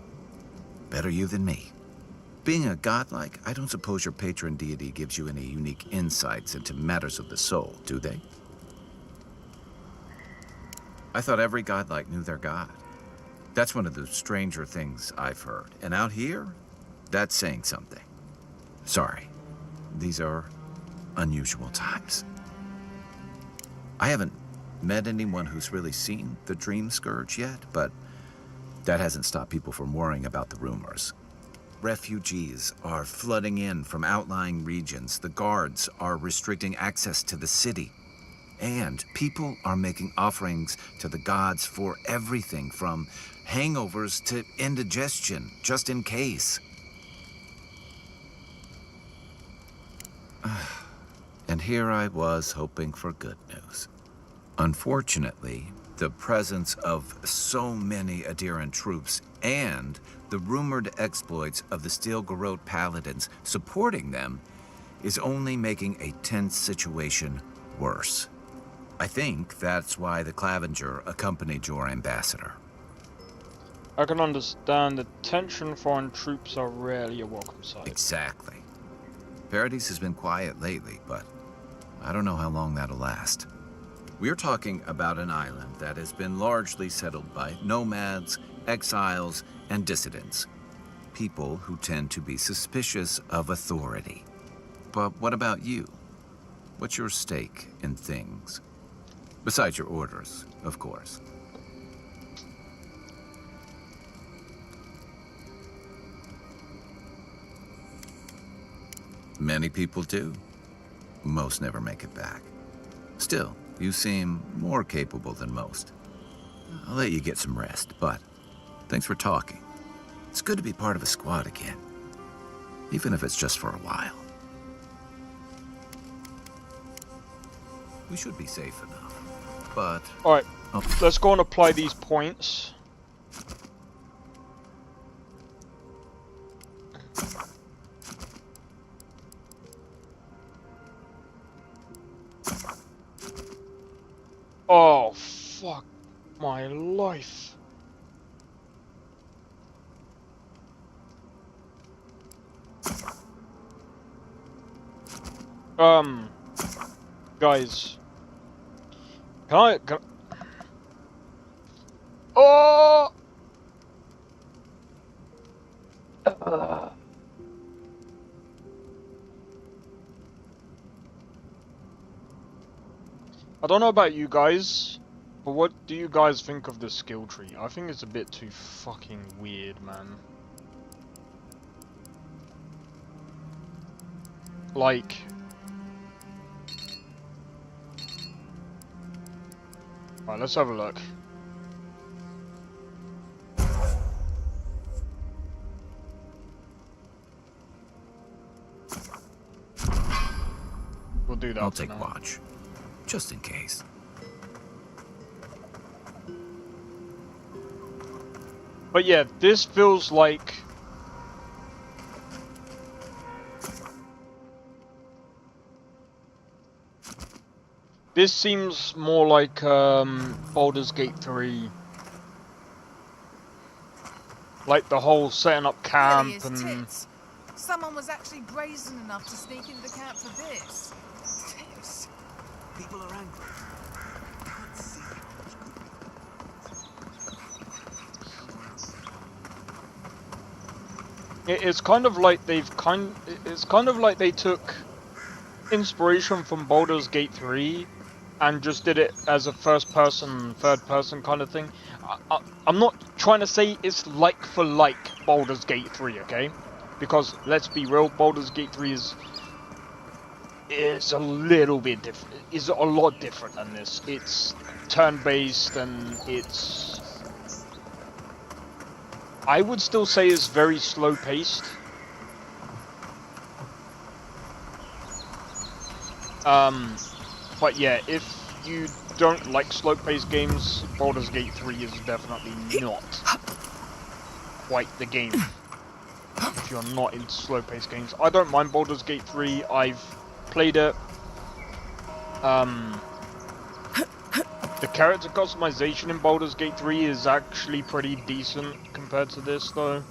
better you than me. Being a godlike, I don't suppose your patron deity gives you any unique insights into matters of the soul, do they? I thought every godlike knew their god. That's one of the stranger things I've heard. And out here, that's saying something. Sorry, these are unusual times. I haven't met anyone who's really seen the Dream Scourge yet, but that hasn't stopped people from worrying about the rumors. Refugees are flooding in from outlying regions. The guards are restricting access to the city. And people are making offerings to the gods for everything from hangovers to indigestion, just in case. And here I was hoping for good news. Unfortunately, the presence of so many Adiran troops and the rumored exploits of the Steel Garrote Paladins supporting them is only making a tense situation worse. I think that's why the Clavenger accompanied your ambassador. I can understand the tension. Foreign troops are rarely a welcome sight. Exactly. Paradise has been quiet lately, but I don't know how long that'll last. We're talking about an island that has been largely settled by nomads, exiles, and dissidents. People who tend to be suspicious of authority. But what about you? What's your stake in things? Besides your orders, of course. Many people do. Most never make it back. Still, you seem more capable than most. I'll let you get some rest, but thanks for talking. It's good to be part of a squad again, even if it's just for a while. We should be safe enough, but... Alright, let's go and apply these points. Oh, fuck my life. Guys. Can Oh! I don't know about you guys, but what do you guys think of the skill tree? I think it's a bit too fucking weird, man. Like... Alright, let's have a look. We'll do that. I'll take watch, just in case. But yeah, this feels like... This seems more like Baldur's Gate 3. Like the whole setting up camp and... Tits. Someone was actually brazen enough to sneak into the camp for this. Tits. People are angry. It's kind of like they've it's kind of like they took inspiration from Baldur's Gate 3 and just did it as a first-person, third-person kind of thing. I'm not trying to say it's like for like Baldur's Gate 3, okay? Because let's be real, Baldur's Gate 3 is a little bit different. Is a lot different than this. It's turn-based and it's, I would still say it's very slow-paced. But yeah, if you don't like slow-paced games, Baldur's Gate 3 is definitely not quite the game. If you're not into slow-paced games, I don't mind Baldur's Gate 3. I've played it. The character customization in Baldur's Gate 3 is actually pretty decent compared to this, though.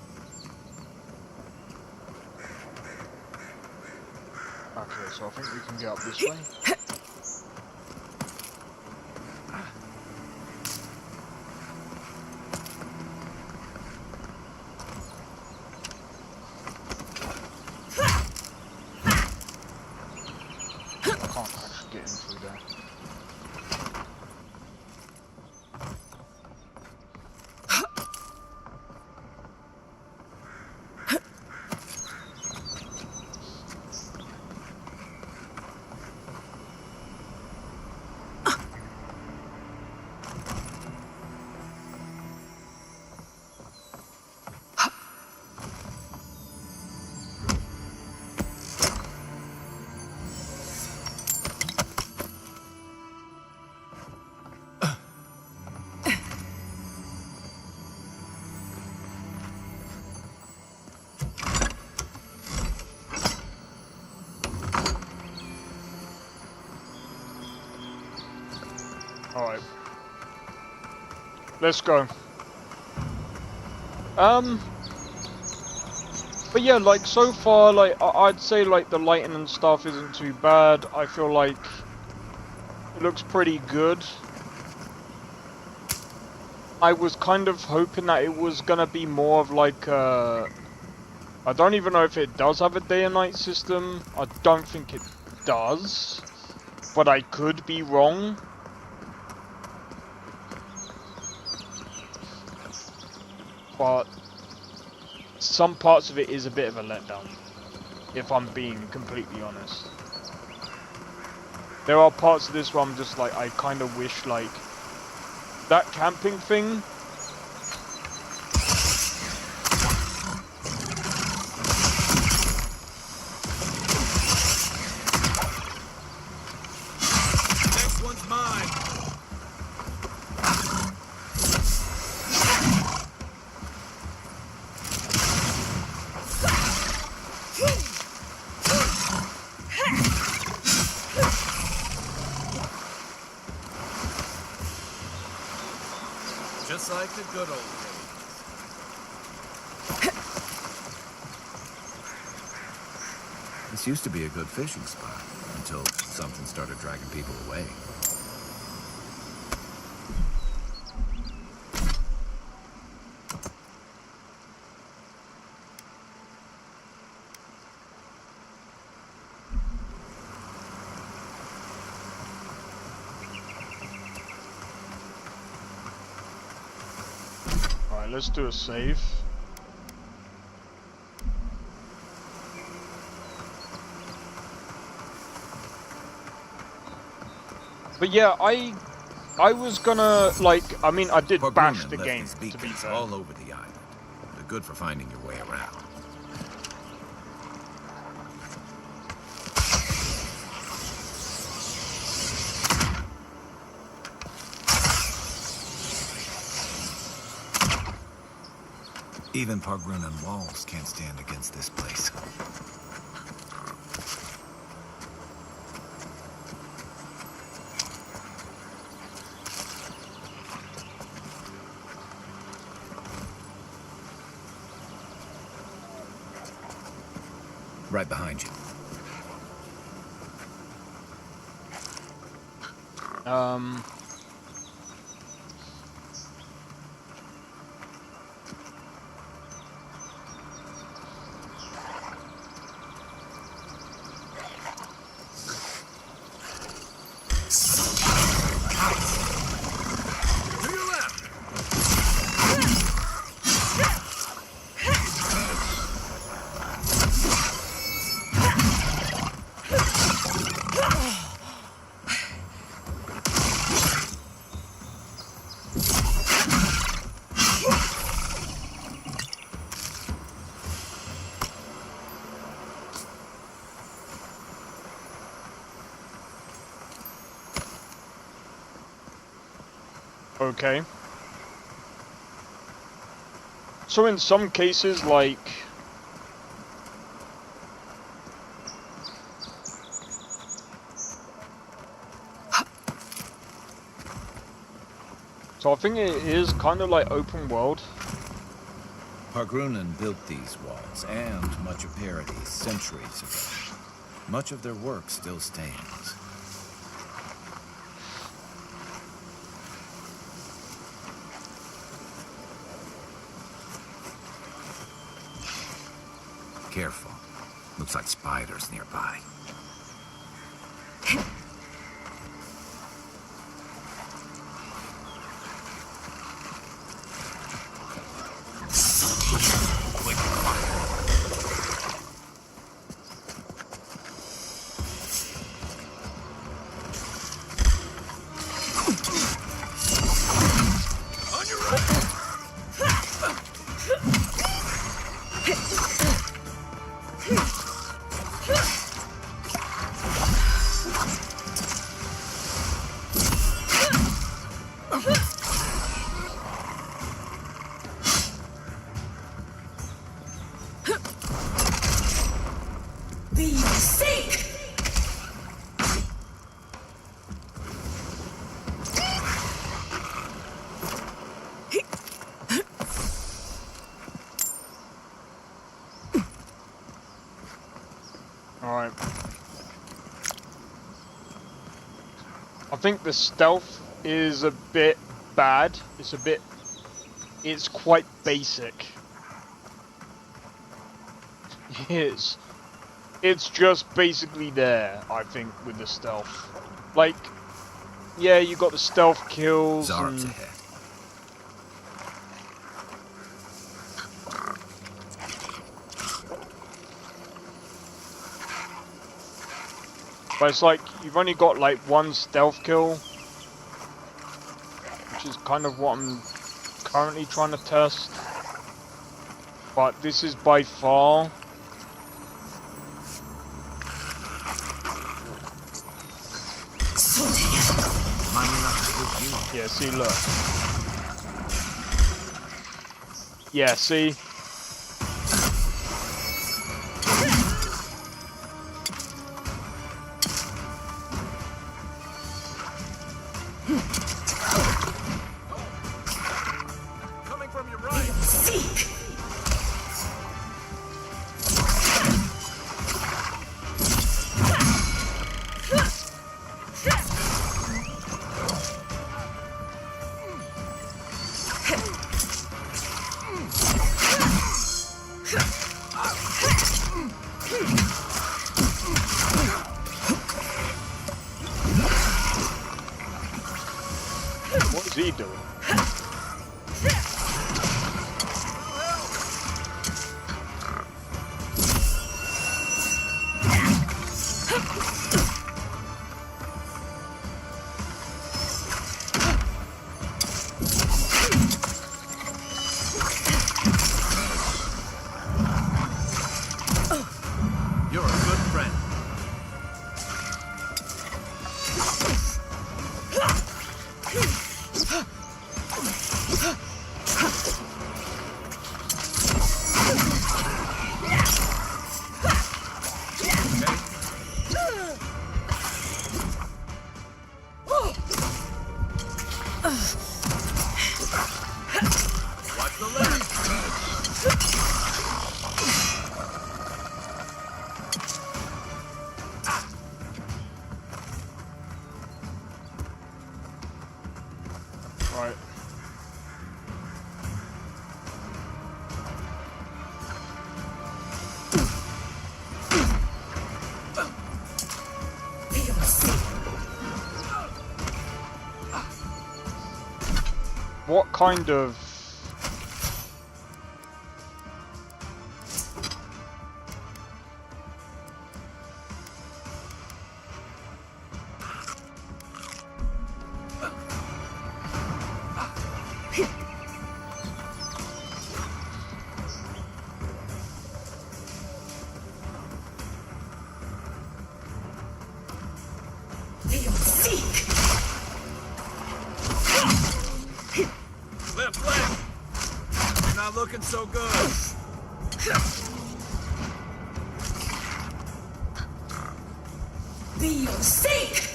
Okay, so I think we can get up this way. Alright. Let's go. But yeah, like, so far, like, I'd say, like, the lighting and stuff isn't too bad. I feel like it looks pretty good. I was kind of hoping that it was gonna be more of, like, I don't even know if it does have a day and night system. I don't think it does. But I could be wrong. But some parts of it is a bit of a letdown, if I'm being completely honest. There are parts of this where I'm just like, I kind of wish, like, that camping thing. Next one's mine. Just like the good old days. This used to be a good fishing spot until something started dragging people away. Alright, let's do a save. But yeah, I was gonna, like, I mean, I did bash the game, to be fair. All over the island. They're good for finding your way around. Even Pargrunan walls can't stand against this place. Right behind you. Okay. So in some cases, like... So I think it is kind of like open world. Hargrunnen built these walls and much of Paradis centuries ago. Much of their work still stands. Careful. Looks like spiders nearby. Alright. I think the stealth is a bit bad. It's quite basic. It's just basically there, I think, with the stealth. Like, yeah, you got the stealth kills. Zart's ahead. But it's like, you've only got like one stealth kill, which is kind of what I'm currently trying to test. But this is by far... Yeah, see, look. Yeah, see? Coming from your right. What is he doing? You're a good friend. Watch the left. Right. What kind of... Flip, flip! You're not looking so good. Dios sake!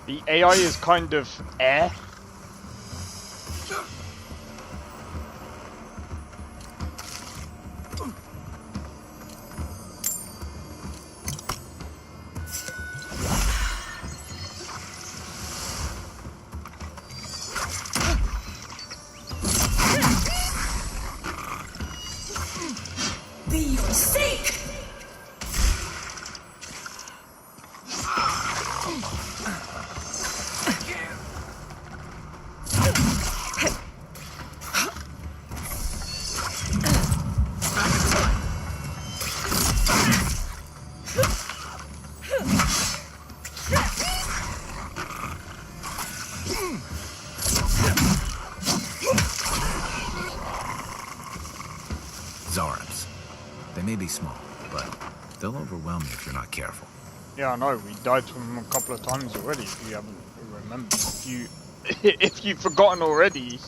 The AI is kind of eh. Dios sake! Zarabs. They may be small, but they'll overwhelm you if you're not careful. Yeah, I know. We died to them a couple of times already. If you haven't remembered, if you've forgotten already.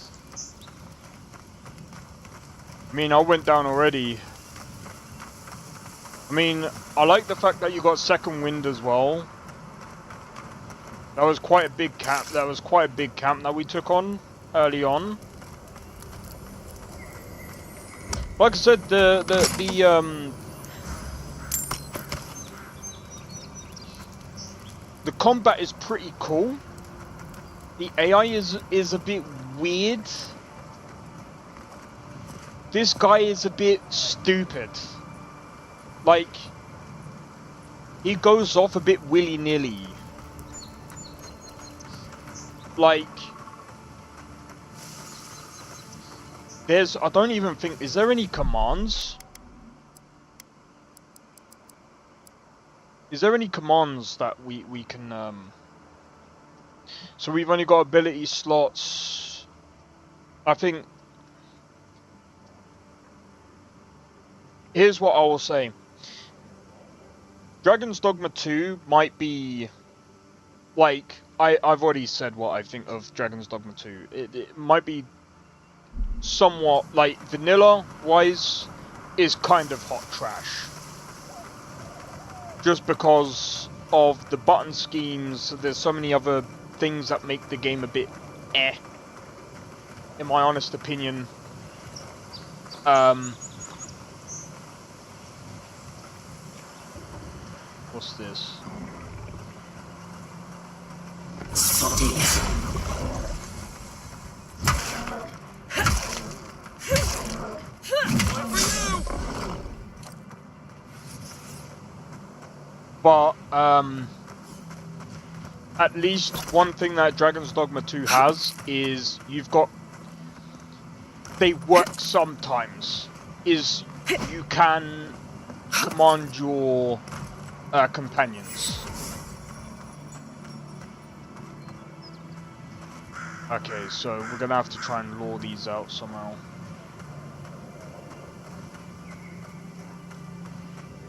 I mean, I went down already. I mean, I like the fact that you got second wind as well. That was quite a big camp. That was quite a big camp that we took on early on. Like I said, the combat is pretty cool. The AI is a bit weird. This guy is a bit stupid. Like, he goes off a bit willy-nilly. Like, I don't even think, is there any commands? Is there any commands that we can, so we've only got ability slots. I think, here's what I will say. Dragon's Dogma 2 might be, like, I've already said what I think of Dragon's Dogma 2. It might be somewhat, like, vanilla-wise, is kind of hot trash. Just because of the button schemes, there's so many other things that make the game a bit eh, in my honest opinion. What's this? But, at least one thing that Dragon's Dogma 2 has is you've got, they work sometimes, is you can command your companions. Okay, so we're gonna have to try and lure these out somehow.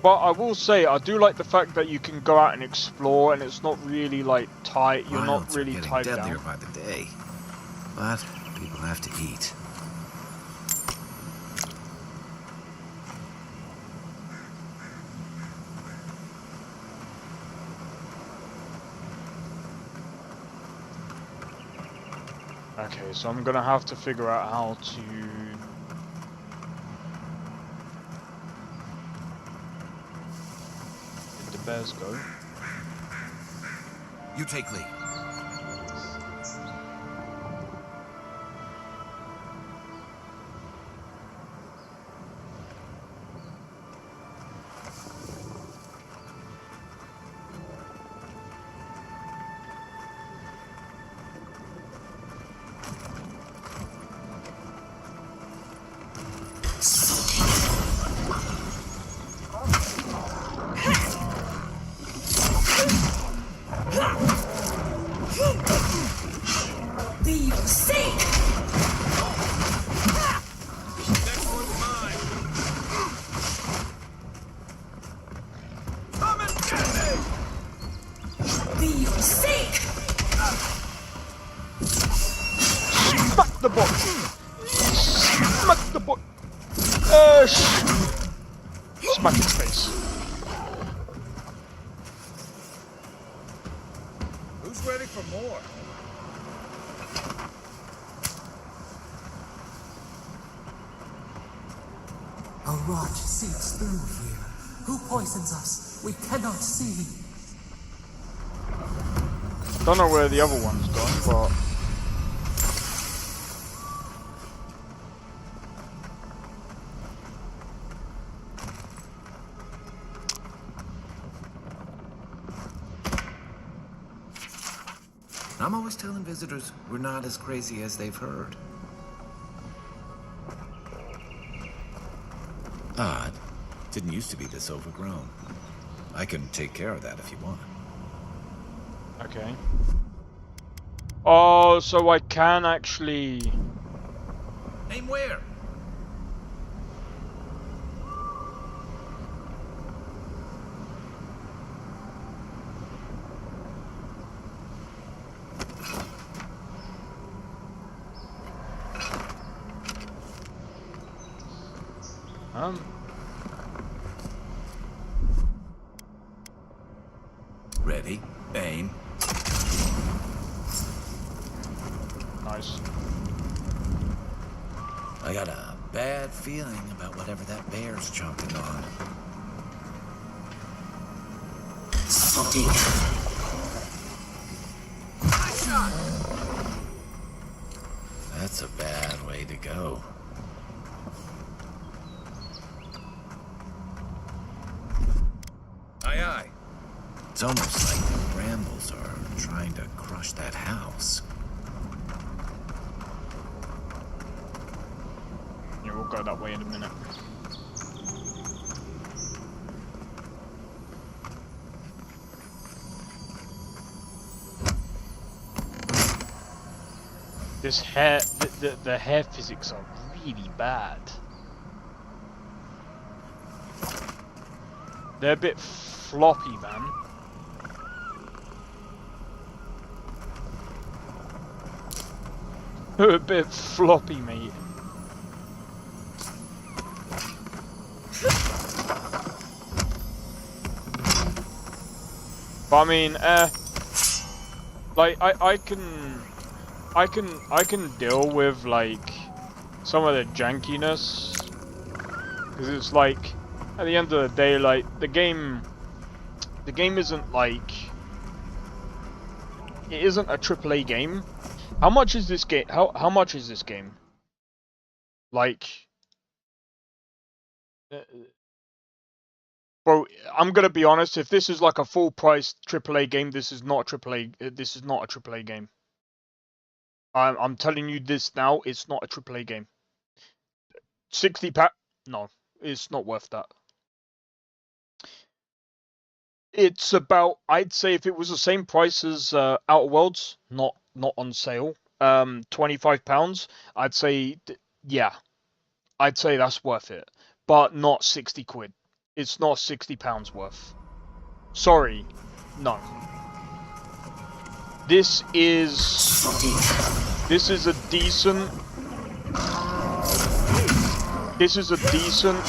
But I will say, I do like the fact that you can go out and explore, and it's not really like tight. You're not really tied down. Deadlier by the day, but people have to eat. Okay, so I'm gonna have to figure out how to. Bears go. You take lead. Smack the bot! Smack the bot! Smack his face. Who's ready for more? A rot seeps through here. Who poisons us? We cannot see. Don't know where the other one's gone, but... I'm always telling visitors we're not as crazy as they've heard. Odd. Didn't used to be this overgrown. I can take care of that if you want. Okay. Oh, so I can actually... Aim where? Ready, aim. Nice. I got a bad feeling about whatever that bear's chomping on. That's a bad way to go. Aye, aye. It's almost like the brambles are trying to crush that house. Yeah, we'll go that way in a minute. This hair, the hair physics are really bad. They're a bit floppy, man. They're a bit floppy, mate. But I mean, like I can deal with like some of the jankiness, because it's like at the end of the day, like the game isn't like, it isn't a AAA game. How much is this game? How much is this game? Like, bro, I'm gonna be honest. If this is like a full price AAA game, this is not a AAA. This is not a AAA game. I'm telling you this now. It's not a AAA game. 60 pack? No, it's not worth that. It's about, I'd say, if it was the same price as Outer Worlds, not on sale, £25, I'd say, yeah, I'd say that's worth it, but not 60 quid. It's not £60 worth. Sorry, no. This is a decent. This is a decent.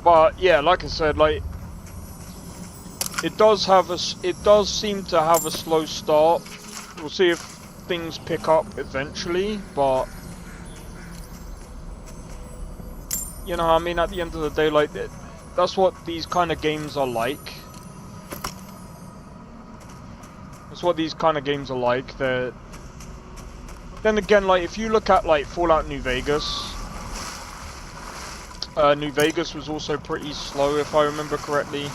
But yeah, like I said, like it does seem to have a slow start. We'll see if things pick up eventually, but you know, I mean, at the end of the day, like that's what these kind of games are like. That's what these kind of games are like. Then again, like, if you look at, like, Fallout New Vegas, New Vegas was also pretty slow, if I remember correctly.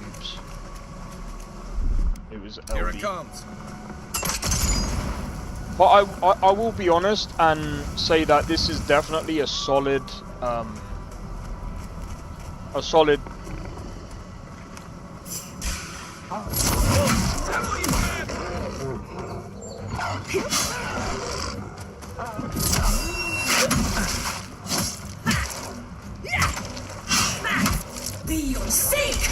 Oops. It was LB. Here it comes. But I will be honest and say that this is definitely a solid Be your sake!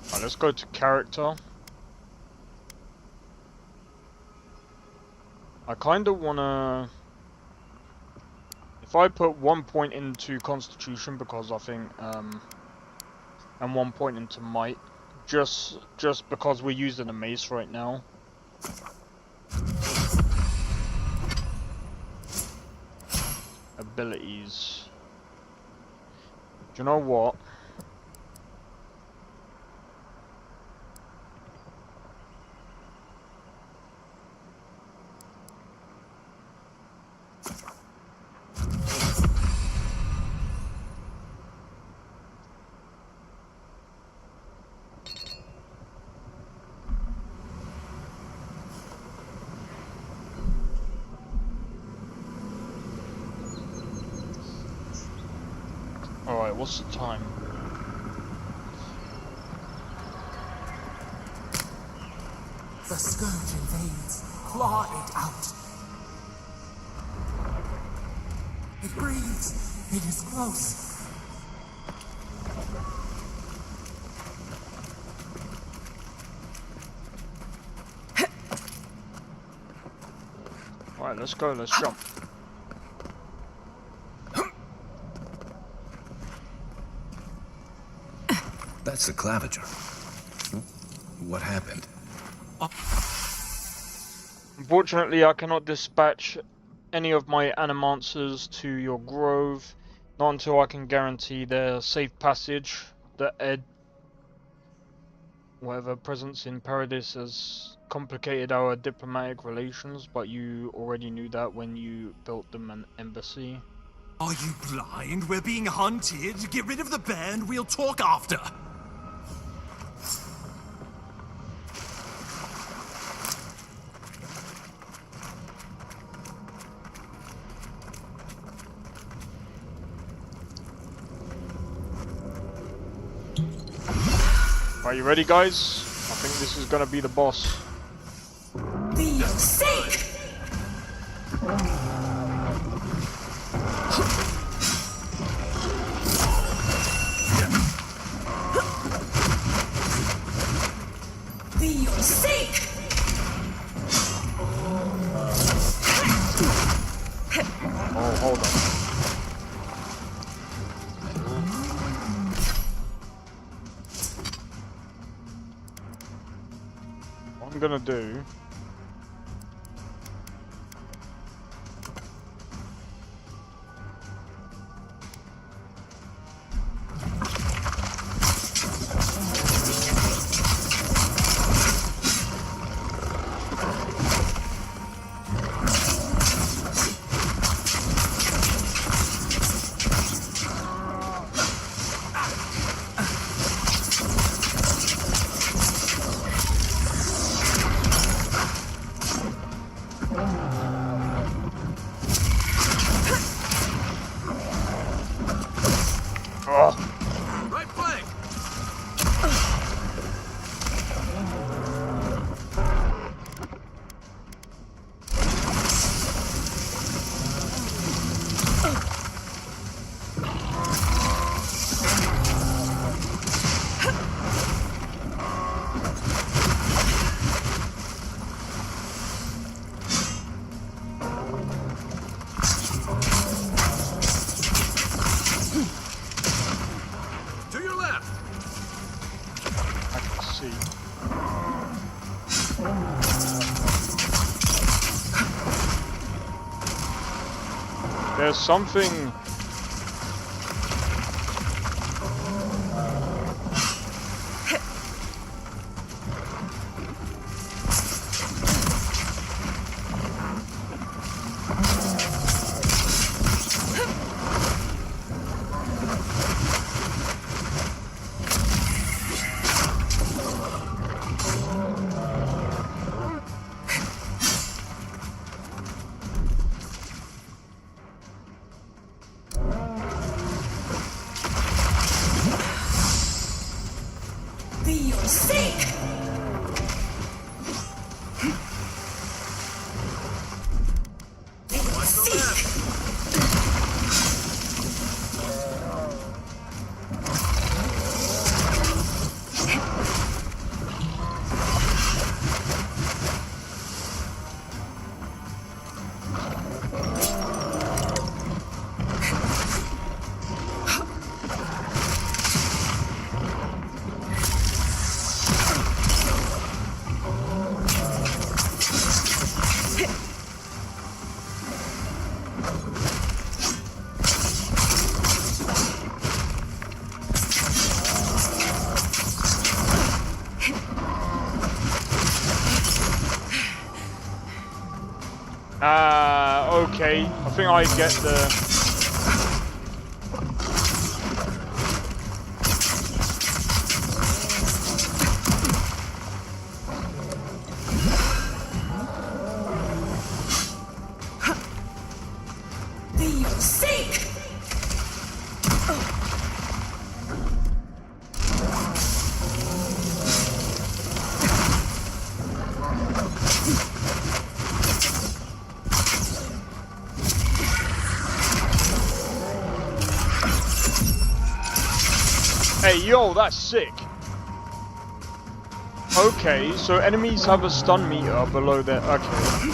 Alright, let's go to character. I kinda wanna... If I put 1 point into Constitution, because I think, and 1 point into Might, just because we're using a mace right now. Abilities. Do you know what? Alright, what's the time? The scourge invades. Claw it out. It breathes. It is close. Alright, let's go, let's jump. That's the Claviger. What happened? Unfortunately, I cannot dispatch any of my animancers to your grove, not until I can guarantee their safe passage. The whatever presence in Paradise has complicated our diplomatic relations, but you already knew that when you built them an embassy. Are you blind? We're being hunted. Get rid of the bear and we'll talk after. Are you ready, guys? I think this is gonna be the boss. Be your sake! Be your sake! Oh, hold on. What I'm gonna do... Right flank! To your left! I can see. There's something... Okay, I think I get the... Hey, yo, that's sick. Okay, so enemies have a stun meter below their... Okay.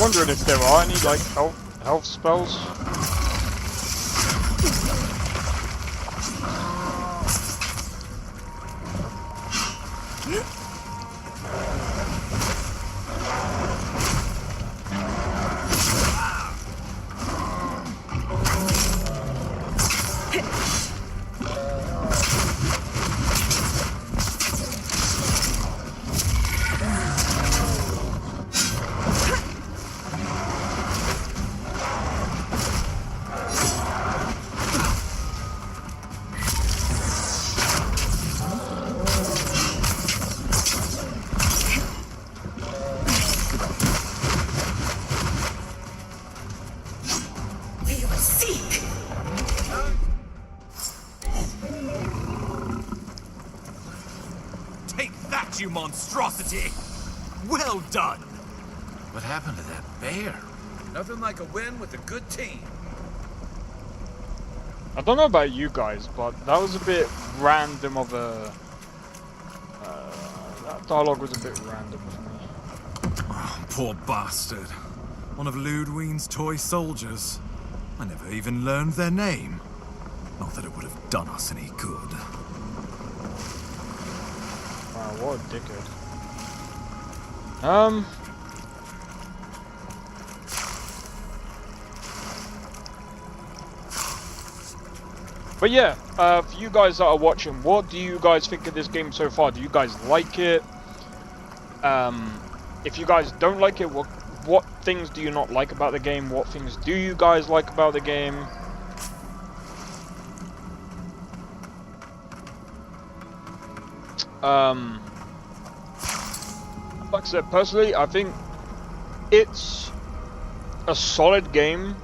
Wondering if there are any like health spells. You monstrosity! Well done! What happened to that bear? Nothing like a win with a good team. I don't know about you guys, but that was a bit random of a... that dialogue was a bit random for me. Oh, poor bastard. One of Ludwine's toy soldiers. I never even learned their name. Not that it would have done us any good. Wow, what a dickhead. But yeah, for you guys that are watching, what do you guys think of this game so far? Do you guys like it? If you guys don't like it, what things do you not like about the game? What things do you guys like about the game? Like I said, personally, I think it's a solid game.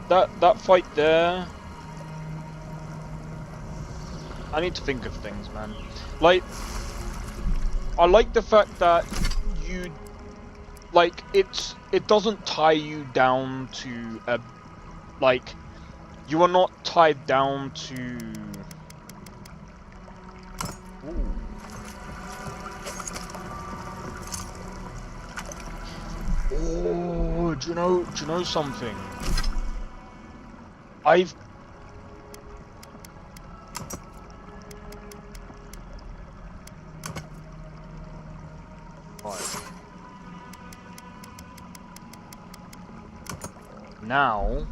That fight there, I need to think of things, man. Like, I like the fact that you, like, it doesn't tie you down to a, like, you are not tied down to. Ooh. Oh, do you know something? I've now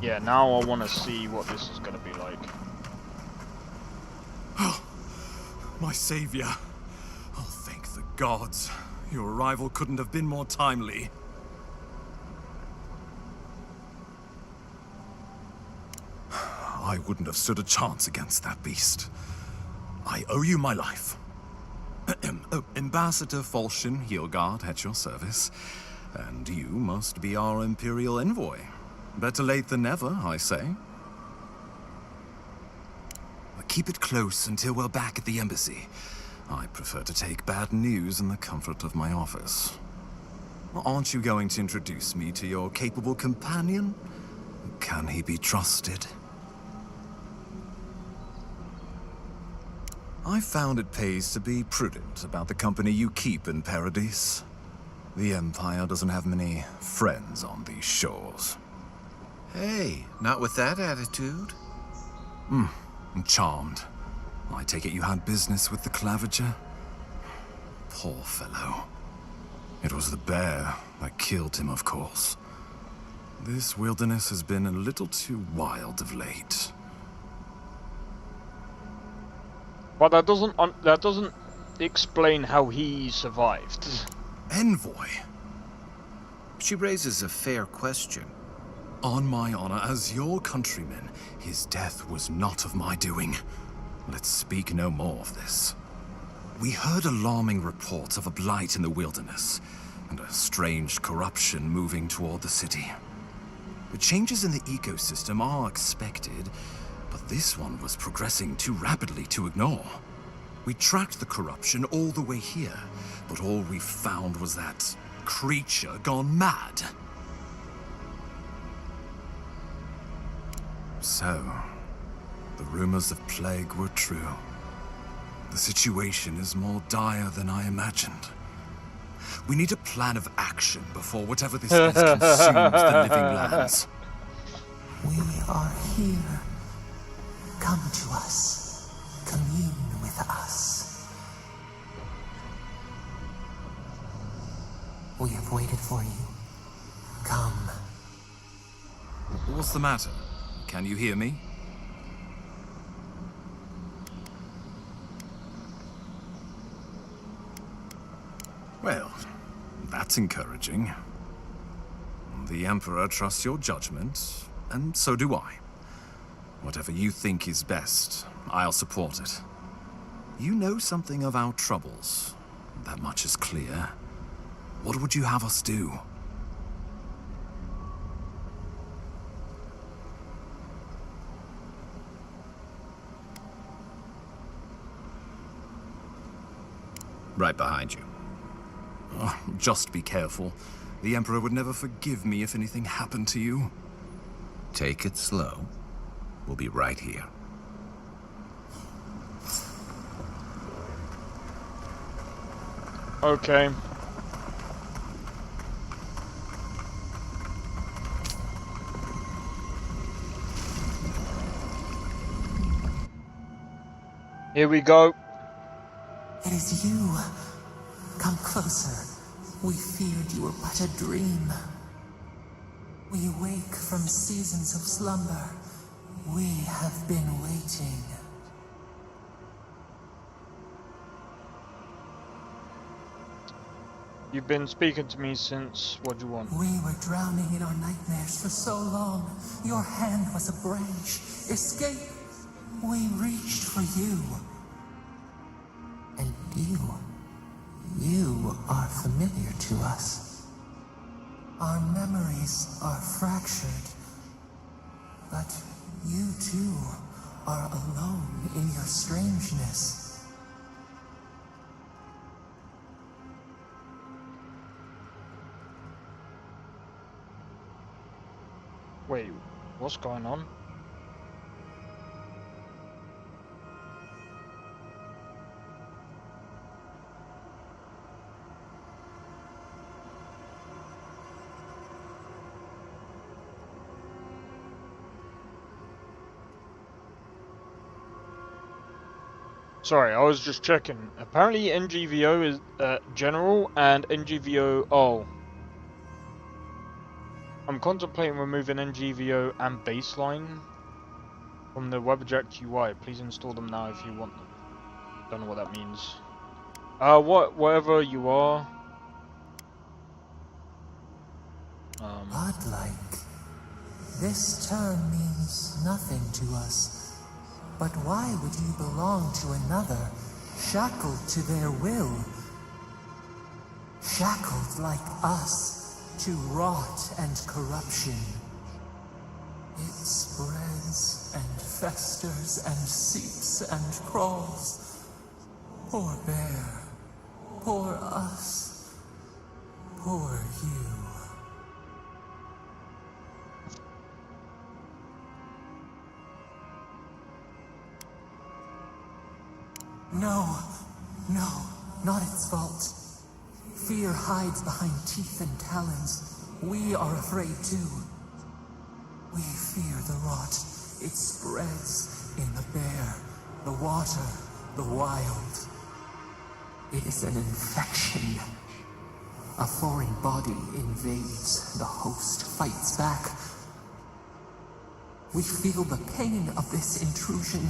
yeah, now I want to see what this is going to be like. Oh, my savior. Oh, thank the gods. Your arrival couldn't have been more timely. I wouldn't have stood a chance against that beast. I owe you my life. Oh, Ambassador Falchion Heelguard at your service. And you must be our Imperial envoy. Better late than never, I say. Keep it close until we're back at the embassy. I prefer to take bad news in the comfort of my office. Aren't you going to introduce me to your capable companion? Can he be trusted? I found it pays to be prudent about the company you keep in Paradise. The Empire doesn't have many friends on these shores. Hey, not with that attitude. I'm charmed. I take it you had business with the Claviger? Poor fellow. It was the bear that killed him, of course. This wilderness has been a little too wild of late. But that doesn't explain how he survived. Envoy? She raises a fair question. On my honor as your countryman, his death was not of my doing. Let's speak no more of this. We heard alarming reports of a blight in the wilderness, and a strange corruption moving toward the city. The changes in the ecosystem are expected, but this one was progressing too rapidly to ignore. We tracked the corruption all the way here, but all we found was that creature gone mad. So, the rumors of plague were true. The situation is more dire than I imagined. We need a plan of action before whatever this is consumes the living lands. We are here. Come to us. Commune with us. We have waited for you. Come. What's the matter? Can you hear me? Well, that's encouraging. The Emperor trusts your judgment, and so do I. Whatever you think is best, I'll support it. You know something of our troubles. That much is clear. What would you have us do? Right behind you. Oh, just be careful. The Emperor would never forgive me if anything happened to you. Take it slow. We'll be right here. Okay. Here we go. It is you. Come closer. We feared you were but a dream. We wake from seasons of slumber. We have been waiting. You've been speaking to me since. What do you want? We were drowning in our nightmares for so long. Your hand was a branch. Escape. We reached for you. And you are familiar to us. Our memories are fractured. But you too are alone in your strangeness. Wait, what's going on? Sorry, I was just checking. Apparently NGVO is general and NGVO... Oh. I'm contemplating removing NGVO and baseline from the WebJect UI. Please install them now if you want them. Don't know what that means. Whatever you are. Godlike. This term means nothing to us. But why would you belong to another, shackled to their will? Shackled like us to rot and corruption. It spreads and festers and seeps and crawls. Poor bear, poor us, poor you. No, not its fault. Fear hides behind teeth and talons. We are afraid too. We fear the rot. It spreads in the bear, the water, the wild. It is an infection. A foreign body invades, the host fights back. We feel the pain of this intrusion.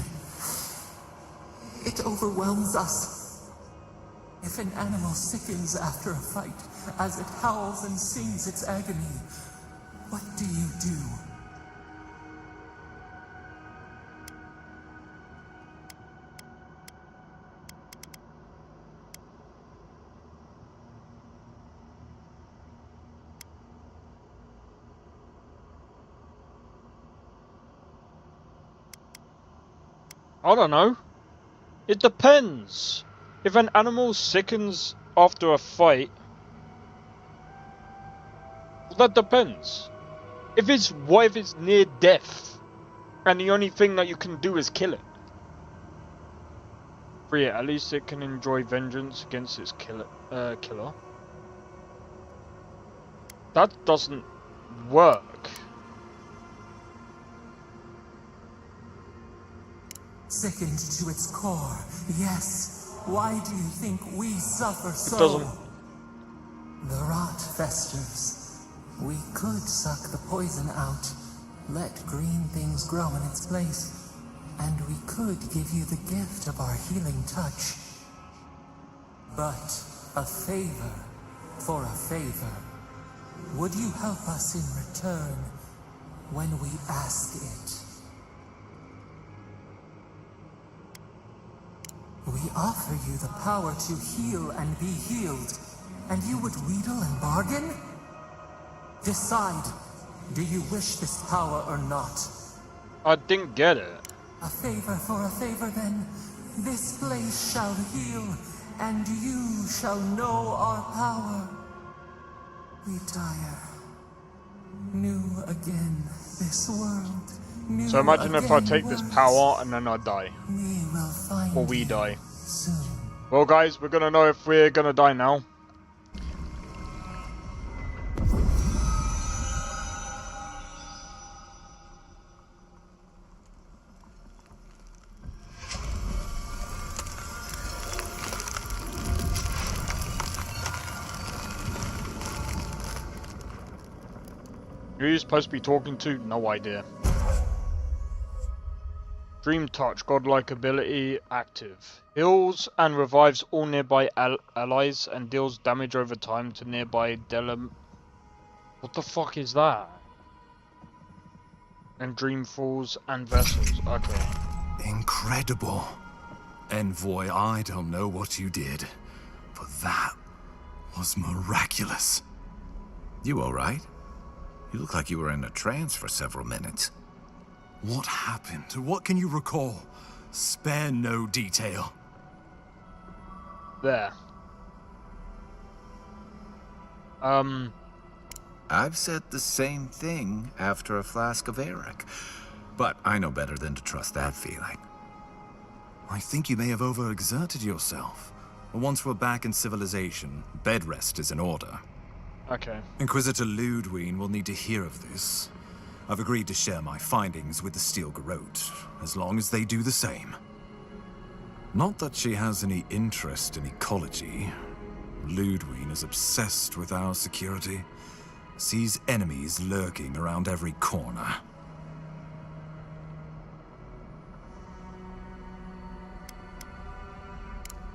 It overwhelms us. If an animal sickens after a fight, as it howls and sings its agony, what do you do? I don't know. It depends. If an animal sickens after a fight, well, that depends. If it's near death, and the only thing that you can do is kill it. For yeah, at least it can enjoy vengeance against its killer. That doesn't work. Sickened to its core, yes. Why do you think we suffer so? It doesn't. The rot festers. We could suck the poison out, let green things grow in its place, and we could give you the gift of our healing touch. But a favor for a favor. Would you help us in return when we ask it? We offer you the power to heal and be healed, and you would wheedle and bargain? Decide, do you wish this power or not? I didn't get it. A favor for a favor then. This place shall heal, and you shall know our power. Retire. New again, this world. New So imagine if I take words. this power and then I die. We will find Or we die. soon. Well guys, we're gonna know if we're gonna die now. Who are you supposed to be talking to? No idea. Dream Touch, godlike ability, active. Heals and revives all nearby allies and deals damage over time to nearby What the fuck is that? And Dreamfalls and Vessels, okay. Incredible. Envoy, I don't know what you did, but that was miraculous. You alright? You look like you were in a trance for several minutes. What happened? What can you recall? Spare no detail. There. I've said the same thing after a flask of Eric, but I know better than to trust that feeling. I think you may have overexerted yourself. Once we're back in civilization, bed rest is in order. Okay. Inquisitor Ludwig will need to hear of this. I've agreed to share my findings with the Steel Garrote, as long as they do the same. Not that she has any interest in ecology. Ludwig is obsessed with our security. Sees enemies lurking around every corner.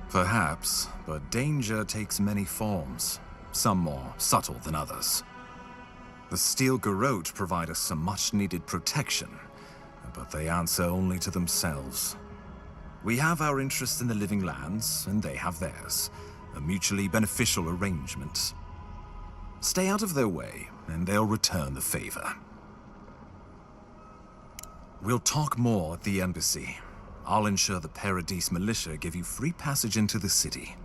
Perhaps, but danger takes many forms, some more subtle than others. The Steel Garrote provide us some much-needed protection, but they answer only to themselves. We have our interest in the living lands, and they have theirs. A mutually beneficial arrangement. Stay out of their way, and they'll return the favor. We'll talk more at the embassy. I'll ensure the Paradise militia give you free passage into the city.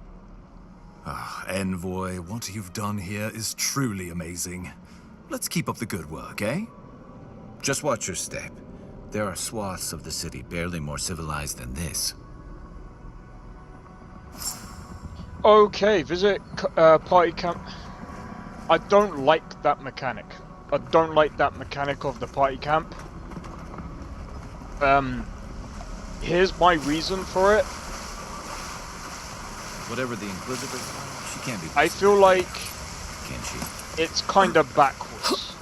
Envoy, what you've done here is truly amazing. Let's keep up the good work, eh? Just watch your step. There are swaths of the city barely more civilized than this. Okay, visit party camp. I don't like that mechanic. I don't like that mechanic of the party camp. Here's my reason for it. Whatever the Inquisitor, she can't be. I feel like can she? It's kind of backwards.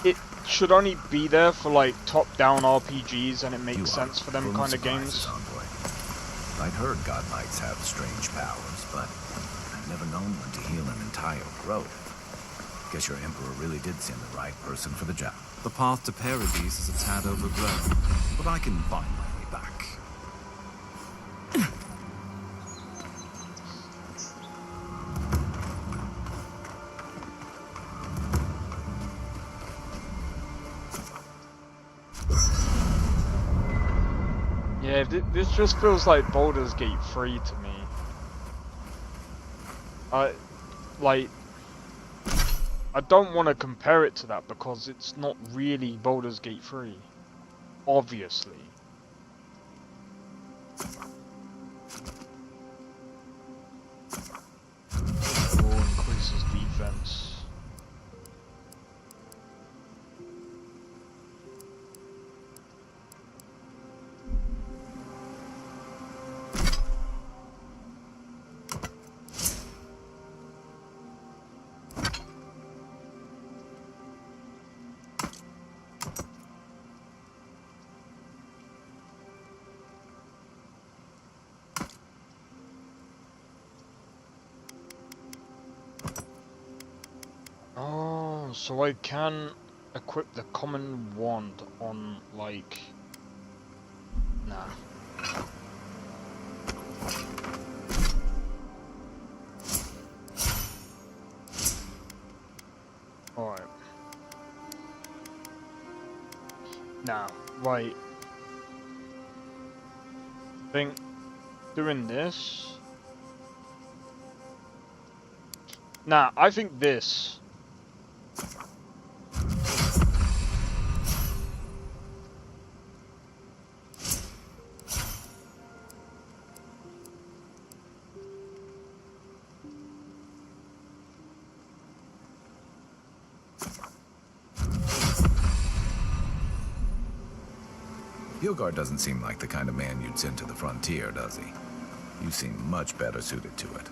It should only be there for like top-down RPGs, and it makes sense for them kind of games. I'd heard godlights have strange powers, but I've never known one to heal an entire grove. Guess your Emperor really did send the right person for the job. The path to Paradise is a tad overgrown, but I can find my way back. Yeah, this just feels like Baldur's Gate 3 to me. I don't want to compare it to that because it's not really Baldur's Gate 3. Obviously. All increases defense. Oh, so I can equip the common wand on, like... Nah. Alright. Now, right. I think doing this... Nah, I think this... Hilgard doesn't seem like the kind of man you'd send to the frontier, does he? You seem much better suited to it.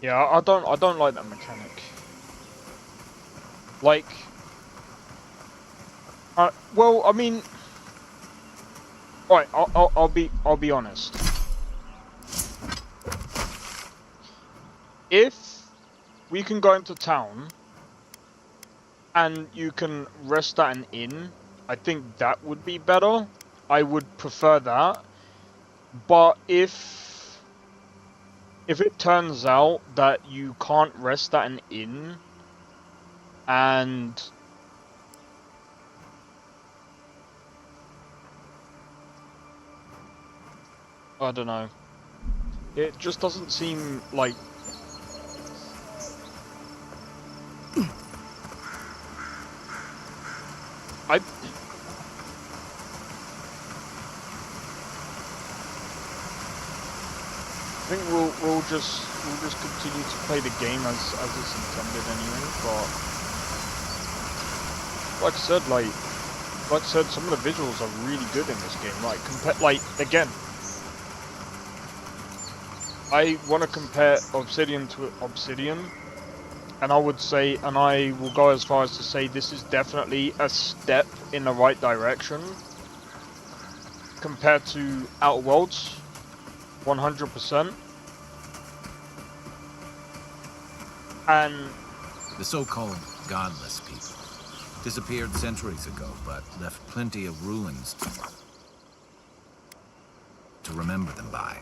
Yeah, I don't like that mechanic. Like, well, I mean, alright, I'll be honest. If we can go into town and you can rest at an inn, I think that would be better. I would prefer that. But if it turns out that you can't rest at an inn and I don't know, it just doesn't seem like I think we'll just continue to play the game as it's intended anyway. But like I said, some of the visuals are really good in this game. Like again, I want to compare Obsidian to Obsidian, and I would say, and I will go as far as to say, this is definitely a step in the right direction compared to Outer Worlds. 100%. And the so-called godless people disappeared centuries ago, but left plenty of ruins to remember them by.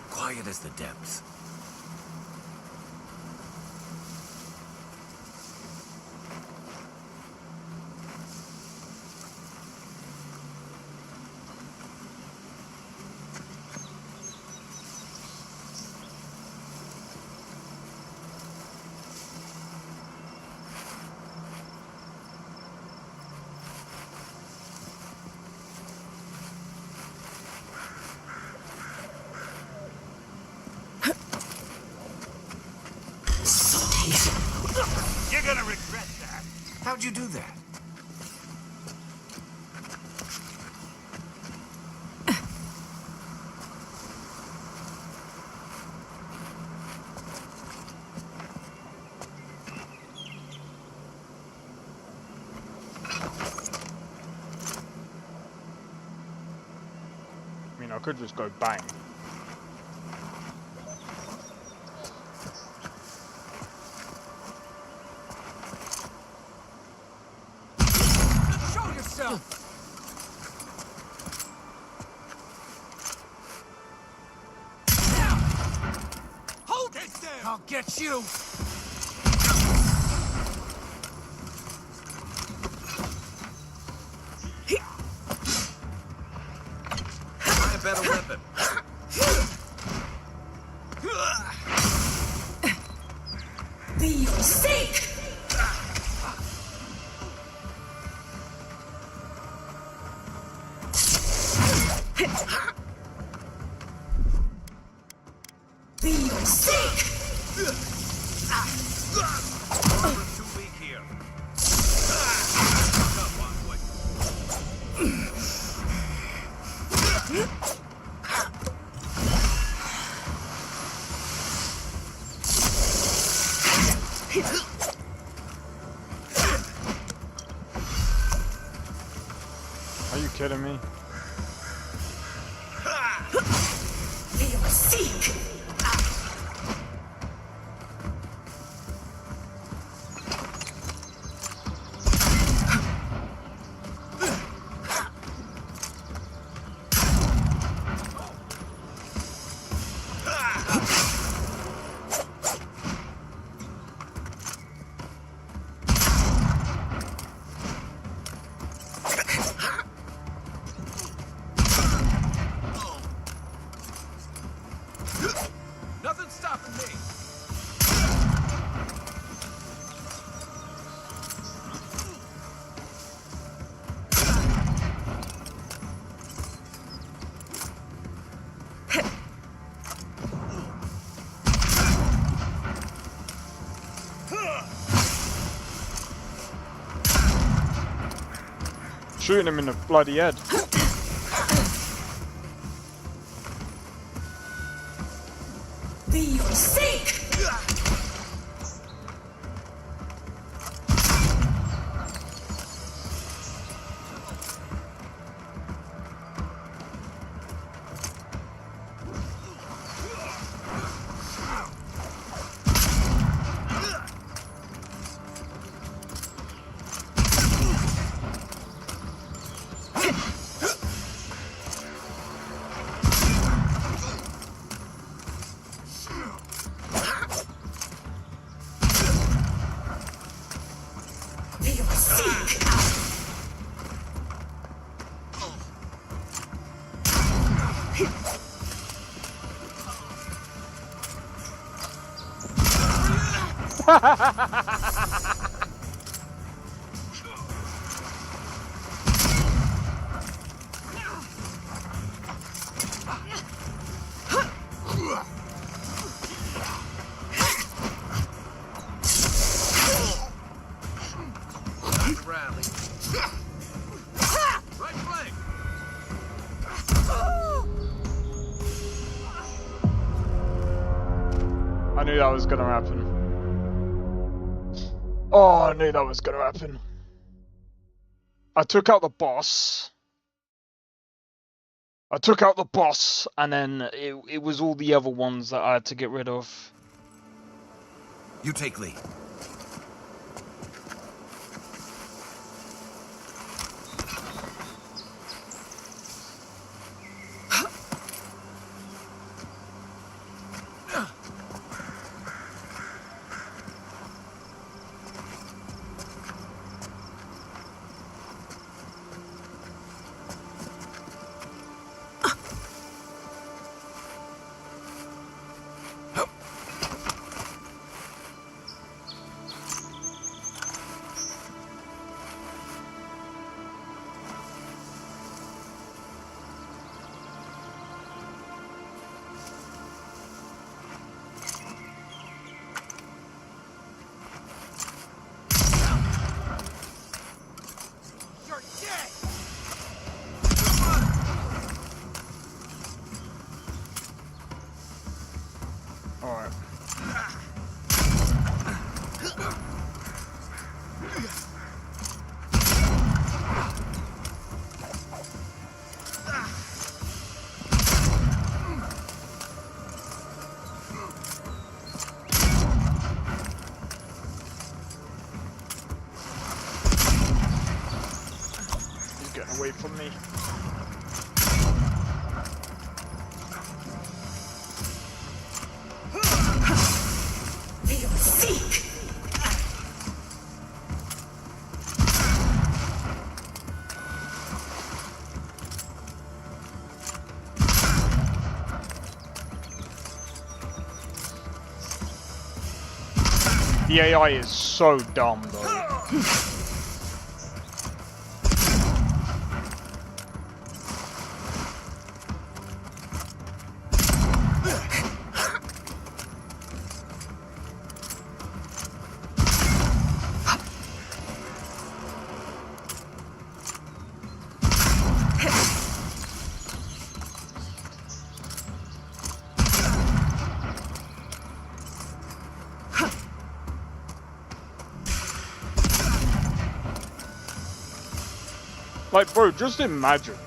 Quiet as the depths. You're gonna regret that. How'd you do that? I mean, I could just go bang. Hold it there! I'll get you! Find a better weapon. Be sick! Be sick! We're too weak here. Come on, boy. Are you kidding me? Be sick! Shooting him in the bloody head. Be your sake! I knew that was gonna happen. Oh, I knew that was gonna happen. I took out the boss. And then it was all the other ones that I had to get rid of. You take lead. Alright. He's getting away from me. The AI is so dumb though. Like, bro, just imagine.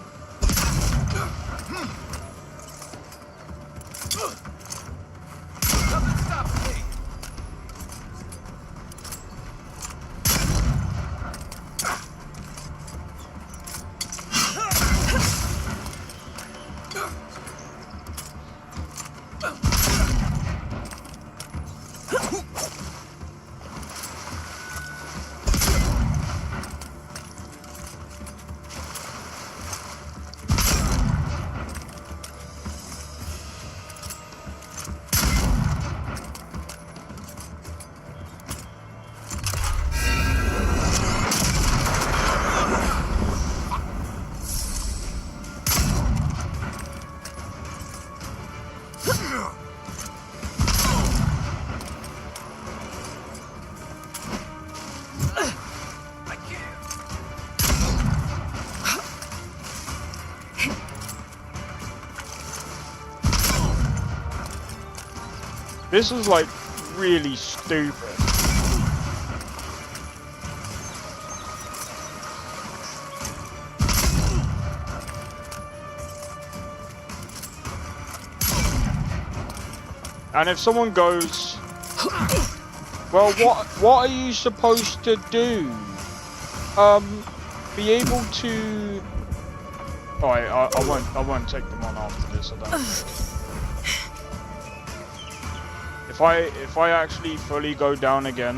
This is like really stupid. And if someone goes, well, what are you supposed to do? Be able to. Oh, I won't take them on after this. I don't think. If I actually fully go down again.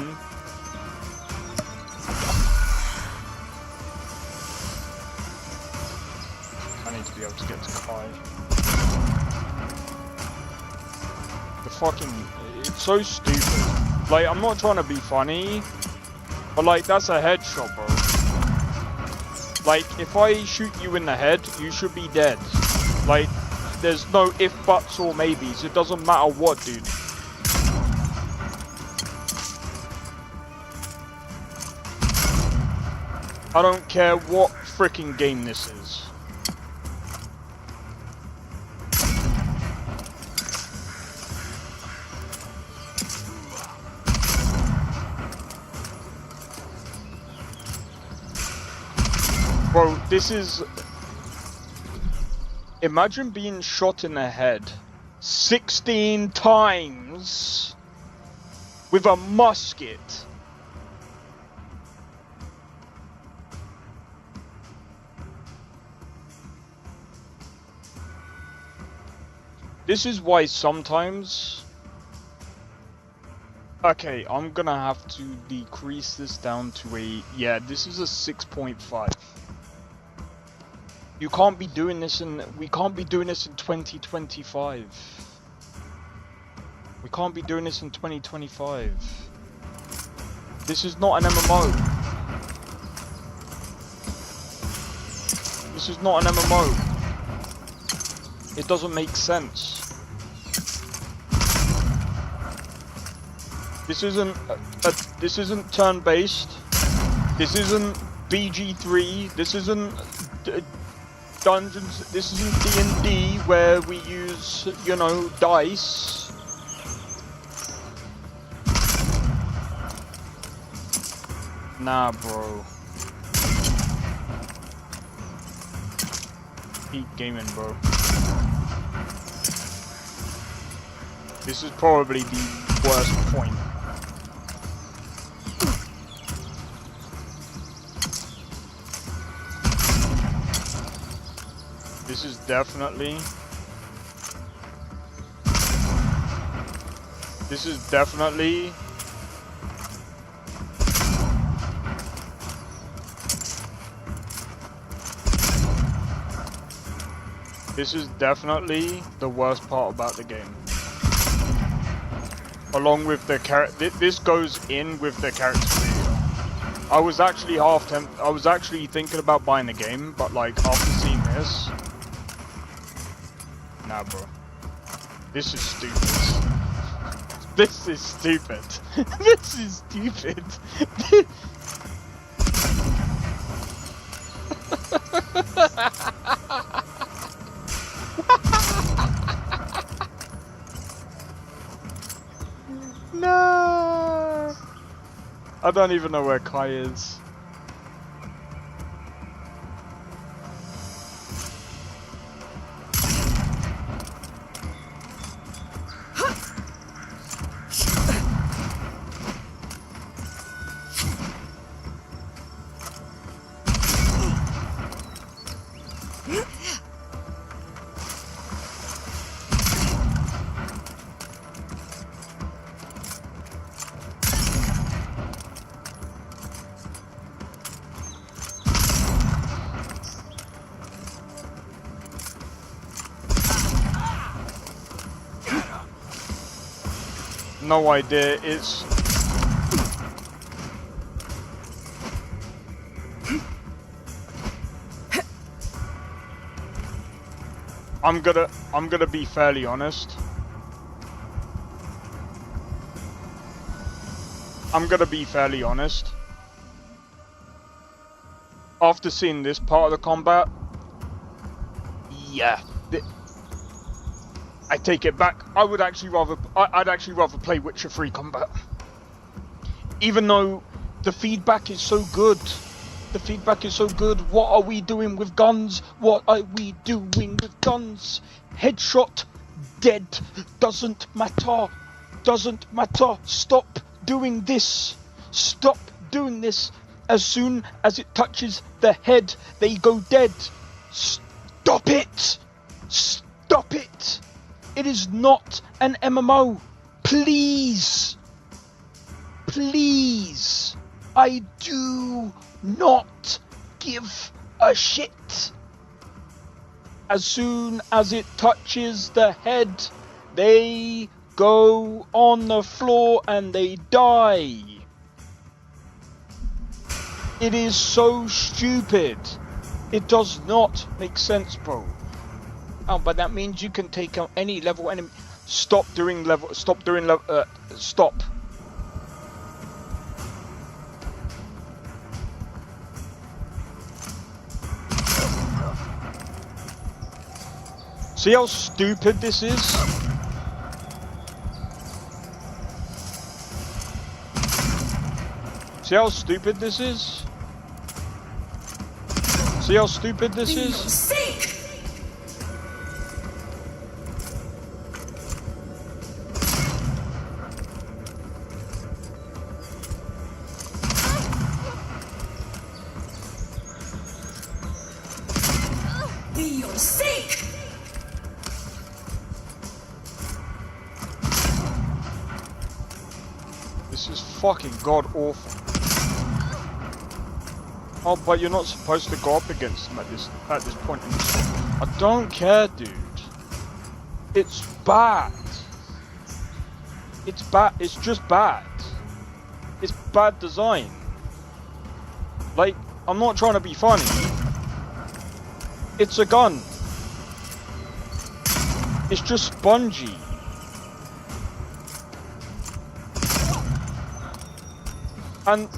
I need to be able to get to Kai. The fucking, it's so stupid. Like, I'm not trying to be funny, but like, that's a headshot, bro. Like, if I shoot you in the head, you should be dead. Like, there's no if, buts, or maybes. It doesn't matter what, dude. I don't care what freaking game this is. Bro, this is... Imagine being shot in the head 16 times with a musket. This is why sometimes... Okay, I'm gonna have to decrease this down to a... Yeah, this is a 6.5. You can't be doing this in... We can't be doing this in 2025. We can't be doing this in 2025. This is not an MMO. This is not an MMO. It doesn't make sense. This isn't this isn't turn-based. This isn't BG3. This isn't dungeons. This isn't D&D where we use, you know, dice. Nah, bro. Keep gaming, bro. This is probably the worst point. This is definitely... This is definitely... This is definitely the worst part about the game. Along with the character, this goes in with the character video. I was actually I was actually thinking about buying the game, but like after seeing this, nah, bro. This is stupid. This is stupid. This is stupid. No! I don't even know where Kai is. No idea, it's... I'm gonna be fairly honest. After seeing this part of the combat, yeah. I take it back. I'd actually rather play Witcher 3 Combat. Even though the feedback is so good. The feedback is so good. What are we doing with guns? What are we doing with guns? Headshot, dead, doesn't matter. Doesn't matter. Stop doing this. Stop doing this. As soon as it touches the head, they go dead. Stop it. Stop it. It is not an MMO. Please. Please. I do not give a shit. As soon as it touches the head, they go on the floor and they die. It is so stupid. It does not make sense, bro. Oh, but that means you can take out any level enemy. Stop doing level. Stop doing level. Stop. See how stupid this is? See how stupid this is? See how stupid this is? This is fucking god awful. Oh, but you're not supposed to go up against them at this point in the story. I don't care, dude. It's bad. It's bad. It's just bad. It's bad design. Like, I'm not trying to be funny. It's a gun. It's just spongy. And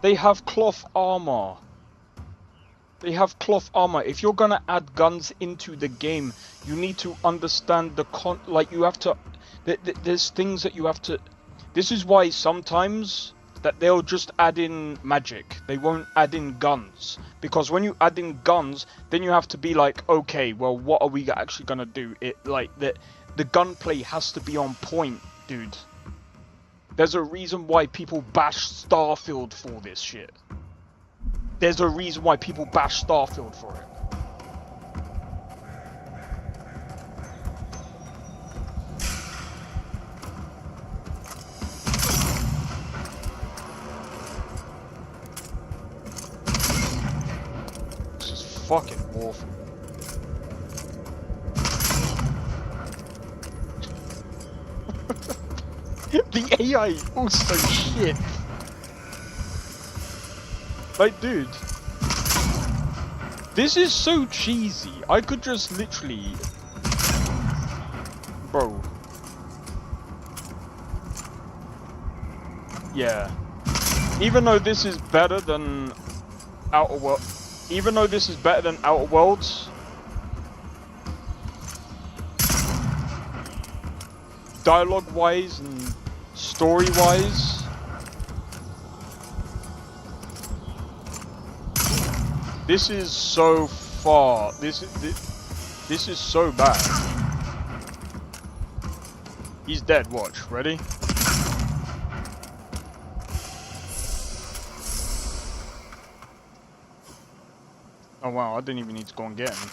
they have cloth armor. They have cloth armor. If you're gonna add guns into the game, you need to understand the like you have to. There's things that you have to. This is why sometimes that they'll just add in magic. They won't add in guns, because when you add in guns, then you have to be like, okay, well, what are we actually gonna do? It like the gunplay has to be on point, dude. There's a reason why people bash Starfield for this shit. There's a reason why people bash Starfield for it. This is fucking awful. The AI also shit. Like, dude, this is so cheesy. I could just literally, bro. Yeah. Even though this is better than Outer Worlds, dialogue-wise and story-wise, this is so far. This is so bad. He's dead. Watch. Ready? Oh wow! I didn't even need to go and get him.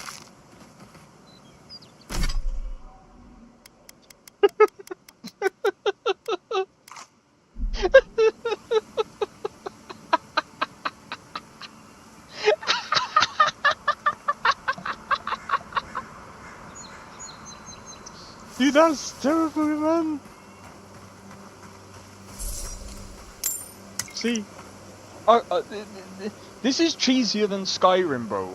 Dude, that's terrible, man. See, this is cheesier than Skyrim, bro.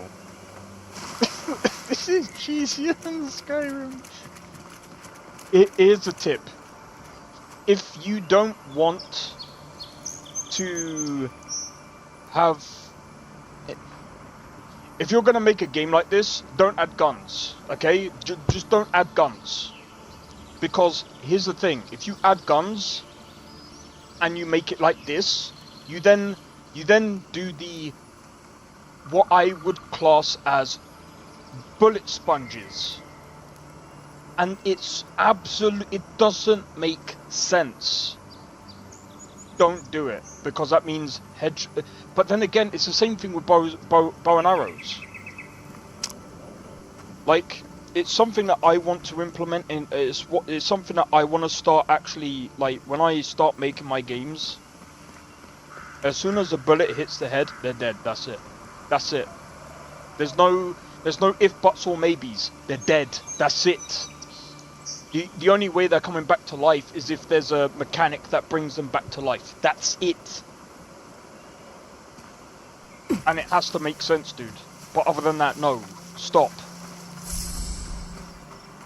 This is cheesier than Skyrim. Here's a tip. If you don't want to have... if you're gonna make a game like this, don't add guns, okay? Just don't add guns. Because here's the thing, if you add guns and you make it like this, you then do the what I would class as bullet sponges. And it doesn't make sense. Don't do it, because that means but then again, it's the same thing with bow and arrows. Like, it's something that I want to implement, and it's something that I want to start actually, like, when I start making my games, as soon as a bullet hits the head, they're dead. That's it. That's it. There's no if, buts, or maybes. They're dead. That's it. The only way they're coming back to life is if there's a mechanic that brings them back to life. That's it. And it has to make sense, dude. But other than that, no. Stop.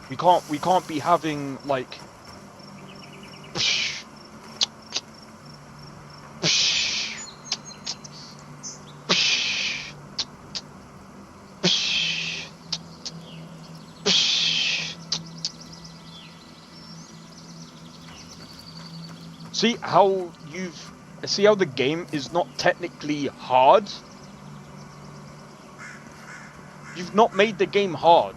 We can't be having, like... See how the game is not technically hard? You've not made the game hard.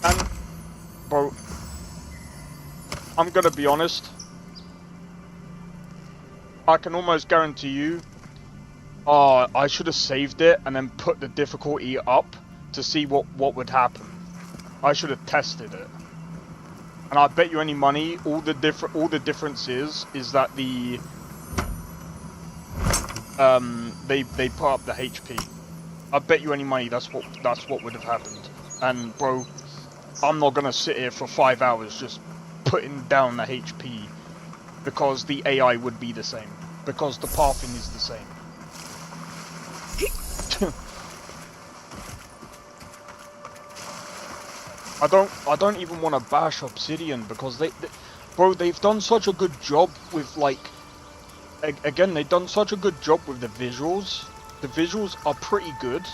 And, bro, I'm gonna be honest. I can almost guarantee you, I should have saved it and then put the difficulty up to see what would happen. I should have tested it. And I bet you any money, all the difference is that they put up the HP. I bet you any money that's what would have happened. And bro, I'm not gonna sit here for 5 hours just putting down the HP, because the AI would be the same, because the pathing is the same. I don't even want to bash Obsidian, because they've done such a good job with, like, again, they've done such a good job with the visuals. The visuals are pretty good.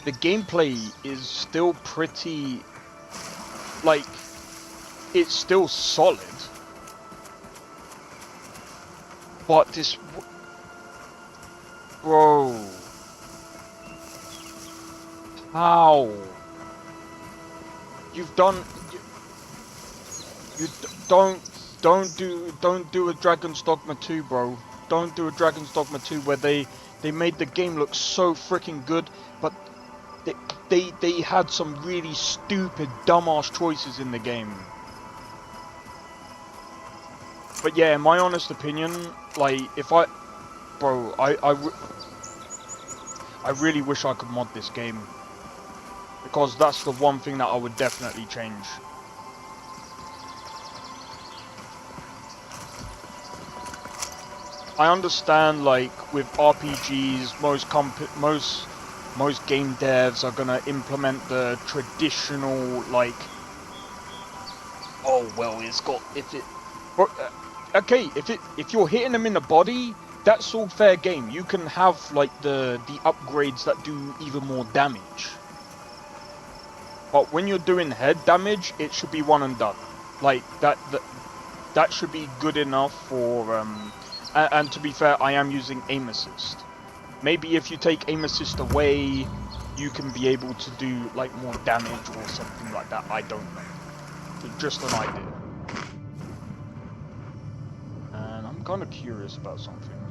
The gameplay is still pretty, like, it's still solid. But this, bro, how? You've done. You don't do a Dragon's Dogma 2, bro. Don't do a Dragon's Dogma 2 where they made the game look so freaking good, but they had some really stupid, dumbass choices in the game. But yeah, in my honest opinion, like, I really wish I could mod this game. Because that's the one thing that I would definitely change. I understand, like, with RPGs, most game devs are gonna implement the traditional, like, oh well, it's got okay, if you're hitting them in the body, that's all fair game. You can have, like, the upgrades that do even more damage. But when you're doing head damage, it should be one and done. Like, that should be good enough for, and to be fair, I am using aim assist. Maybe if you take aim assist away, you can be able to do, like, more damage or something like that. I don't know. Just an idea. And I'm kind of curious about something.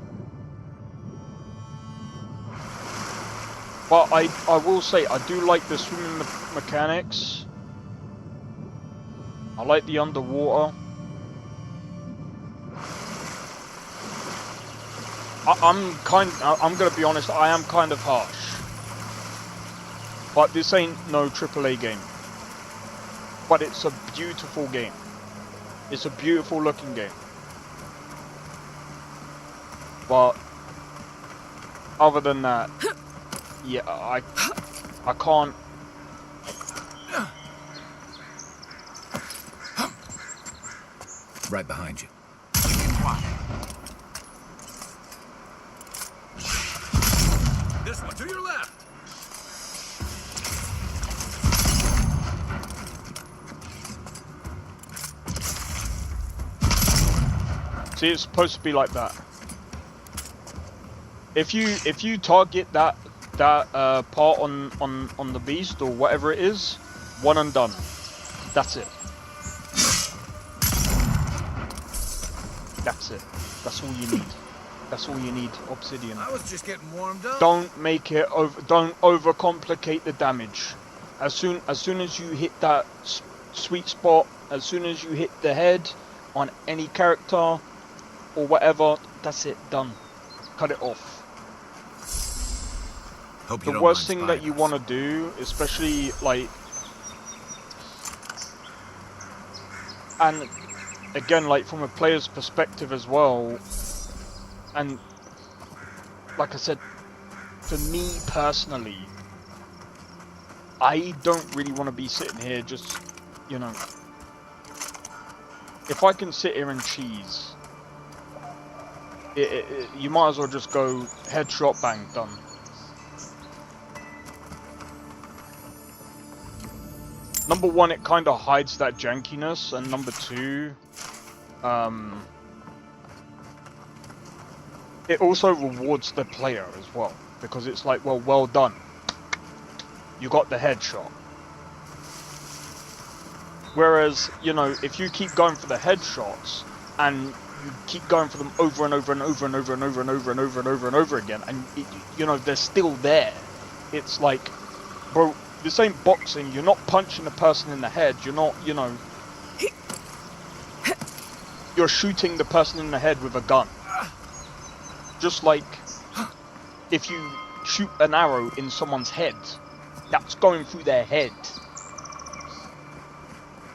But I will say, I do like the swimming mechanics. I like the underwater. I'm gonna be honest, I am kind of harsh. But this ain't no AAA game. But it's a beautiful game. It's a beautiful looking game. But other than that, yeah, I can't. Right behind you. This one, to your left. See, it's supposed to be like that. If you target that part on the beast or whatever it is, one and done. That's it. That's it. That's all you need. That's all you need, obsidian. I was just getting warmed up. Don't make it don't overcomplicate the damage. As soon as you hit that sweet spot, as soon as you hit the head on any character or whatever, that's it, done. Cut it off. Hope you The don't worst mind thing that you spiders. want to do, especially like, and again, like from a player's perspective as well, and like I said, for me personally, I don't really want to be sitting here just, you know, if I can sit here and cheese, you might as well just go headshot, bang, done. Number one, it kind of hides that jankiness, and number two, it also rewards the player as well, because it's like, well done. You got the headshot. Whereas, you know, if you keep going for the headshots, and you keep going for them over and over and over and over and over and over and over and over and over again, and you know, they're still there, it's like, bro, this ain't boxing. You're not punching the person in the head. You're not, you know, you're shooting the person in the head with a gun. Just like if you shoot an arrow in someone's head, that's going through their head.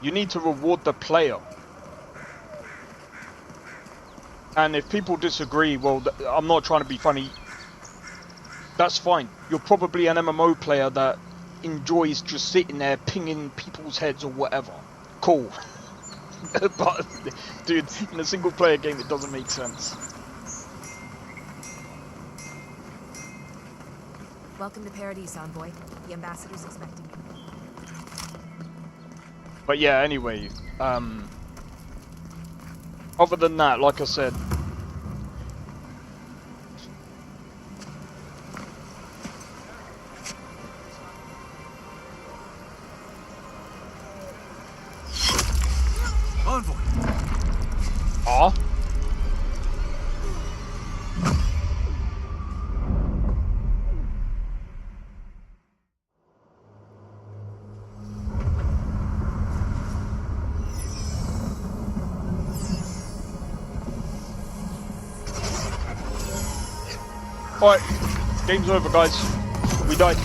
You need to reward the player. And if people disagree, well, I'm not trying to be funny. That's fine. You're probably an MMO player that enjoys just sitting there pinging people's heads or whatever. Cool. But, dude, in a single player game it doesn't make sense. Welcome to Paradise, Envoy. The ambassador's expecting you. But yeah, anyway, other than that, like I said, Envoy. ah, alright, game's over, guys. We died.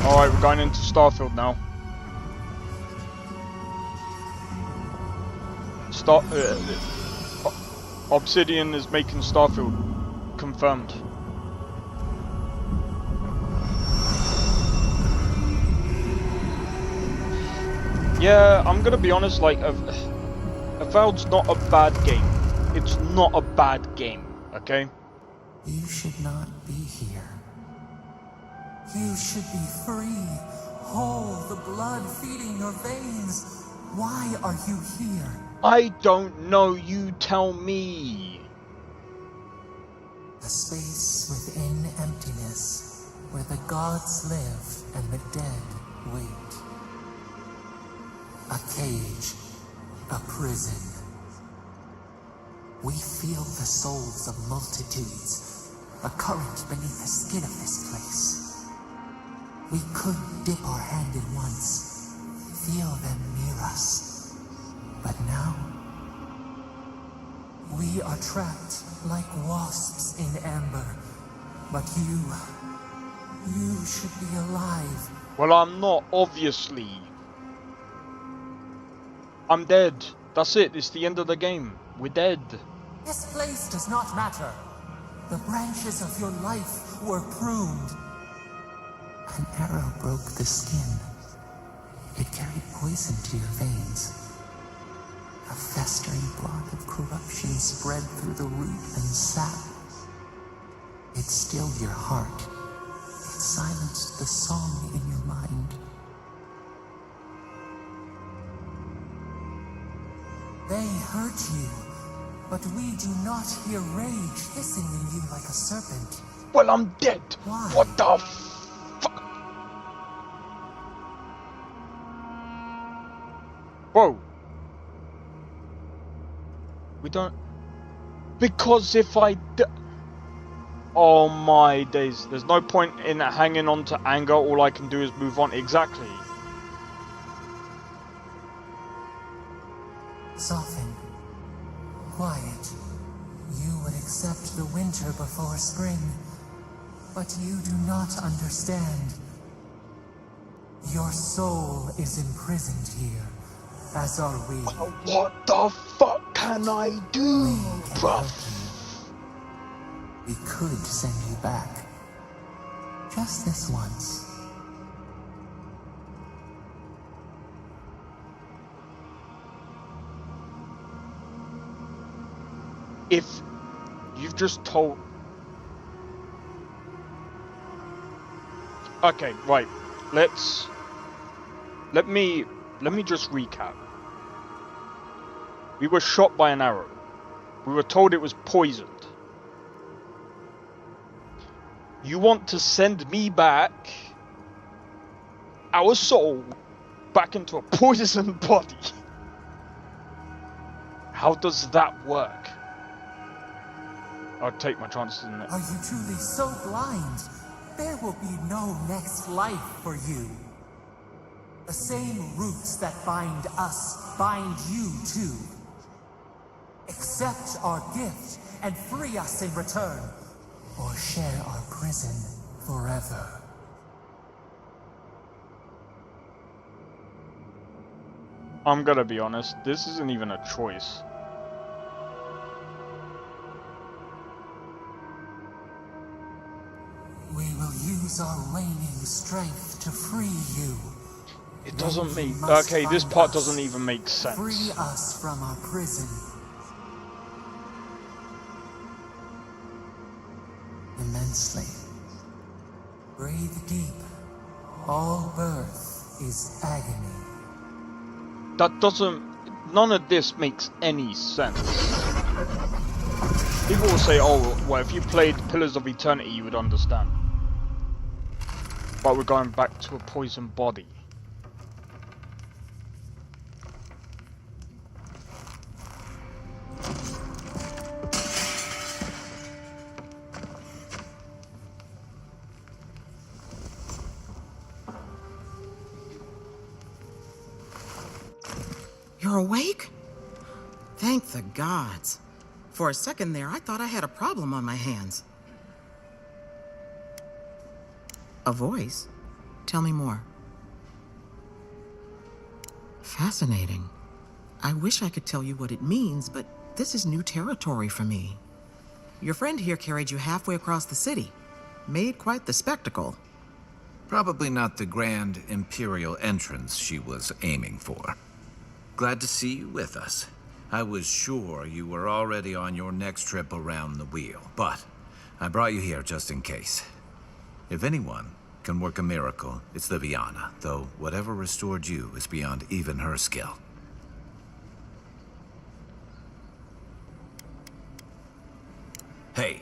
Alright, we're going into Starfield now. Obsidian is making Starfield. Confirmed. Yeah, I'm gonna be honest, like, Avowed's not a bad game. It's not a bad game, okay? You should not be here. You should be free, whole, the blood feeding your veins. Why are you here? I don't know, you tell me. A space within emptiness, where the gods live and the dead wait. A cage, a prison. We feel the souls of multitudes, a current beneath the skin of this place. We could dip our hand in once, feel them near us. But now, we are trapped like wasps in amber. But you should be alive. Well, I'm not, obviously. I'm dead. That's it. It's the end of the game. We're dead. This place does not matter. The branches of your life were pruned. An arrow broke the skin. It carried poison to your veins. A festering blood of corruption spread through the root and sap. It stilled your heart. It silenced the song in your mind. They hurt you, but we do not hear rage hissing in you like a serpent. Well, I'm dead. Why? What the fuck? Whoa. We don't... Because if oh my days. There's no point in hanging on to anger. All I can do is move on. Exactly. Soften. Quiet. You would accept the winter before spring, but you do not understand. Your soul is imprisoned here, as are we. What the fuck can I do, bruv? We could send you back. Just this once. If you've just told... Okay, right. Let me just recap. We were shot by an arrow. We were told it was poisoned. You want to send me back, our soul, back into a poisoned body. How does that work? I'll take my chances in it. Are you truly so blind? There will be no next life for you. The same roots that bind us bind you too. Accept our gift and free us in return, or share our prison forever. I'm gonna be honest, this isn't even a choice. We will use our waning strength to free you. It doesn't make... Okay, this part doesn't even make sense. Free us from our prison. Immensely. Breathe deep. All birth is agony. That doesn't... None of this makes any sense. People will say, oh, well, if you played Pillars of Eternity, you would understand. But we're going back to a poisoned body. You're awake? Thank the gods. For a second there, I thought I had a problem on my hands. A voice? Tell me more. Fascinating. I wish I could tell you what it means, but this is new territory for me. Your friend here carried you halfway across the city. Made quite the spectacle. Probably not the grand imperial entrance she was aiming for. Glad to see you with us. I was sure you were already on your next trip around the wheel, but I brought you here just in case. If anyone can work a miracle, it's Liviana, though whatever restored you is beyond even her skill. Hey,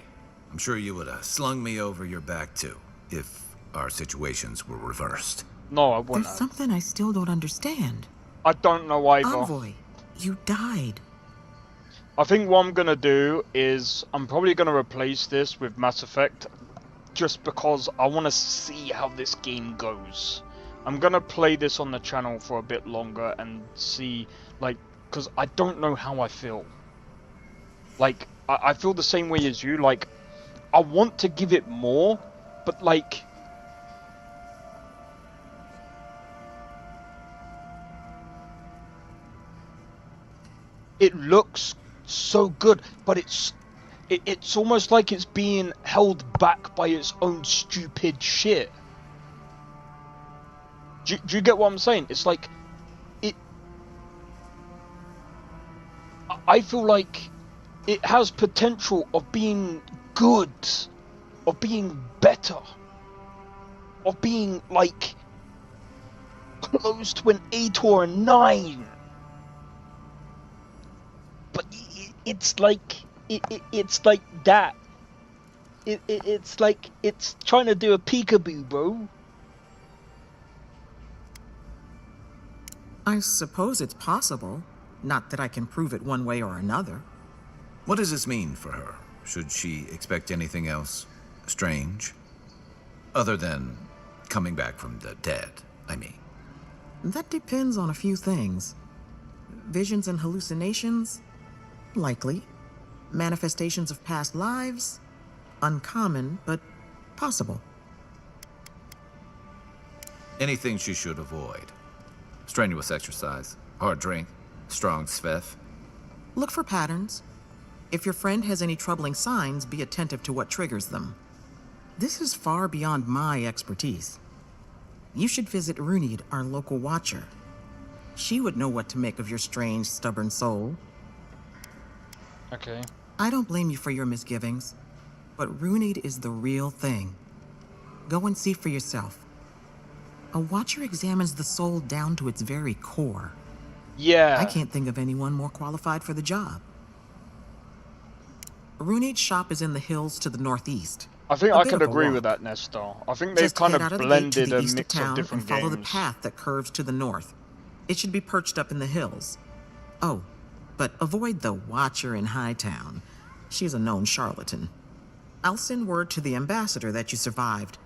I'm sure you would have slung me over your back too, if our situations were reversed. No, I wouldn't. There's something I still don't understand. I don't know either. Envoy, you died. I think what I'm gonna do is I'm probably gonna replace this with Mass Effect, just because I want to see how this game goes. I'm gonna play this on the channel for a bit longer and see, like, because I don't know how I feel. Like, I feel the same way as you. Like, I want to give it more, but like, it looks so good, but it's almost like it's being held back by its own stupid shit. Do you get what I'm saying? It's like I feel like it has potential of being good, of being better, of being like close to an 8 or a 9. But it's like it's like that. It's like it's trying to do a peekaboo, bro. I suppose it's possible. Not that I can prove it one way or another. What does this mean for her? Should she expect anything else strange? Other than coming back from the dead, I mean. That depends on a few things. Visions and hallucinations? Likely. Manifestations of past lives? Uncommon, but possible. Anything she should avoid. Strenuous exercise, hard drink, strong sveff. Look for patterns. If your friend has any troubling signs, be attentive to what triggers them. This is far beyond my expertise. You should visit Runid, our local watcher. She would know what to make of your strange, stubborn soul. Okay. I don't blame you for your misgivings, but Runid is the real thing. Go and see for yourself. A watcher examines the soul down to its very core. Yeah. I can't think of anyone more qualified for the job. Runid's shop is in the hills to the northeast. I think I could agree with that, Nestor. I think they've kind of blended a mix of different games. Follow the path that curves to the north. It should be perched up in the hills. Oh, but avoid the Watcher in Hightown. She's a known charlatan. I'll send word to the ambassador that you survived,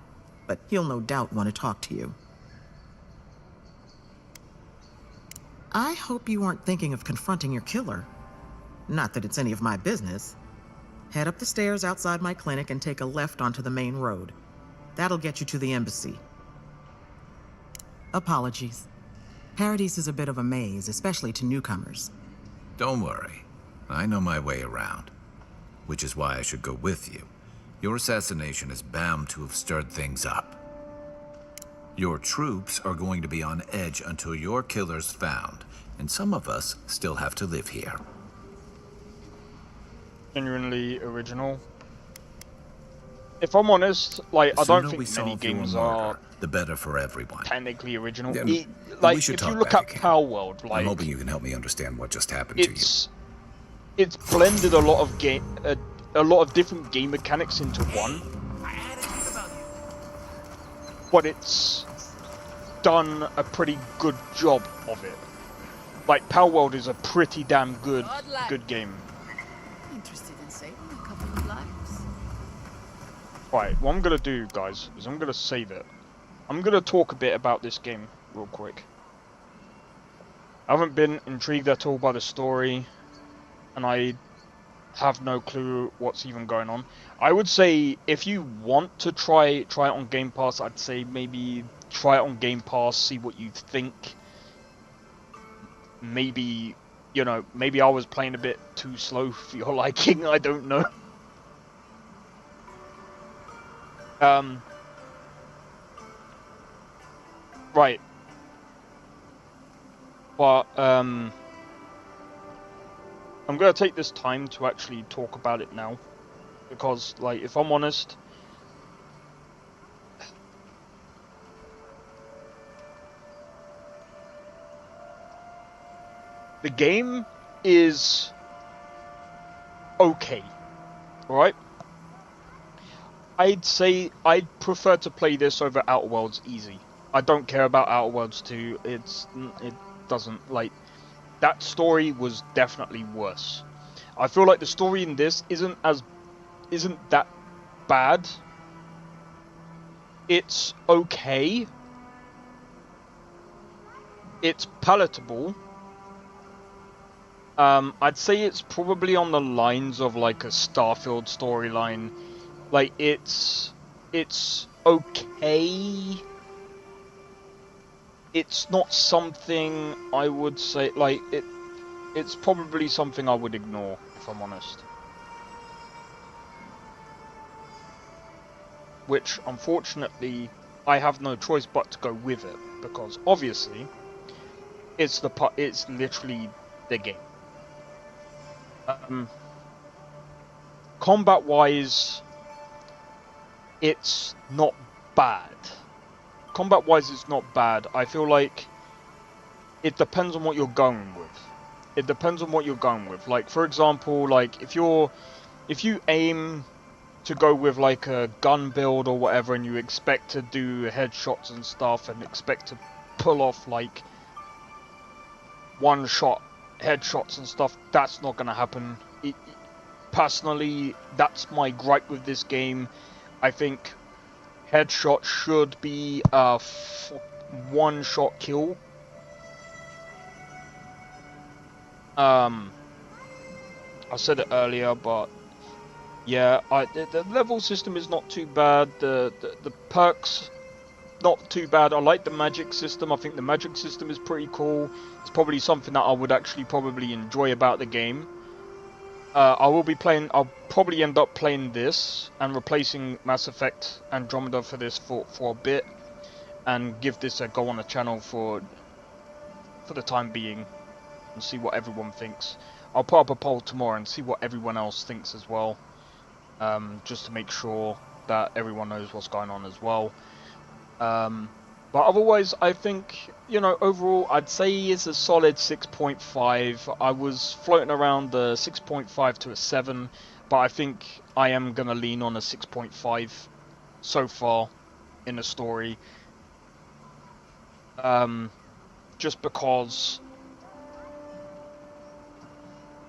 but he'll no doubt want to talk to you. I hope you aren't thinking of confronting your killer. Not that it's any of my business. Head up the stairs outside my clinic and take a left onto the main road. That'll get you to the embassy. Apologies. Paradise is a bit of a maze, especially to newcomers. Don't worry. I know my way around. Which is why I should go with you. Your assassination is bound to have stirred things up. Your troops are going to be on edge until your killer's found, and some of us still have to live here. Genuinely original. If I'm honest, like, I don't think many games are the better for everyone. Technically original. Yeah, like, if you look at Palworld, like, I'm hoping you can help me understand what just happened to you. It's blended a lot of a lot of different game mechanics into one, but it's done a pretty good job of it. Like, Palworld is a pretty damn good game. Interested in saving a couple of lives. Right, what I'm gonna do, guys, is I'm gonna save it. I'm gonna talk a bit about this game real quick. I haven't been intrigued at all by the story, and I have no clue what's even going on. I would say if you want to try it on Game Pass, I'd say maybe try it on Game Pass, see what you think. Maybe, you know, maybe I was playing a bit too slow for your liking, I don't know. Right. But, I'm gonna take this time to actually talk about it now. Because, like, if I'm honest, the game is okay, alright? I'd say I'd prefer to play this over Outer Worlds easy. I don't care about Outer Worlds 2, it doesn't, like, that story was definitely worse. I feel like the story in this isn't that bad. It's okay. It's palatable. I'd say it's probably on the lines of like a Starfield storyline. Like, it's okay. It's not something I would say, like, it's probably something I would ignore, if I'm honest. Which, unfortunately, I have no choice but to go with it, because obviously, it's literally the game. Combat-wise, it's not bad. Combat-wise, it's not bad. I feel like it depends on what you're going with. It depends on what you're going with. Like, for example, like if you aim to go with like a gun build or whatever, and you expect to do headshots and stuff, and expect to pull off like one-shot headshots and stuff, that's not gonna happen. Personally, that's my gripe with this game. I think headshot should be a one-shot kill. I said it earlier, but yeah, the level system is not too bad. The perks, not too bad. I like the magic system. I think the magic system is pretty cool. It's probably something that I would actually probably enjoy about the game. I'll probably end up playing this and replacing Mass Effect Andromeda for this for a bit, and give this a go on the channel for the time being, and see what everyone thinks. I'll put up a poll tomorrow and see what everyone else thinks as well, just to make sure that everyone knows what's going on as well. But otherwise, I think, you know, overall, I'd say it's a solid 6.5. I was floating around the 6.5 to a 7, but I think I am going to lean on a 6.5 so far in the story. Just because,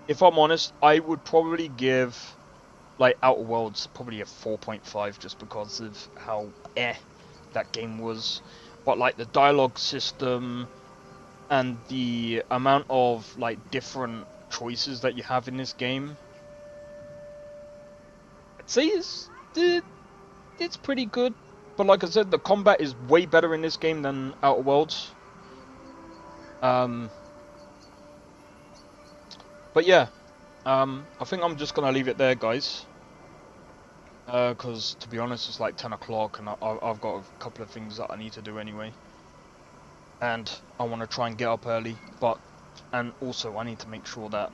if I'm honest, I would probably give, like, Outer Worlds probably a 4.5, just because of how that game was. But like the dialogue system and the amount of like different choices that you have in this game, I'd say it's pretty good. But like I said, the combat is way better in this game than Outer Worlds. But yeah, I think I'm just gonna leave it there, guys. Because to be honest, it's like 10 o'clock and I've got a couple of things that I need to do anyway. And I want to try and get up early, and also I need to make sure that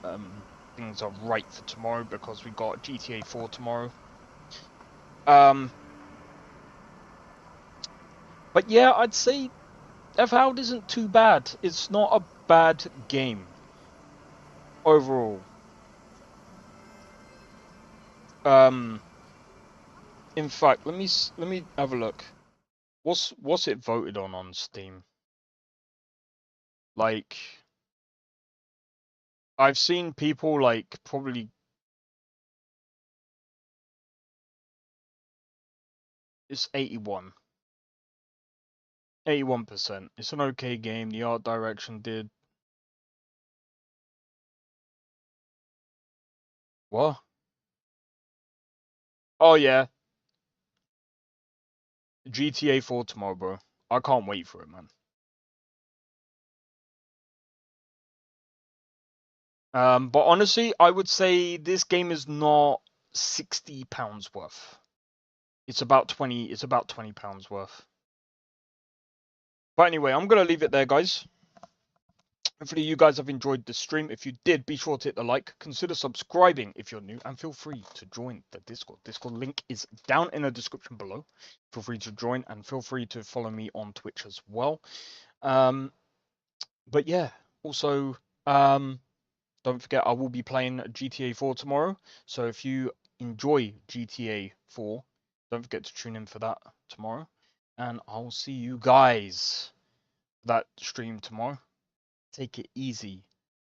things are right for tomorrow, because we got GTA 4 tomorrow. But yeah, I'd say Avowed isn't too bad. It's not a bad game overall. In fact, let me have a look. What's it voted on Steam? Like, I've seen people like probably, it's 81%. It's an okay game. The art direction did. What? Oh yeah. GTA 4 tomorrow, bro. I can't wait for it, man. But honestly, I would say this game is not £60 worth. It's about 20. It's about £20 worth. But anyway, I'm gonna leave it there, guys. Hopefully you guys have enjoyed the stream. If you did, be sure to hit the like. Consider subscribing if you're new, and feel free to join the Discord. Discord link is down in the description below. Feel free to join, and feel free to follow me on Twitch as well. But yeah, also, don't forget, I will be playing GTA 4 tomorrow. So if you enjoy GTA 4, don't forget to tune in for that tomorrow. And I'll see you guys for that stream tomorrow. Take it easy.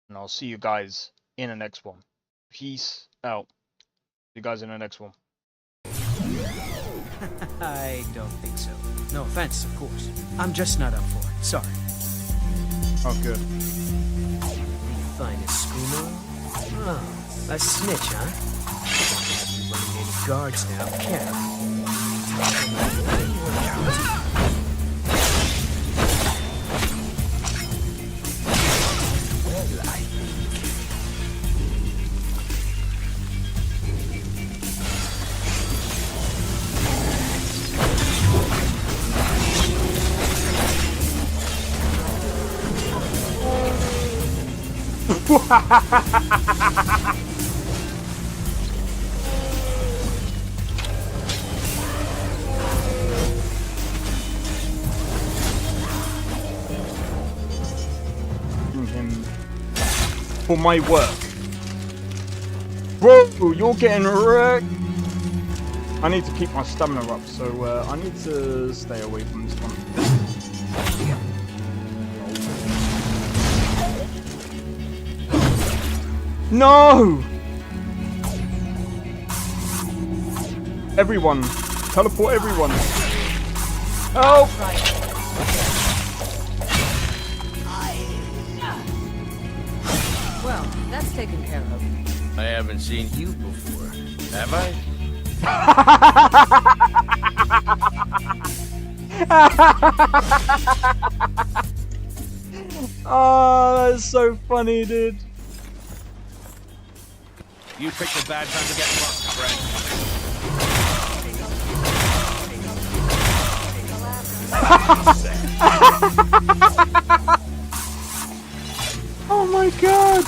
And I'll see you guys in the next one. Peace out. See you guys in the next one. I don't think so. No offense, of course. I'm just not up for it. Sorry. Oh, good. The finest skooma? Oh, a snitch, huh? Can't have you running any guards now, can I? Well, I Ha ha ha ha ha ha! using him for my work. Whoa, you're getting wrecked. I need to keep my stamina up, so I need to stay away from this one. No! Everyone, teleport everyone. Help! Well, that's taken care of. I haven't seen you before, have I? Oh, that's so funny, dude. You picked a bad time to get fucked, friend. Oh my god!